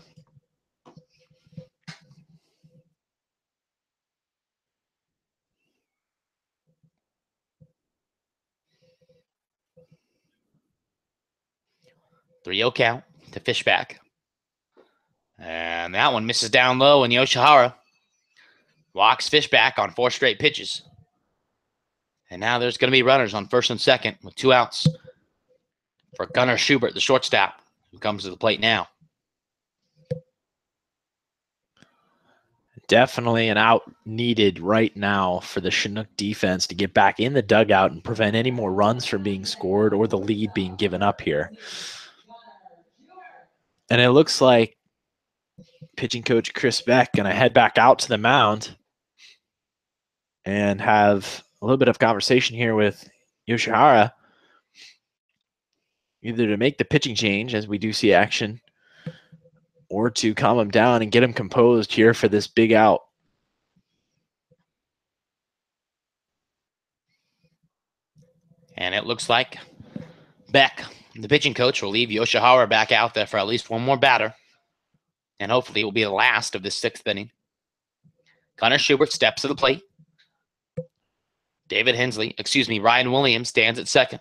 Three-0 count to Fishback. And that one misses down low, and Yoshihara walks Fishback on 4 straight pitches. And now there's going to be runners on first and second with 2 outs for Gunnar Schubert, the shortstop, who comes to the plate now. Definitely an out needed right now for the Chinook defense to get back in the dugout and prevent any more runs from being scored or the lead being given up here. And it looks like pitching coach Chris Beck going to head back out to the mound and have a little bit of conversation here with Yoshihara, either to make the pitching change, as we do see action, or to calm him down and get him composed here for this big out. And it looks like Beck, the pitching coach, will leave Yoshihara back out there for at least one more batter. And hopefully it will be the last of this 6th inning. Gunnar Schubert steps to the plate. Ryan Williams stands at second.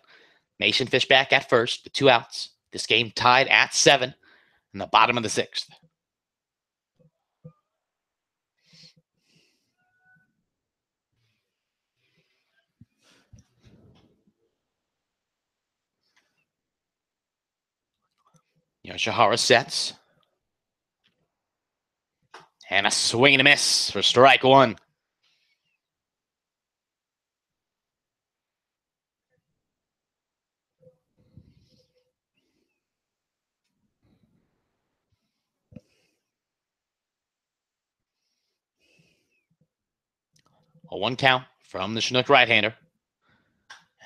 Mason Fishback at first with 2 outs. This game tied at 7 in the bottom of the 6th. Yoshihara sets. And a swing and a miss for strike 1. A 1 count from the Chinook right-hander.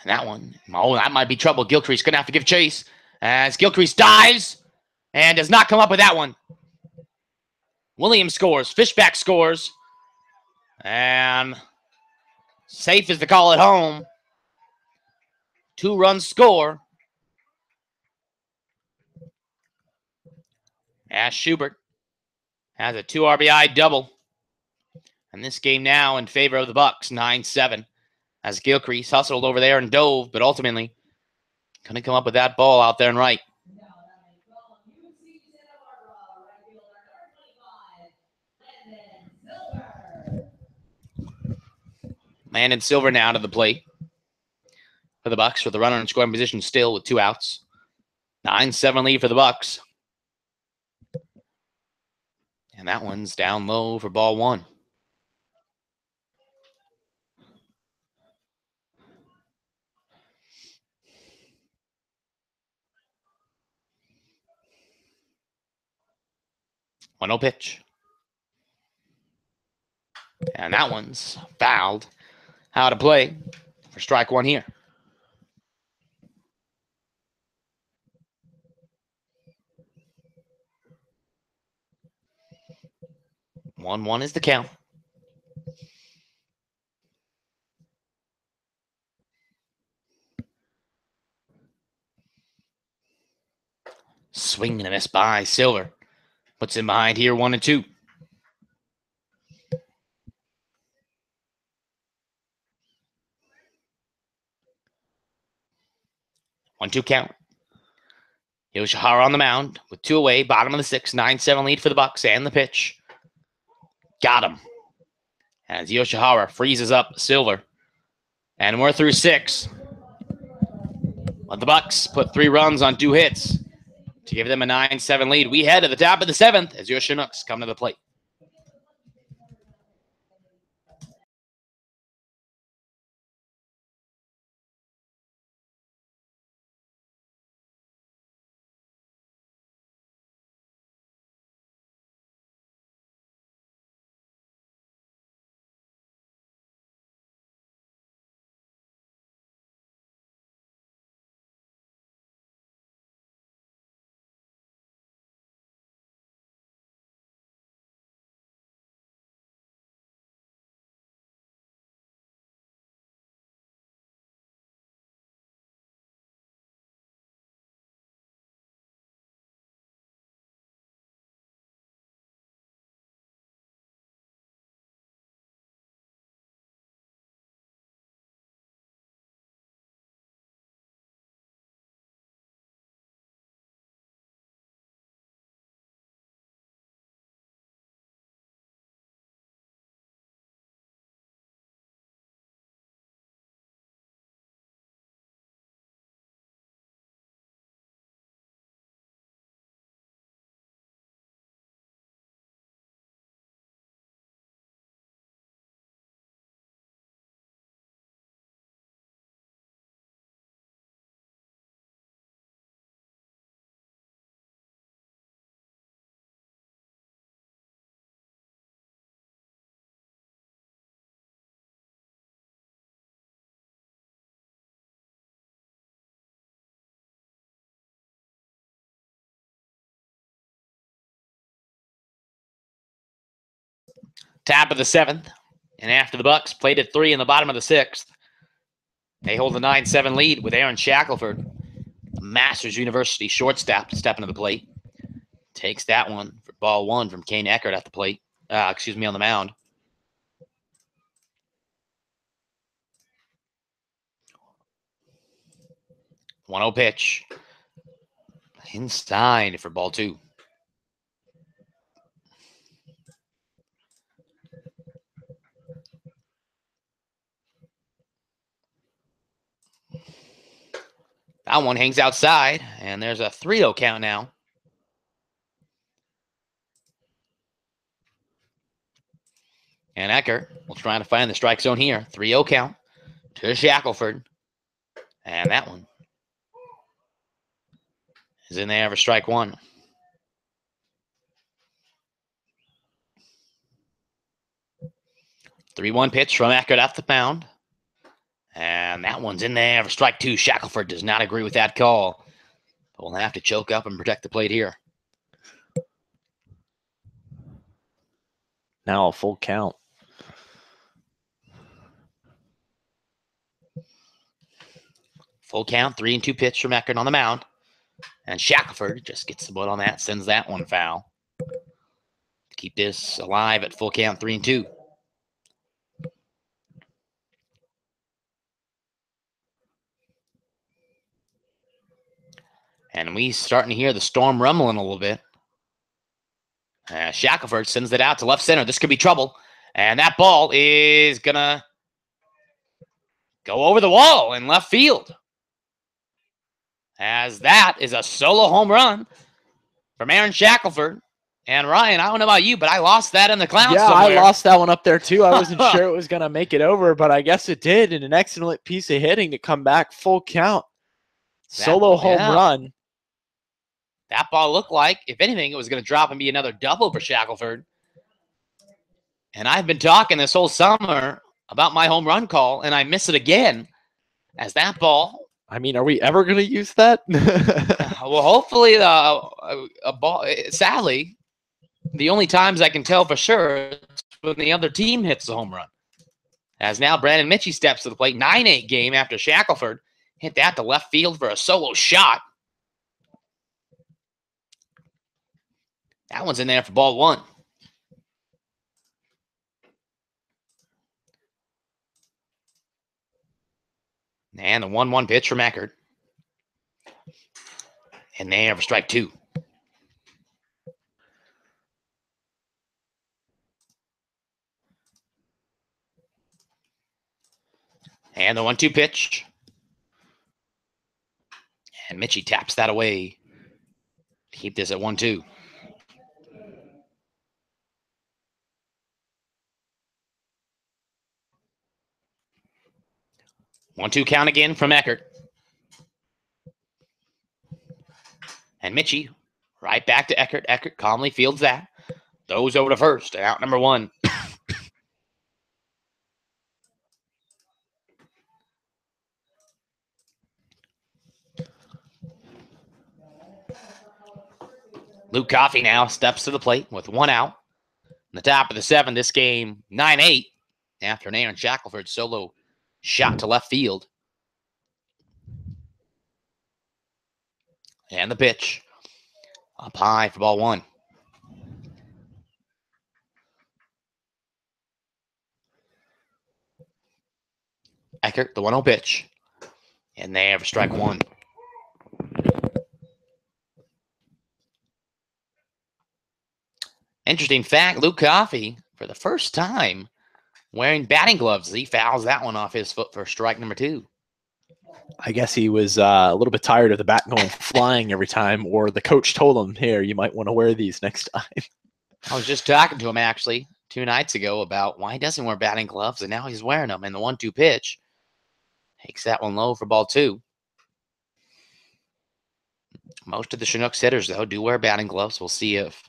And that one, that might be trouble. Gilcrease going to have to give chase as Gilcrease dives and does not come up with that one. Williams scores. Fishback scores. And safe is the call at home. 2-run score. As Schubert has a 2 RBI double. And this game now in favor of the Bucs, 9-7. As Gilcrease hustled over there and dove, but ultimately couldn't come up with that ball out there and right. Landon Silver now to the plate for the Bucs, with the runner in scoring position still with 2 outs. 9-7 lead for the Bucs. And that one's down low for ball 1. No pitch. And that one's fouled out of play for strike 1 here. 1-1 is the count. Swing and a miss by Silver. Puts him behind here, 1-2. 1-2 count. Yoshihara on the mound with 2 away, bottom of the 6th, 9-7 lead for the Bucs, and the pitch. Got him. As Yoshihara freezes up Silver. And we're through 6. But the Bucs put 3 runs on 2 hits to give them a 9-7 lead. We head to the top of the 7th as your Chinooks come to the plate. Top of the 7th. And after the Bucs played at 3 in the bottom of the 6th, they hold a 9-7 lead with Aaron Shackelford, a Masters University shortstop, stepping to the plate. Takes that one for ball 1 from Kane Eckert at the plate. On the mound. One-zero pitch. Inside for ball 2. That one hangs outside, and there's a 3-0 count now. And Eckert will try to find the strike zone here. 3-0 count to Shackelford. And that one is in there for strike 1. Three-one pitch from Eckert off the mound. And that one's in there for strike 2. Shackelford does not agree with that call. But we'll have to choke up and protect the plate here. Now a full count. Full count, 3-2 pitch from Eckert on the mound. And Shackelford just gets the butt on that, sends that one foul. To keep this alive at full count, 3-2. And we starting to hear the storm rumbling a little bit. Shackelford sends it out to left center. This could be trouble. And that ball is going to go over the wall in left field. As that is a solo home run from Aaron Shackelford. And Ryan, I don't know about you, but I lost that in the clouds somewhere. I lost that one up there too. I wasn't sure it was going to make it over, but I guess it did. And an excellent piece of hitting to come back full count. Solo home run. That ball looked like, if anything, it was going to drop and be another double for Shackelford. And I've been talking this whole summer about my home run call, and I miss it again. As that ball. I mean, are we ever going to use that? Well, hopefully, a ball. Sadly, The only times I can tell for sure is when the other team hits a home run. As now Brandon Mitchie steps to the plate. 9-8 game after Shackelford hit that to left field for a solo shot. That one's in there for ball one. And the 1-1 pitch from Eckert. And there for strike two. And the 1-2 pitch. And Mitchie taps that away. Keep this at 1-2. One-two count again from Eckert. And Mitchie right back to Eckert. Eckert calmly fields that. Throws over to first. And out number one. Luke Coffey now steps to the plate with one out. In the top of the seventh, this game 9-8 after an Aaron Shackelford solo shot to left field. And the pitch up high for ball one. Eckert, the 1-0 pitch. And there for strike one. Interesting fact, Luke Coffey, for the first time, wearing batting gloves. He fouls that one off his foot for strike number two. I guess he was a little bit tired of the bat going flying every time, or the coach told him, here, you might want to wear these next time. I was just talking to him, actually, 2 nights ago about why he doesn't wear batting gloves, and now he's wearing them. And the 1-2 pitch takes that one low for ball two. Most of the Chinooks hitters, though, do wear batting gloves. We'll see if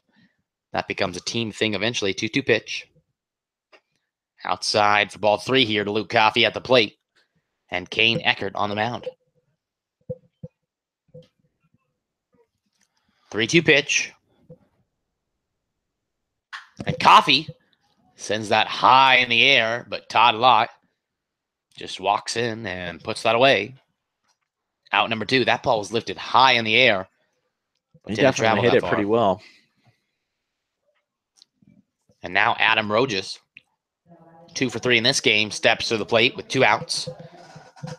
that becomes a team thing eventually. 2-2 pitch. Outside for ball three here to Luke Coffey at the plate. And Kane Eckert on the mound. 3-2 pitch. And Coffey sends that high in the air, but Todd Lott just walks in and puts that away. Out number two. That ball was lifted high in the air. He definitely hit it pretty well. And now Adam Rojas, 2 for 3 in this game, steps to the plate with 2 outs.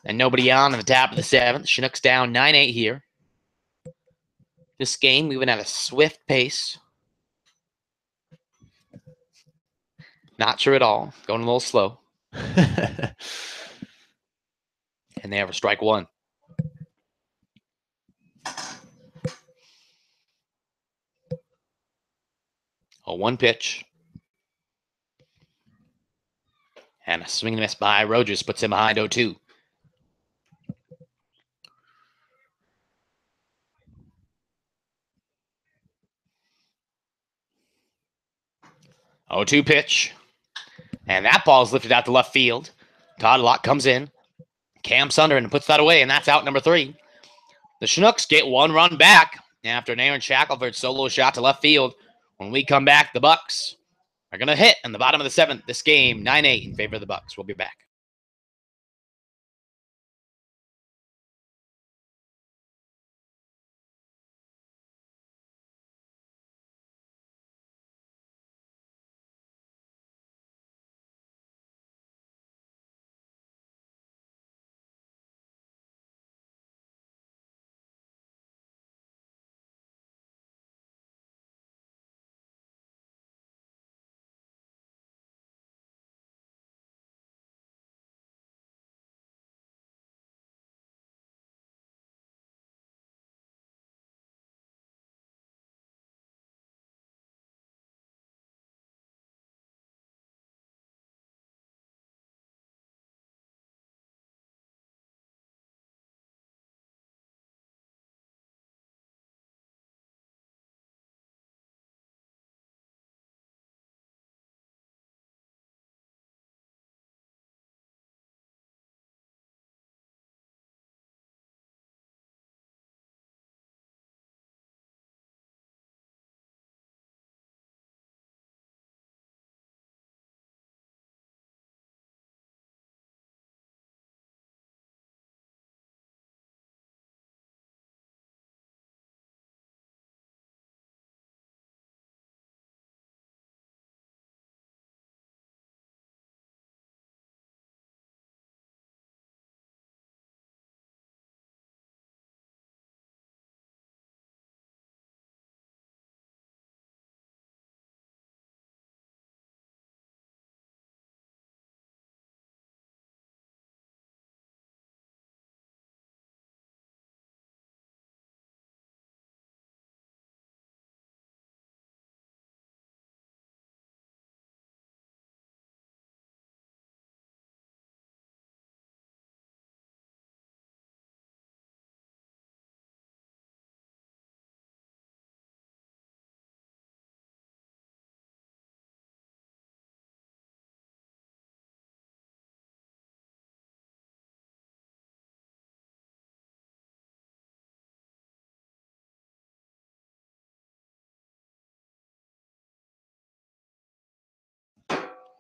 And nobody on in the top of the seventh. Chinooks down 9-8 here. This game moving at a swift pace. Not sure at all. Going a little slow. And they have a strike one. A 1 pitch. And a swing and a miss by Rojas puts him behind 0-2. Oh, 2 pitch. And that ball is lifted out to left field. Todd Lott comes in. Camps under and puts that away, and that's out number 3. The Chinooks get 1 run back after an Aaron Shackelford solo shot to left field. When we come back, the Bucs are going to hit in the bottom of the 7th. This game, 9-8 in favor of the Bucs. We'll be back.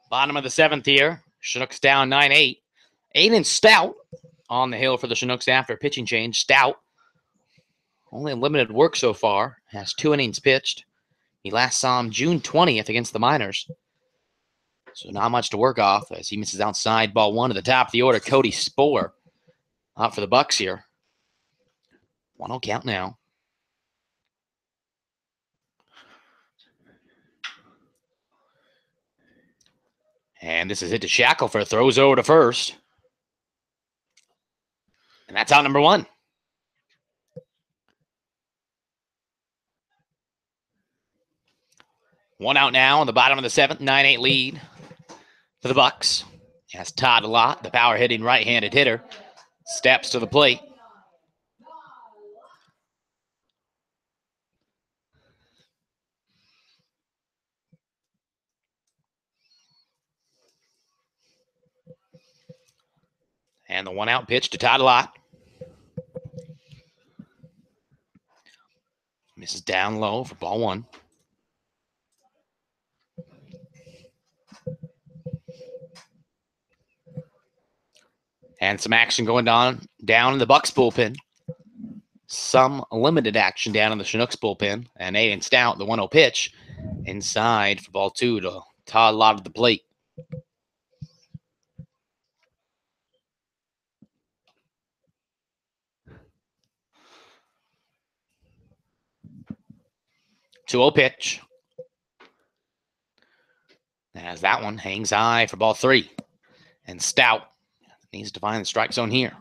Bottom of the 7th here. Chinooks down 9-8. Aiden Stout on the hill for the Chinooks after a pitching change. Stout, only limited work so far, has 2 innings pitched. He last saw him June 20th against the Miners. So not much to work off as he misses outside. Ball 1 to the top of the order. Cody Spohr out for the Bucs here. 1-0 count now. And this is hit to Shackelford. Throws over to first. And that's out number 1. One out now on the bottom of the 7th. 9-8 lead for the Bucs. As Todd Lott, the power hitting right-handed hitter, steps to the plate. And the 1-out pitch to Todd Lott. Misses down low for ball 1. And some action going down in the Bucs bullpen. Some limited action down in the Chinooks bullpen. And Aiden Stout, the 1-0 pitch, inside for ball 2 to Todd Lott at the plate. Two-0 pitch. As that one hangs high for ball 3. And Stout needs to find the strike zone here.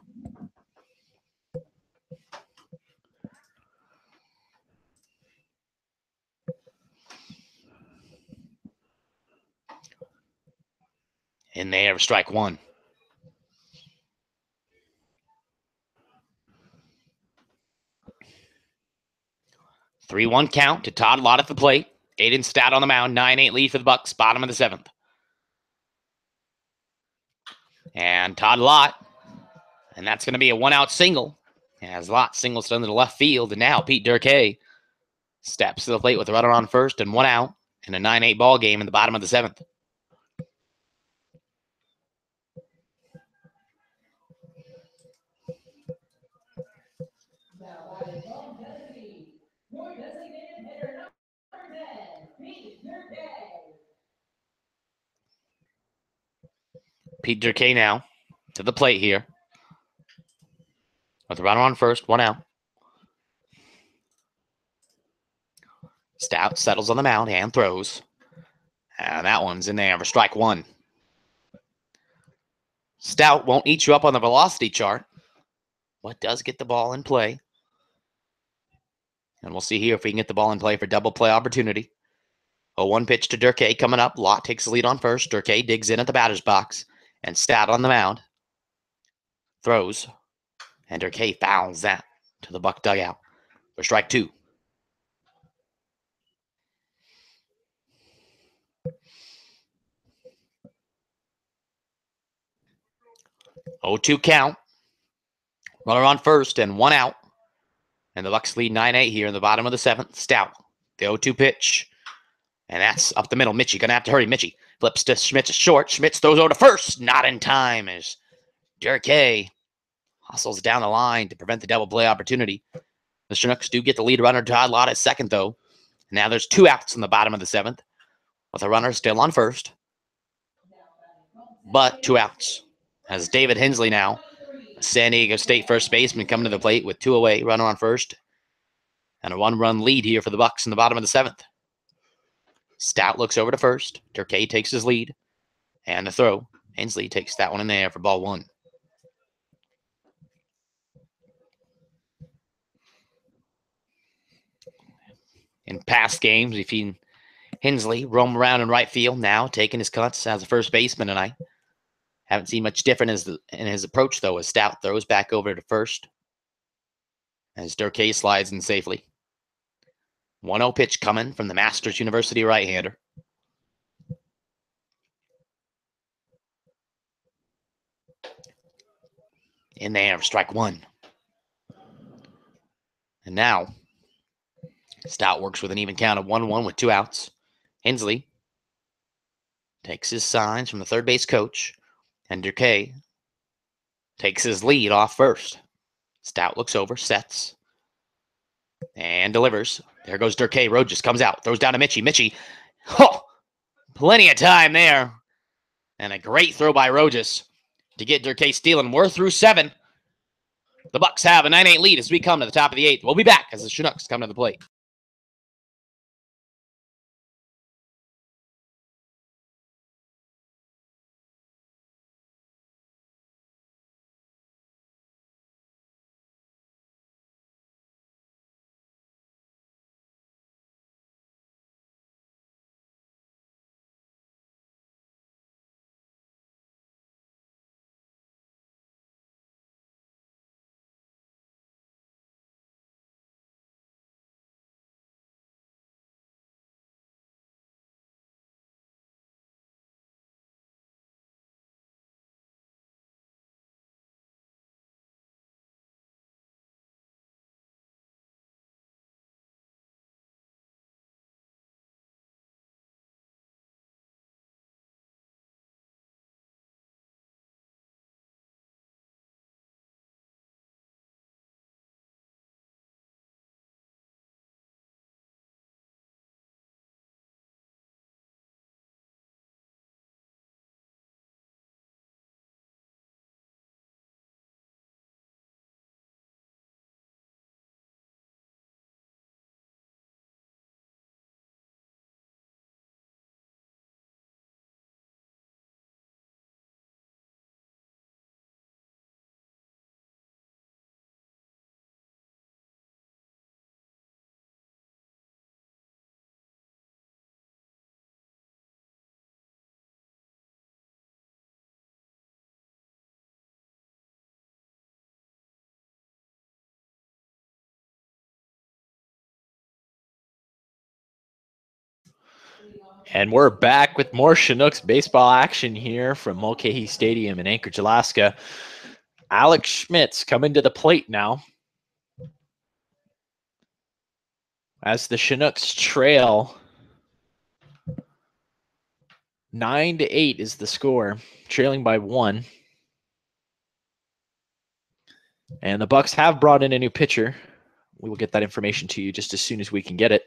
In there, strike 1. Three-one count to Todd Lott at the plate. Aiden Stout on the mound. 9-8 lead for the Bucs. Bottom of the 7th. And Todd Lott. And that's going to be a 1-out single. As Lott singles to the left field. And now Pete Durkee steps to the plate with a runner on first and 1 out in a 9-8 ball game in the bottom of the 7th. Pete Durkee now to the plate here. With a runner on first, 1 out. Stout settles on the mound and throws. And that one's in there for strike 1. Stout won't eat you up on the velocity chart, but does get the ball in play. And we'll see here if we can get the ball in play for double play opportunity. A 1 pitch to Durkee coming up. Lott takes the lead on first. Durkee digs in at the batter's box. And Stout on the mound. Throws. And Durkee fouls that to the Buck dugout for strike 2. Oh, 2 count. Runner on first and 1 out. And the Bucs lead 9-8 here in the bottom of the 7th. Stout. The 0-2 pitch. And that's up the middle. Mitchie going to have to hurry. Mitchie flips to Schmitz short. Schmitz throws over to first. Not in time as Durkee hustles down the line to prevent the double play opportunity. The Chinooks do get the lead runner. Todd Lott at second, though. Now there's 2 outs in the bottom of the 7th with a runner still on first. But 2 outs as David Hensley now, a San Diego State first baseman, coming to the plate with 2 away, runner on first. And a 1-run lead here for the Bucs in the bottom of the 7th. Stout looks over to first. Durkee takes his lead. And the throw. Hensley takes that one in there for ball 1. In past games, we've seen Hensley roam around in right field, now taking his cuts as a first baseman tonight. Haven't seen much different in his approach, though, as Stout throws back over to first as Durkee slides in safely. 1-0 pitch coming from the Masters University right-hander. In there, strike 1. And now, Stout works with an even count of 1-1 with 2 outs. Hensley takes his signs from the third base coach, and Durkay takes his lead off first. Stout looks over, sets, and delivers. There goes Durkay. Rojas comes out, throws down to Mitchie. Mitchie, plenty of time there. And a great throw by Rojas to get Durkay stealing. We're through 7. The Bucs have a 9-8 lead as we come to the top of the 8th. We'll be back as the Chinooks come to the plate. And we're back with more Chinooks baseball action here from Mulcahy Stadium in Anchorage, Alaska. Alex Schmitz coming to the plate now, as the Chinooks trail 9-8 is the score, trailing by 1. And the Bucs have brought in a new pitcher. We will get that information to you just as soon as we can get it.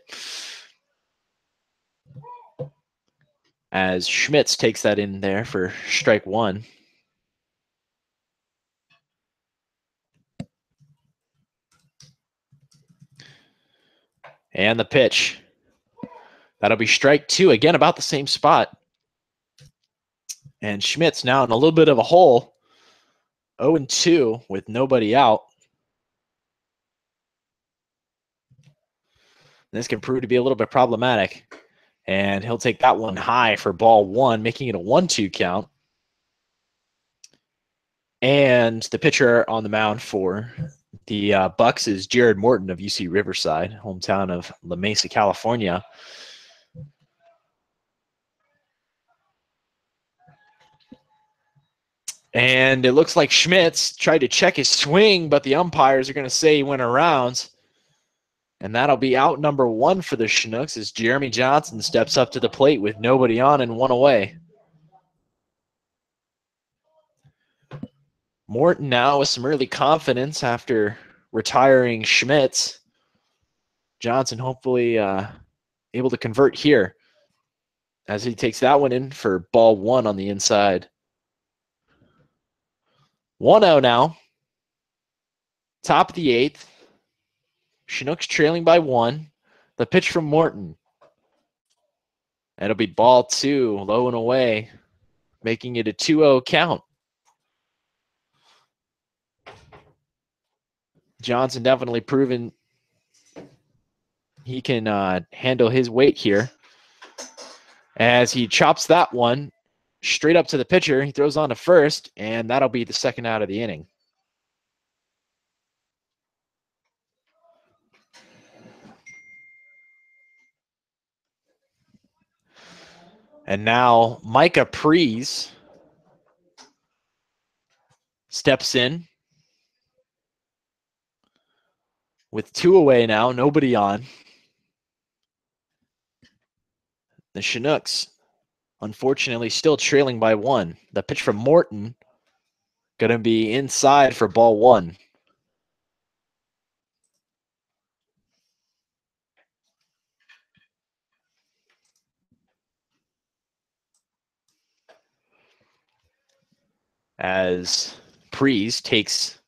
As Schmitz takes that in there for strike 1. And the pitch. That'll be strike 2, again about the same spot. And Schmitz now in a little bit of a hole. 0-2 with nobody out. This can prove to be a little bit problematic. And he'll take that one high for ball 1, making it a 1-2 count. And the pitcher on the mound for the Bucs is Jared Morton of UC Riverside, hometown of La Mesa, California. And it looks like Schmitz tried to check his swing, but the umpires are going to say he went around. And that'll be out number 1 for the Chinooks as Jeremy Johnson steps up to the plate with nobody on and 1 away. Morton now with some early confidence after retiring Schmitz. Johnson hopefully able to convert here as he takes that one in for ball 1 on the inside. 1-0 now. Top of the 8th. Chinooks trailing by 1. The pitch from Morton. It'll be ball 2, low and away, making it a 2-0 count. Johnson definitely proven he can handle his weight here. As he chops that one straight up to the pitcher, he throws on to first, and that'll be the second out of the inning. And now Micah Prees steps in with 2 away now, nobody on. The Chinooks Unfortunately, still trailing by 1. The pitch from Morton going to be inside for ball 1. As Prees takes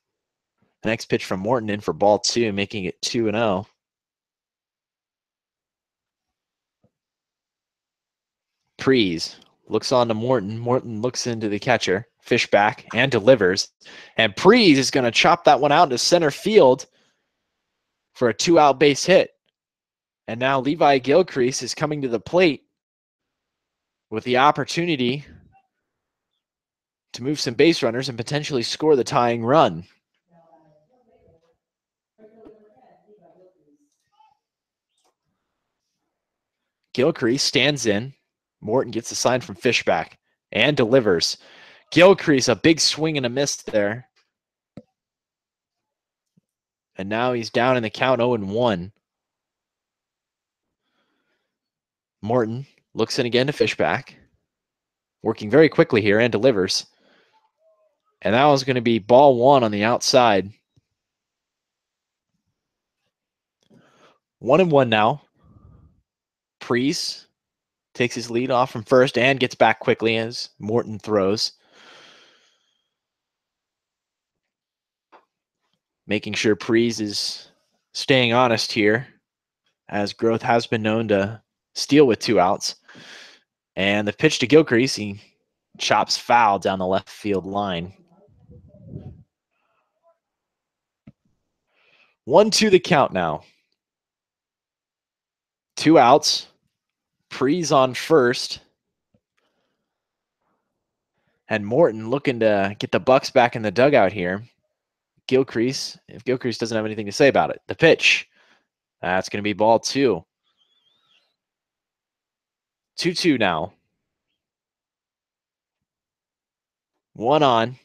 the next pitch from Morton in for ball 2, making it 2-0. Prees looks on to Morton. Morton looks into the catcher, fish back, and delivers. And Prees is going to chop that one out into center field for a 2-out base hit. And now Levi Gilcrease is coming to the plate with the opportunity to move some base runners and potentially score the tying run. Gilcrease stands in. Morton gets a sign from Fishback and delivers. Gilcrease, a big swing and a miss there. And now he's down in the count 0-1. Morton looks in again to Fishback. Working very quickly here and delivers. And that was going to be ball 1 on the outside. 1-1 now. Prees takes his lead off from first and gets back quickly as Morton throws. Making sure Prees is staying honest here, as Groth has been known to steal with 2 outs. And the pitch to Gilcrease, he chops foul down the left field line. 1-2 the count now. 2 outs. Prees on first. And Morton looking to get the Bucs back in the dugout here. Gilcrease, if Gilcrease doesn't have anything to say about it. The pitch. That's going to be ball 2. 2-2 now. 1 on.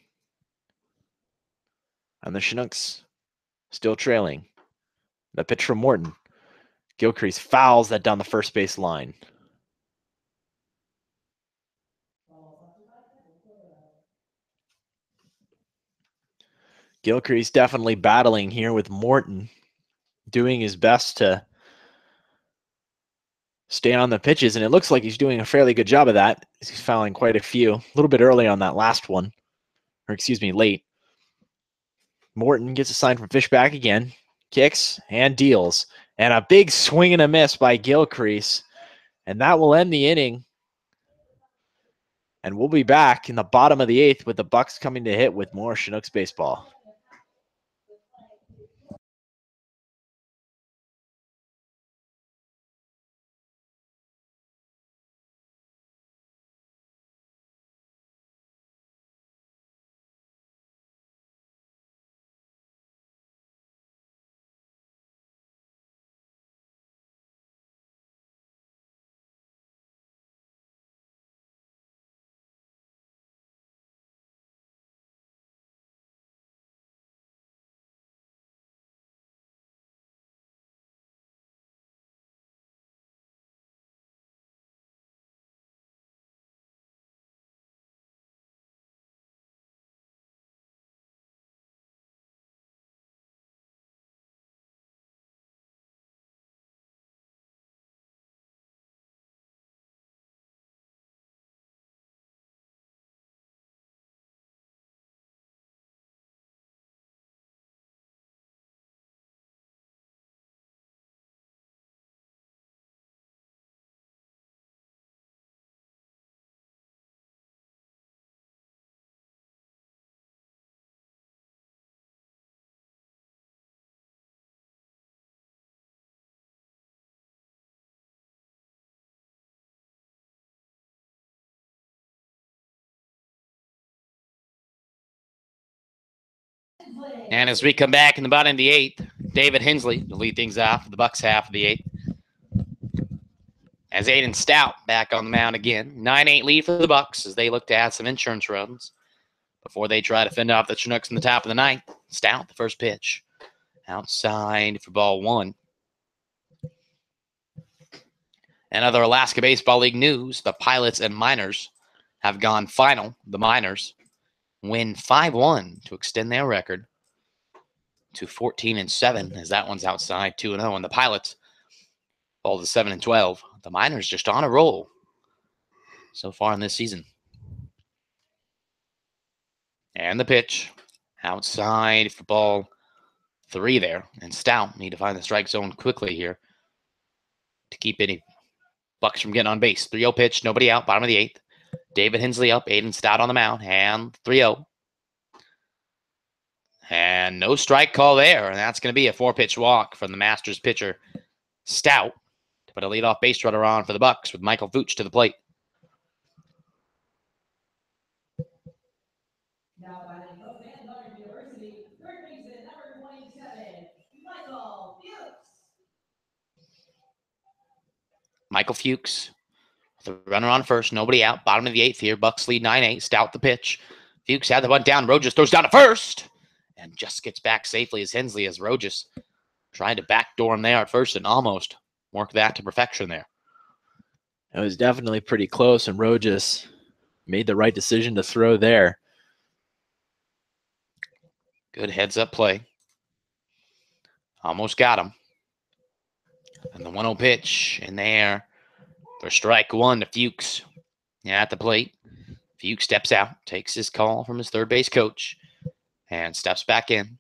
And the Chinooks still trailing. The pitch from Morton. Gilcrease fouls that down the first base line. Gilcrease definitely battling here with Morton, doing his best to stay on the pitches, and it looks like he's doing a fairly good job of that. He's fouling quite a few, a little bit early on that last one, or excuse me, late. Morton gets a sign from Fishback again, kicks and deals, and a big swing and a miss by Gilcrease, and that will end the inning. And we'll be back in the bottom of the 8th with the Bucs coming to hit with more Chinooks baseball. And as we come back in the bottom of the 8th, David Hensley to lead things off for the Bucs half of the 8th. As Aiden Stout back on the mound again. 9-8 lead for the Bucs as they look to add some insurance runs before they try to fend off the Chinooks in the top of the 9th. Stout, the first pitch. Outside for ball 1. And other Alaska Baseball League news, the Pilots and Miners have gone final. The Miners win 5-1 to extend their record to 14-7, as that one's outside 2-0. And the Pilots fall to 7-12. The Miners just on a roll so far in this season. And the pitch outside for ball 3 there. And Stout need to find the strike zone quickly here to keep any Bucs from getting on base. 3-0 pitch, nobody out, bottom of the 8th. David Hensley up, Aiden Stout on the mound, and 3-0. And no strike call there, and that's going to be a 4-pitch walk from the Masters pitcher, Stout, to put a leadoff base runner on for the Bucs with Michael Fuchs to the plate. Now batting from Vanderbilt University, third baseman number 27, Michael Fuchs. Michael Fuchs, the runner on first, nobody out, bottom of the 8th here. Bucs lead 9-8. Stout the pitch. Fuchs had the bunt down. Rojas throws down to first and just gets back safely as Hensley, as Rojas tried to backdoor him there at first and almost worked that to perfection there. It was definitely pretty close, and Rojas made the right decision to throw there. Good heads-up play. Almost got him. And the 1-0 pitch in there for strike 1 to Fuchs. At the plate, Fuchs steps out, takes his call from his third base coach, and steps back in.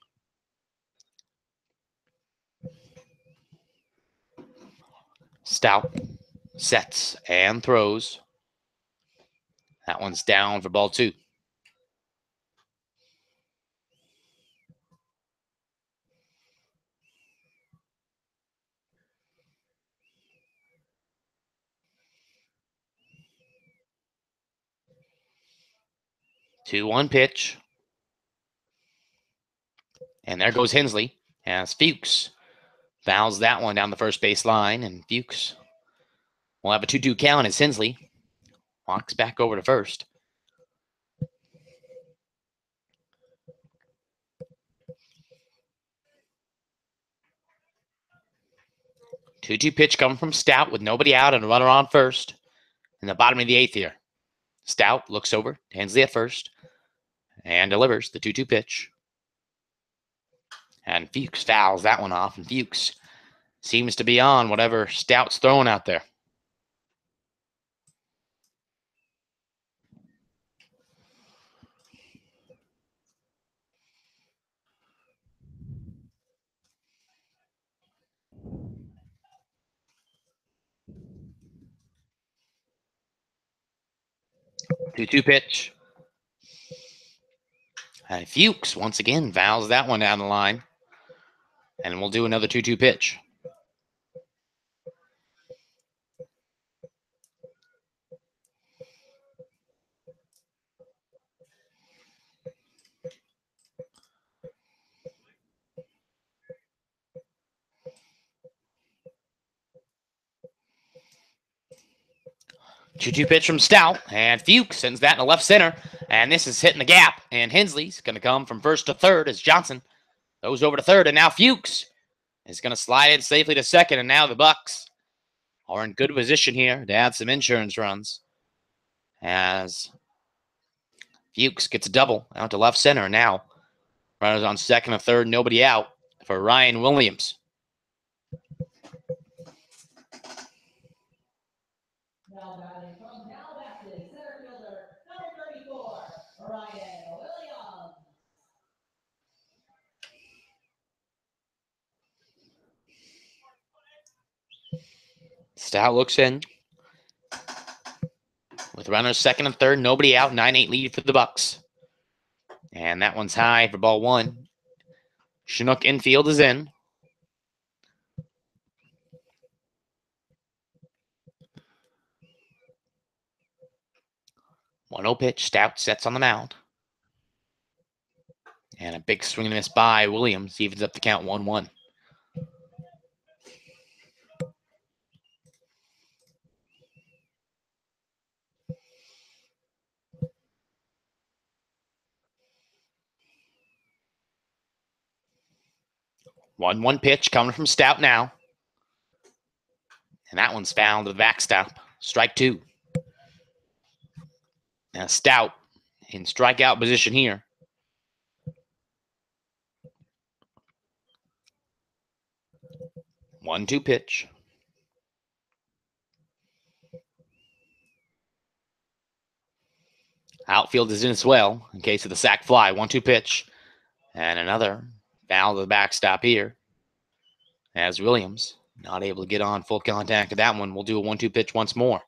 Stout sets and throws. That one's down for ball 2. Two one pitch. And there goes Hensley as Fuchs fouls that one down the first base line, and Fuchs will have a 2-2 count as Hensley walks back over to first. Two-two pitch coming from Stout with nobody out and a runner on first in the bottom of the 8th here. Stout looks over, Hensley at first, and delivers the 2-2 pitch. And Fuchs fouls that one off, and Fuchs seems to be on whatever Stout's throwing out there. Two-two pitch. And Fuchs once again fouls that one down the line. And we'll do another 2-2 pitch. Two-two pitch from Stout, and Fuchs sends that to left center, and this is hitting the gap, and Hensley's going to come from first to third as Johnson goes over to third, and now Fuchs is going to slide in safely to second, and now the Bucs are in good position here to add some insurance runs as Fuchs gets a double out to left center. Now runners on second and third, nobody out for Ryan Williams. Now batting from Calabasas, center fielder, number 34, Ryan Williams. Stout looks in. With runners second and third, nobody out, 9-8 lead for the Bucs. And that one's high for ball 1. Chinook infield is in. One 0 pitch. Stout sets on the mound. And a big swing and a miss by Williams. Evens up the count 1-1. One pitch coming from Stout now. And that one's fouled to the backstop. Strike 2. Now Stout in strikeout position here. 1-2 pitch. Outfield is in as well in case of the sac fly. 1-2 pitch. And another foul to the backstop here. As Williams not able to get on full contact of that one. We'll do a 1-2 pitch once more.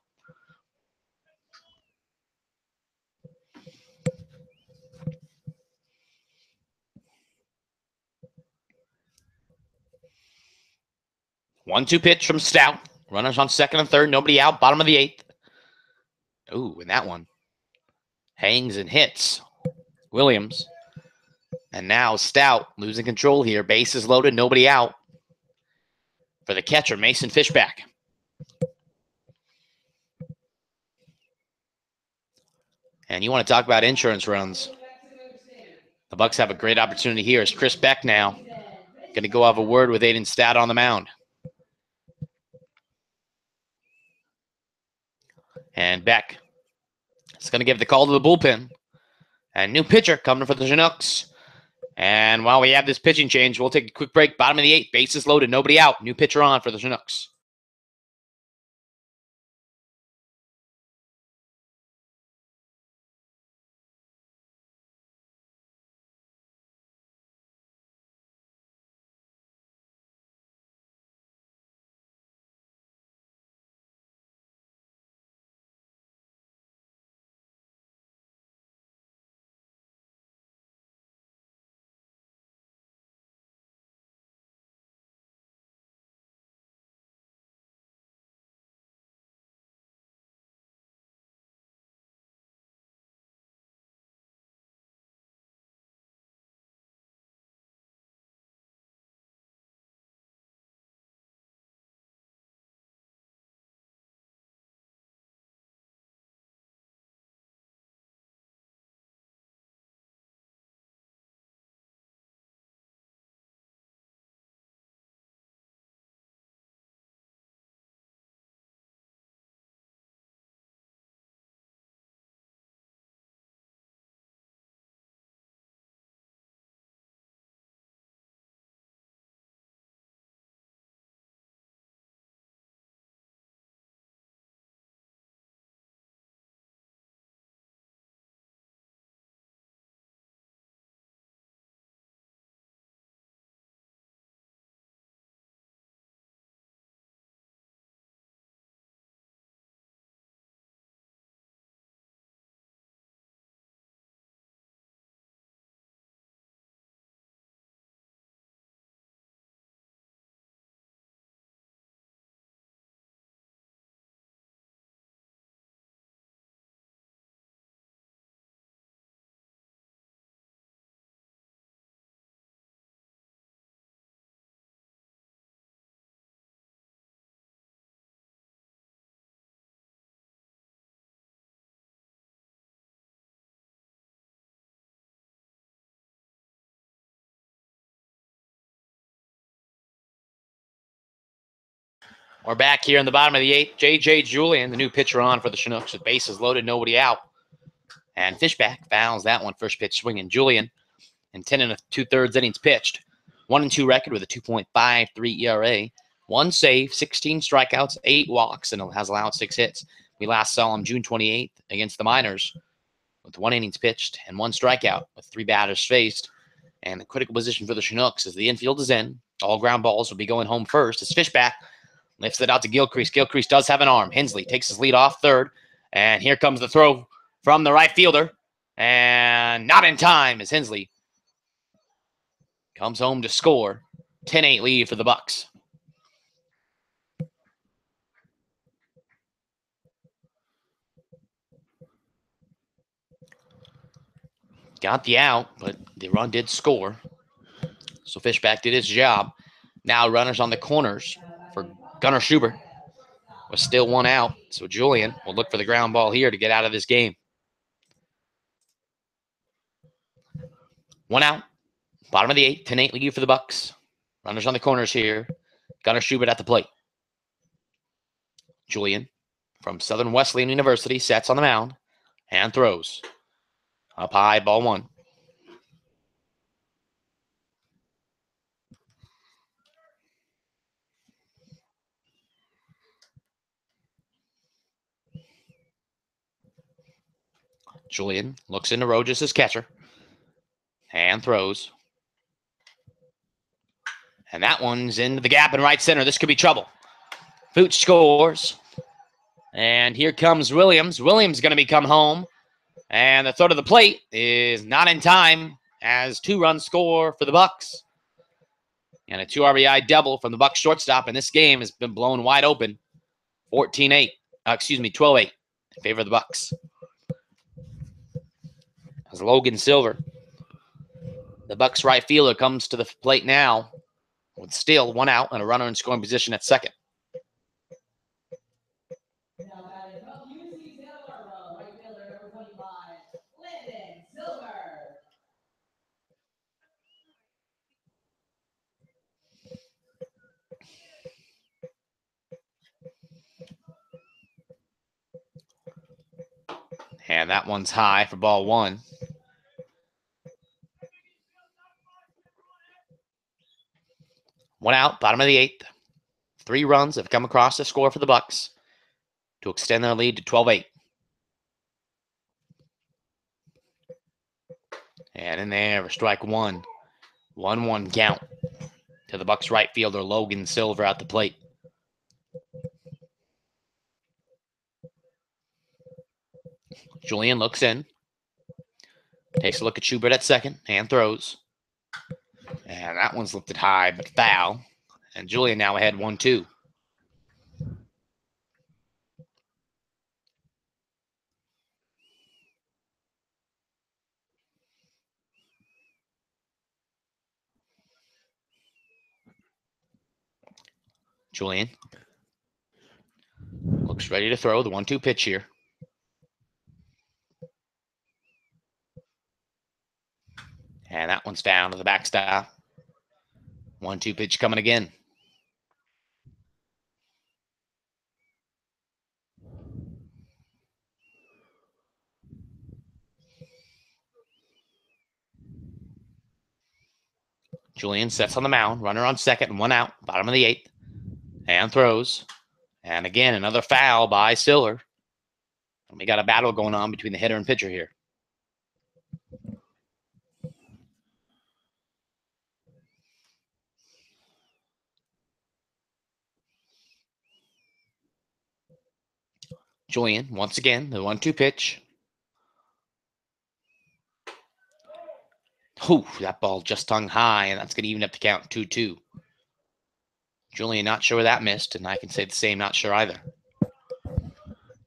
One-two pitch from Stout. Runners on second and third. Nobody out. Bottom of the 8th. Ooh, and that one hangs and hits Williams. And now Stout losing control here. Bases loaded. Nobody out. For the catcher, Mason Fishback. And you want to talk about insurance runs. The Bucs have a great opportunity here as Chris Beck now going to go have a word with Aiden Stout on the mound. And Beck is going to give the call to the bullpen. And new pitcher coming for the Chinooks. And while we have this pitching change, we'll take a quick break. Bottom of the 8th, bases loaded, nobody out. New pitcher on for the Chinooks. We're back here in the bottom of the 8th. J.J. Julian, the new pitcher on for the Chinooks with bases loaded, nobody out. And Fishback fouls that one. First pitch swinging. Julian in 10 2/3 innings pitched. 1-2 record with a 2.53 ERA. 1 save, 16 strikeouts, 8 walks, and has allowed 6 hits. We last saw him June 28th against the Miners with 1 innings pitched and 1 strikeout with 3 batters faced. And the critical position for the Chinooks as the infield is in. All ground balls will be going home first as Fishback lifts it out to Gilcrease. Gilcrease does have an arm. Hensley takes his lead off third. And here comes the throw from the right fielder. And not in time as Hensley comes home to score. 10-8 lead for the Bucs. Got the out, but the run did score. So Fishback did his job. Now runners on the corners for Gunnar Schubert. With still 1 out. So Julian will look for the ground ball here to get out of this game. 1 out. Bottom of the 8th. 10-8 lead for the Bucs. Runners on the corners here. Gunnar Schubert at the plate. Julian from Southern Wesleyan University sets on the mound and throws. Up high, ball 1. Julian looks into Rojas' catcher and throws. And that one's into the gap in right center. This could be trouble. Vooch scores. And here comes Williams. Williams going to become home. And the throw to the plate is not in time as 2 runs score for the Bucs. And a 2 RBI double from the Bucs shortstop. And this game has been blown wide open. 12-8 in favor of the Bucs. As Logan Silver, the Bucs right fielder, comes to the plate now with still 1 out and a runner in scoring position at second. Now batting from UC Santa Barbara, right fielder number 25, Landon Silver. And that one's high for ball 1. One out, bottom of the 8th. 3 runs have come across to score for the Bucs to extend their lead to 12-8. And in there for strike 1. 1-1 count to the Bucs right fielder Logan Silver at the plate. Julian looks in. Takes a look at Schubert at second and throws. And that one's lifted high but foul. And Julian now ahead 1-2. Julian looks ready to throw the 1-2 pitch here. And that one's down to the backstop. 1-2 pitch coming again. Julian sets on the mound, runner on second and 1 out, bottom of the 8th, and throws. And again, another foul by Silver. And we got a battle going on between the hitter and pitcher here. Julian, once again, the 1-2 pitch. Ooh, that ball just hung high, and that's going to even up the count 2-2. Julian not sure where that missed, and I can say the same, not sure either.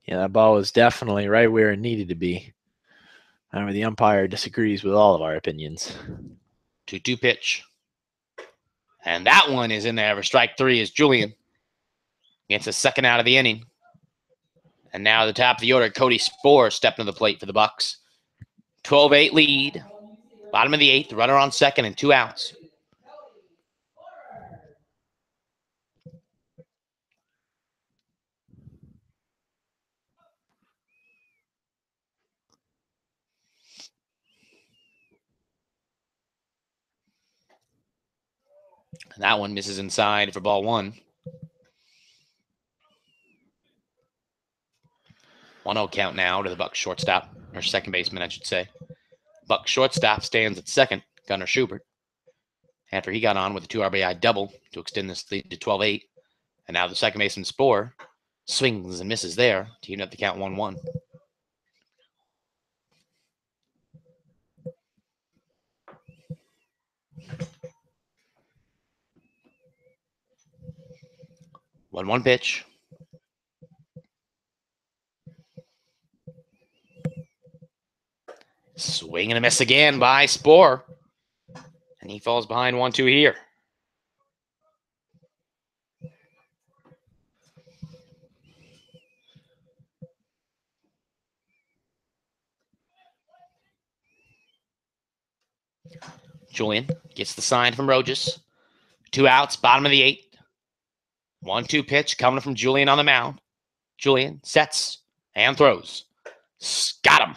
Yeah, that ball was definitely right where it needed to be. However, the umpire disagrees with all of our opinions. 2-2 pitch. And that one is in there for strike 3 as Julian gets a second out of the inning. And now the top of the order, Cody Spohr stepping to the plate for the Bucs. 12-8 lead. Bottom of the 8th, runner on second and 2 outs. And that one misses inside for ball 1. 1-0 count now to the Bucs shortstop, or second baseman, I should say. Bucs shortstop stands at second, Gunnar Schubert, after he got on with a 2 RBI double to extend this lead to 12-8. And now the second baseman, Spohr, swings and misses there to even up the count 1-1. One pitch. Swing and a miss again by Spohr. And he falls behind 1-2 here. Julian gets the sign from Rojas. 2 outs, bottom of the 8th. 1-2 pitch coming from Julian on the mound. Julian sets and throws. Got him.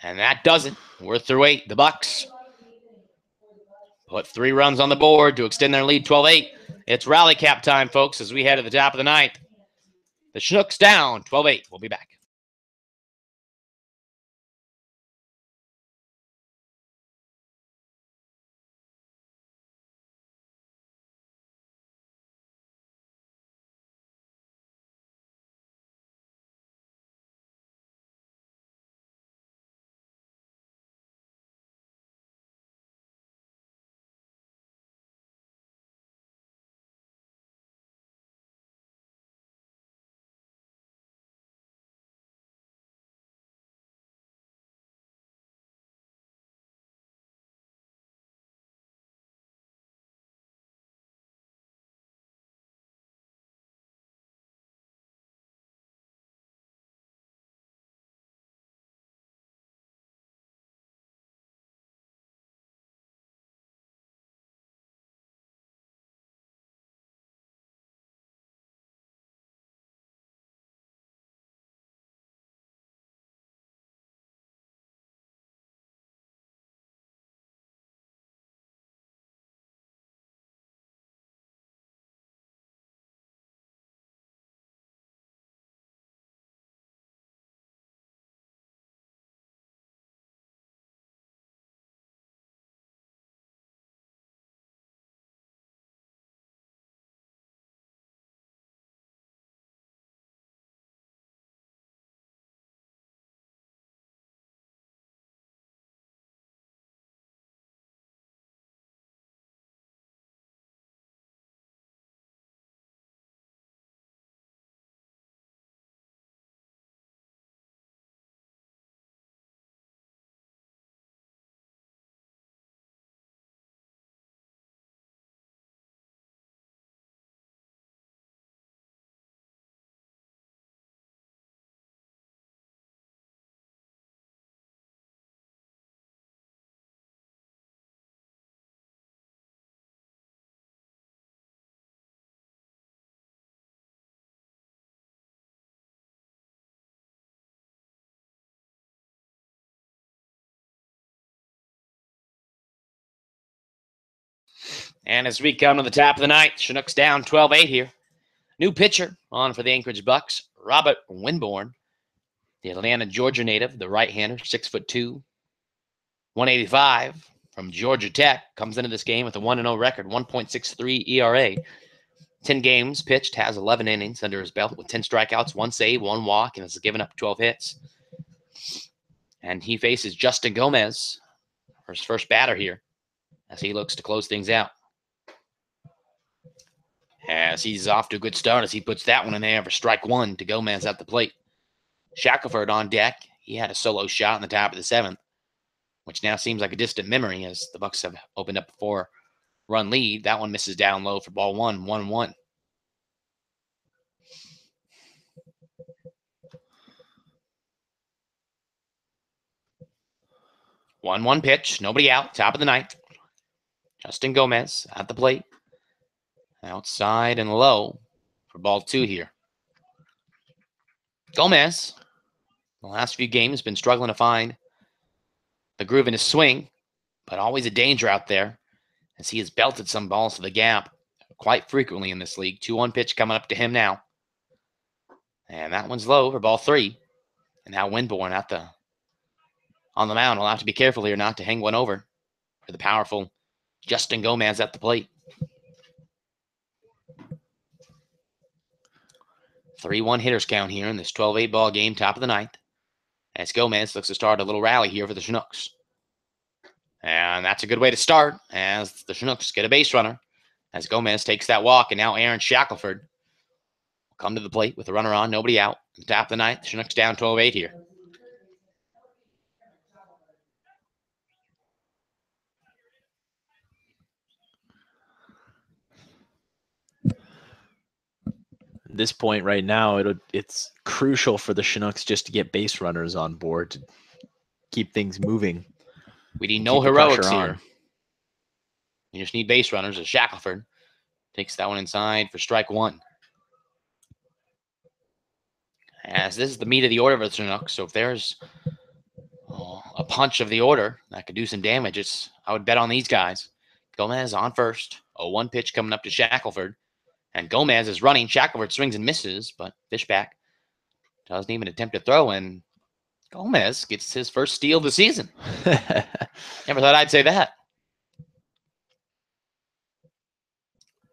And that does it. We're through 8. The Bucs put 3 runs on the board to extend their lead 12-8. It's rally cap time, folks, as we head to the top of the ninth. The Chinooks down 12-8. We'll be back. And as we come to the top of the ninth, Chinooks down 12-8 here. New pitcher on for the Anchorage Bucs, Robert Winborn, the Atlanta, Georgia native, the right-hander, 6'2", 185 from Georgia Tech, comes into this game with a 1-0 record, 1.63 ERA. 10 games pitched, has 11 innings under his belt with 10 strikeouts, 1 save, 1 walk, and has given up 12 hits. And he faces Justin Gomez for his first batter here as he looks to close things out. As he's off to a good start as he puts that one in there for strike 1 to Gomez at the plate. Shackelford on deck. He had a solo shot in the top of the 7th, which now seems like a distant memory as the Bucs have opened up a 4-run lead. That one misses down low for ball 1, 1-1. One pitch, nobody out, top of the ninth. Justin Gomez at the plate. Outside and low for ball 2 here. Gomez, the last few games, has been struggling to find the groove in his swing, but always a danger out there as he has belted some balls to the gap quite frequently in this league. 2-1 pitch coming up to him now. And that one's low for ball 3. And now Winborn on the mound will have to be careful here not to hang one over for the powerful Justin Gomez at the plate. 3-1 hitters count here in this 12-8 ball game, top of the ninth. As Gomez looks to start a little rally here for the Chinooks. And that's a good way to start as the Chinooks get a base runner. As Gomez takes that walk, and now Aaron Shackelford will come to the plate with a runner on, nobody out. At the top of the ninth, Chinooks down 12-8 here. At this point right now, it's crucial for the Chinooks just to get base runners on board to keep things moving. We need no heroics here. You just need base runners as Shackelford takes that one inside for strike 1. as this is the meat of the order for the Chinooks. So if there's a punch of the order that could do some damage, I would bet on these guys. Gomez on first. 0-1 pitch coming up to Shackelford. And Gomez is running. Shackelford swings and misses, but Fishback doesn't even attempt to throw, and Gomez gets his first steal of the season. Never thought I'd say that.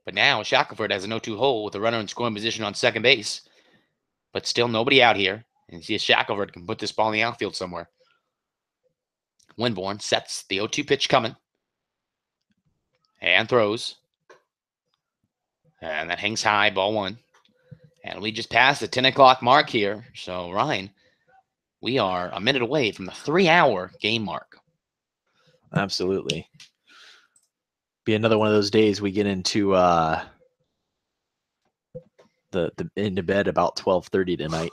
But now Shackelford has a 0-2 hole with a runner in scoring position on second base. But still nobody out here. And see if Shackelford can put this ball in the outfield somewhere. Winborn sets the 0-2 pitch coming. And throws. And that hangs high, ball one. And we just passed the 10 o'clock mark here. So, Ryan, we are a minute away from the 3-hour game mark. Absolutely. Be another one of those days we get into into bed about 12:30 tonight.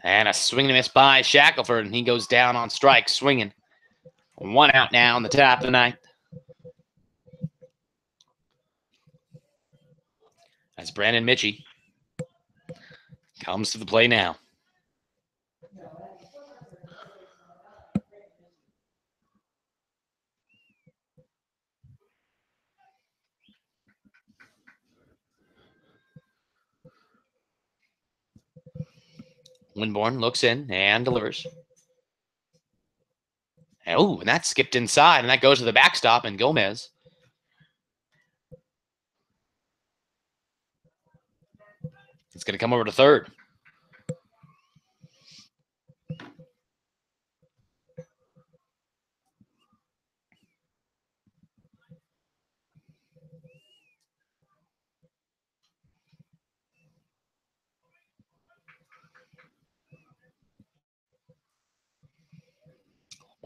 And a swing and a miss by Shackelford, and he goes down on strike, swinging. 1 out now in the top of the ninth. As Brandon Mitchie comes to the play now. Winborn looks in and delivers. Oh, and that skipped inside, and that goes to the backstop, and Gomez. It's going to come over to third.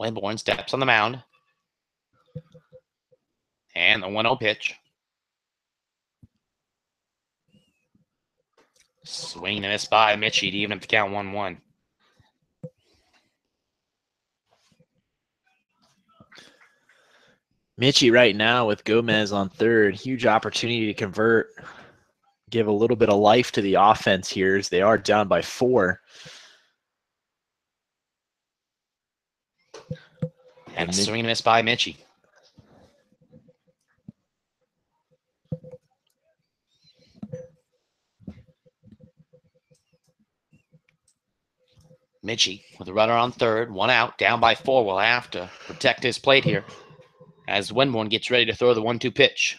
Winborn steps on the mound. And the 1-0 pitch. Swing and miss by Mitchie to even up the count 1-1. Mitchie right now with Gomez on third. Huge opportunity to convert. Give a little bit of life to the offense here as they are down by 4. And a swing and miss by Mitchie. Mitchie with a runner on third, 1 out, down by 4. Will have to protect his plate here as Winborn gets ready to throw the 1-2 pitch.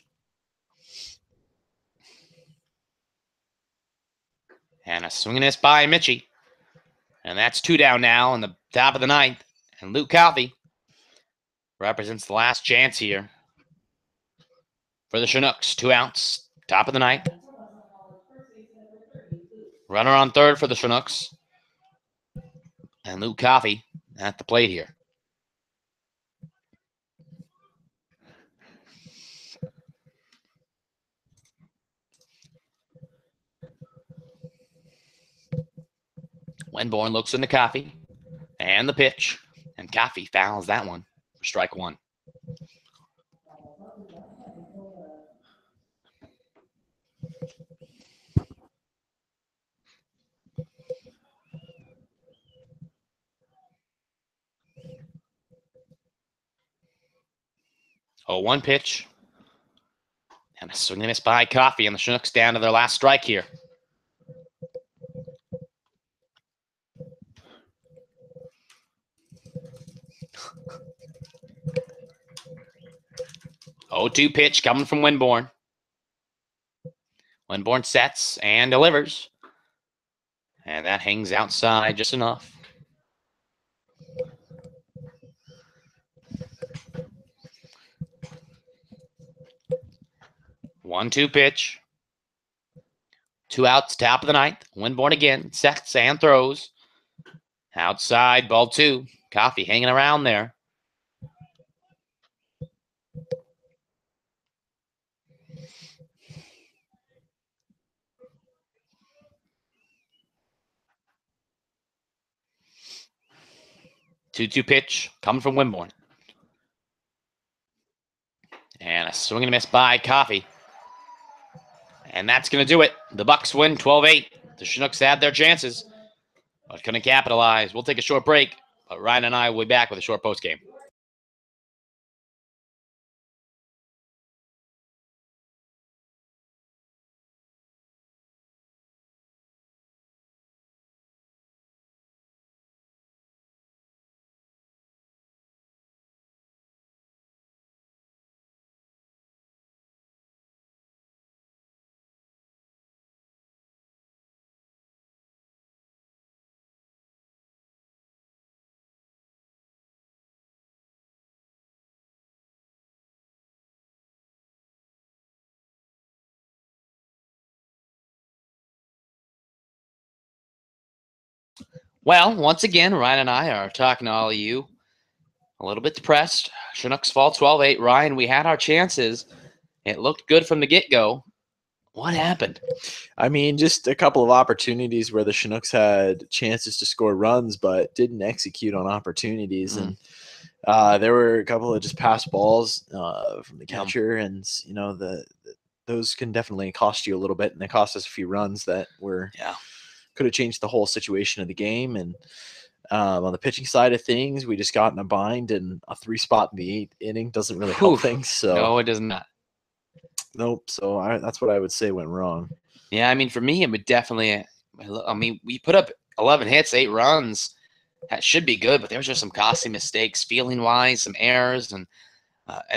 And a swing and miss by Mitchie. And that's 2 down now in the top of the ninth. And Luke Coffey represents the last chance here for the Chinooks. 2 outs, top of the ninth. Runner on third for the Chinooks. And Luke Coffey at the plate here. Winborn looks into Coffey. And the pitch. And Coffey fouls that one for strike 1. Oh, 1 pitch. And a swing and miss by Coffey, and the Chinooks down to their last strike here. Oh, 2 pitch coming from Winborn. Winborn sets and delivers. And that hangs outside just enough. One-two pitch. 2 outs, top of the ninth. Winborn again, sets and throws. Outside, ball 2. Coffey hanging around there. Two-two pitch coming from Winborn. And a swing and a miss by Coffey. And that's going to do it. The Bucs win 12-8. The Chinooks had their chances, but couldn't capitalize. We'll take a short break, but Ryan and I will be back with a short post game. Well, once again, Ryan and I are talking to all of you. A little bit depressed. Chinooks fall 12-8. Ryan, we had our chances. It looked good from the get-go. What happened? I mean, just a couple of opportunities where the Chinooks had chances to score runs, but didn't execute on opportunities. And there were a couple of just pass balls from the catcher, and those can definitely cost you a little bit. And they cost us a few runs that could have changed the whole situation of the game. And on the pitching side of things, we just got in a bind, and a 3-spot in the 8th inning doesn't really help things. So no, it does not. Nope. So that's what I would say went wrong. Yeah, I mean, for me, it would definitely. I mean, we put up 11 hits, 8 runs. That should be good, but there was just some costly mistakes, feeling-wise, some errors, and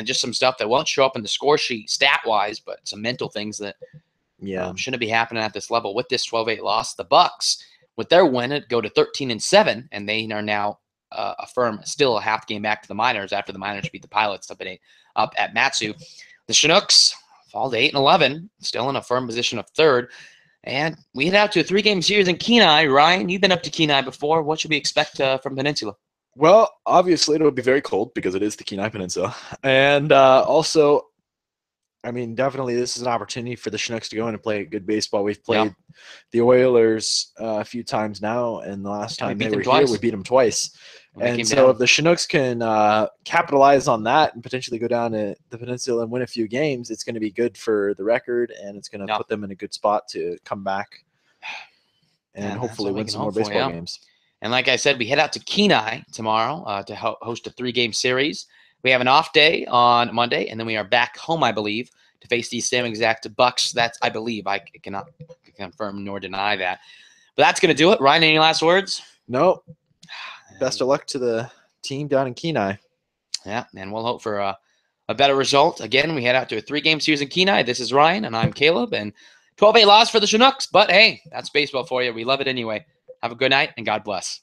just some stuff that won't show up in the score sheet stat-wise, but some mental things that shouldn't be happening at this level. With this 12-8 loss, the Bucs, with their win, it go to 13-7, and they are now still a half game back to the minors after the minors beat the Pilots up at Matsu. The Chinooks fall to 8-11, still in a firm position of 3rd. And we head out to a 3-game series in Kenai. Ryan, you've been up to Kenai before. What should we expect from Peninsula? Well, obviously it'll be very cold because it is the Kenai Peninsula. And also, I mean, definitely this is an opportunity for the Chinooks to go in and play good baseball. We've played the Oilers a few times now, and the last time they were here, we beat them twice. And so if the Chinooks can capitalize on that and potentially go down to the Peninsula and win a few games, it's going to be good for the record, and it's going to put them in a good spot to come back and hopefully win some more baseball games. And like I said, we head out to Kenai tomorrow to host a 3-game series. We have an off day on Monday, and then we are back home, I believe, to face these same exact Bucs. That's, I believe. I cannot confirm nor deny that. But that's going to do it. Ryan, any last words? No. Best of luck to the team down in Kenai. Yeah, and we'll hope for a better result. Again, we head out to a 3-game series in Kenai. This is Ryan, and I'm Caleb. And 12-8 loss for the Chinooks. But, hey, that's baseball for you. We love it anyway. Have a good night, and God bless.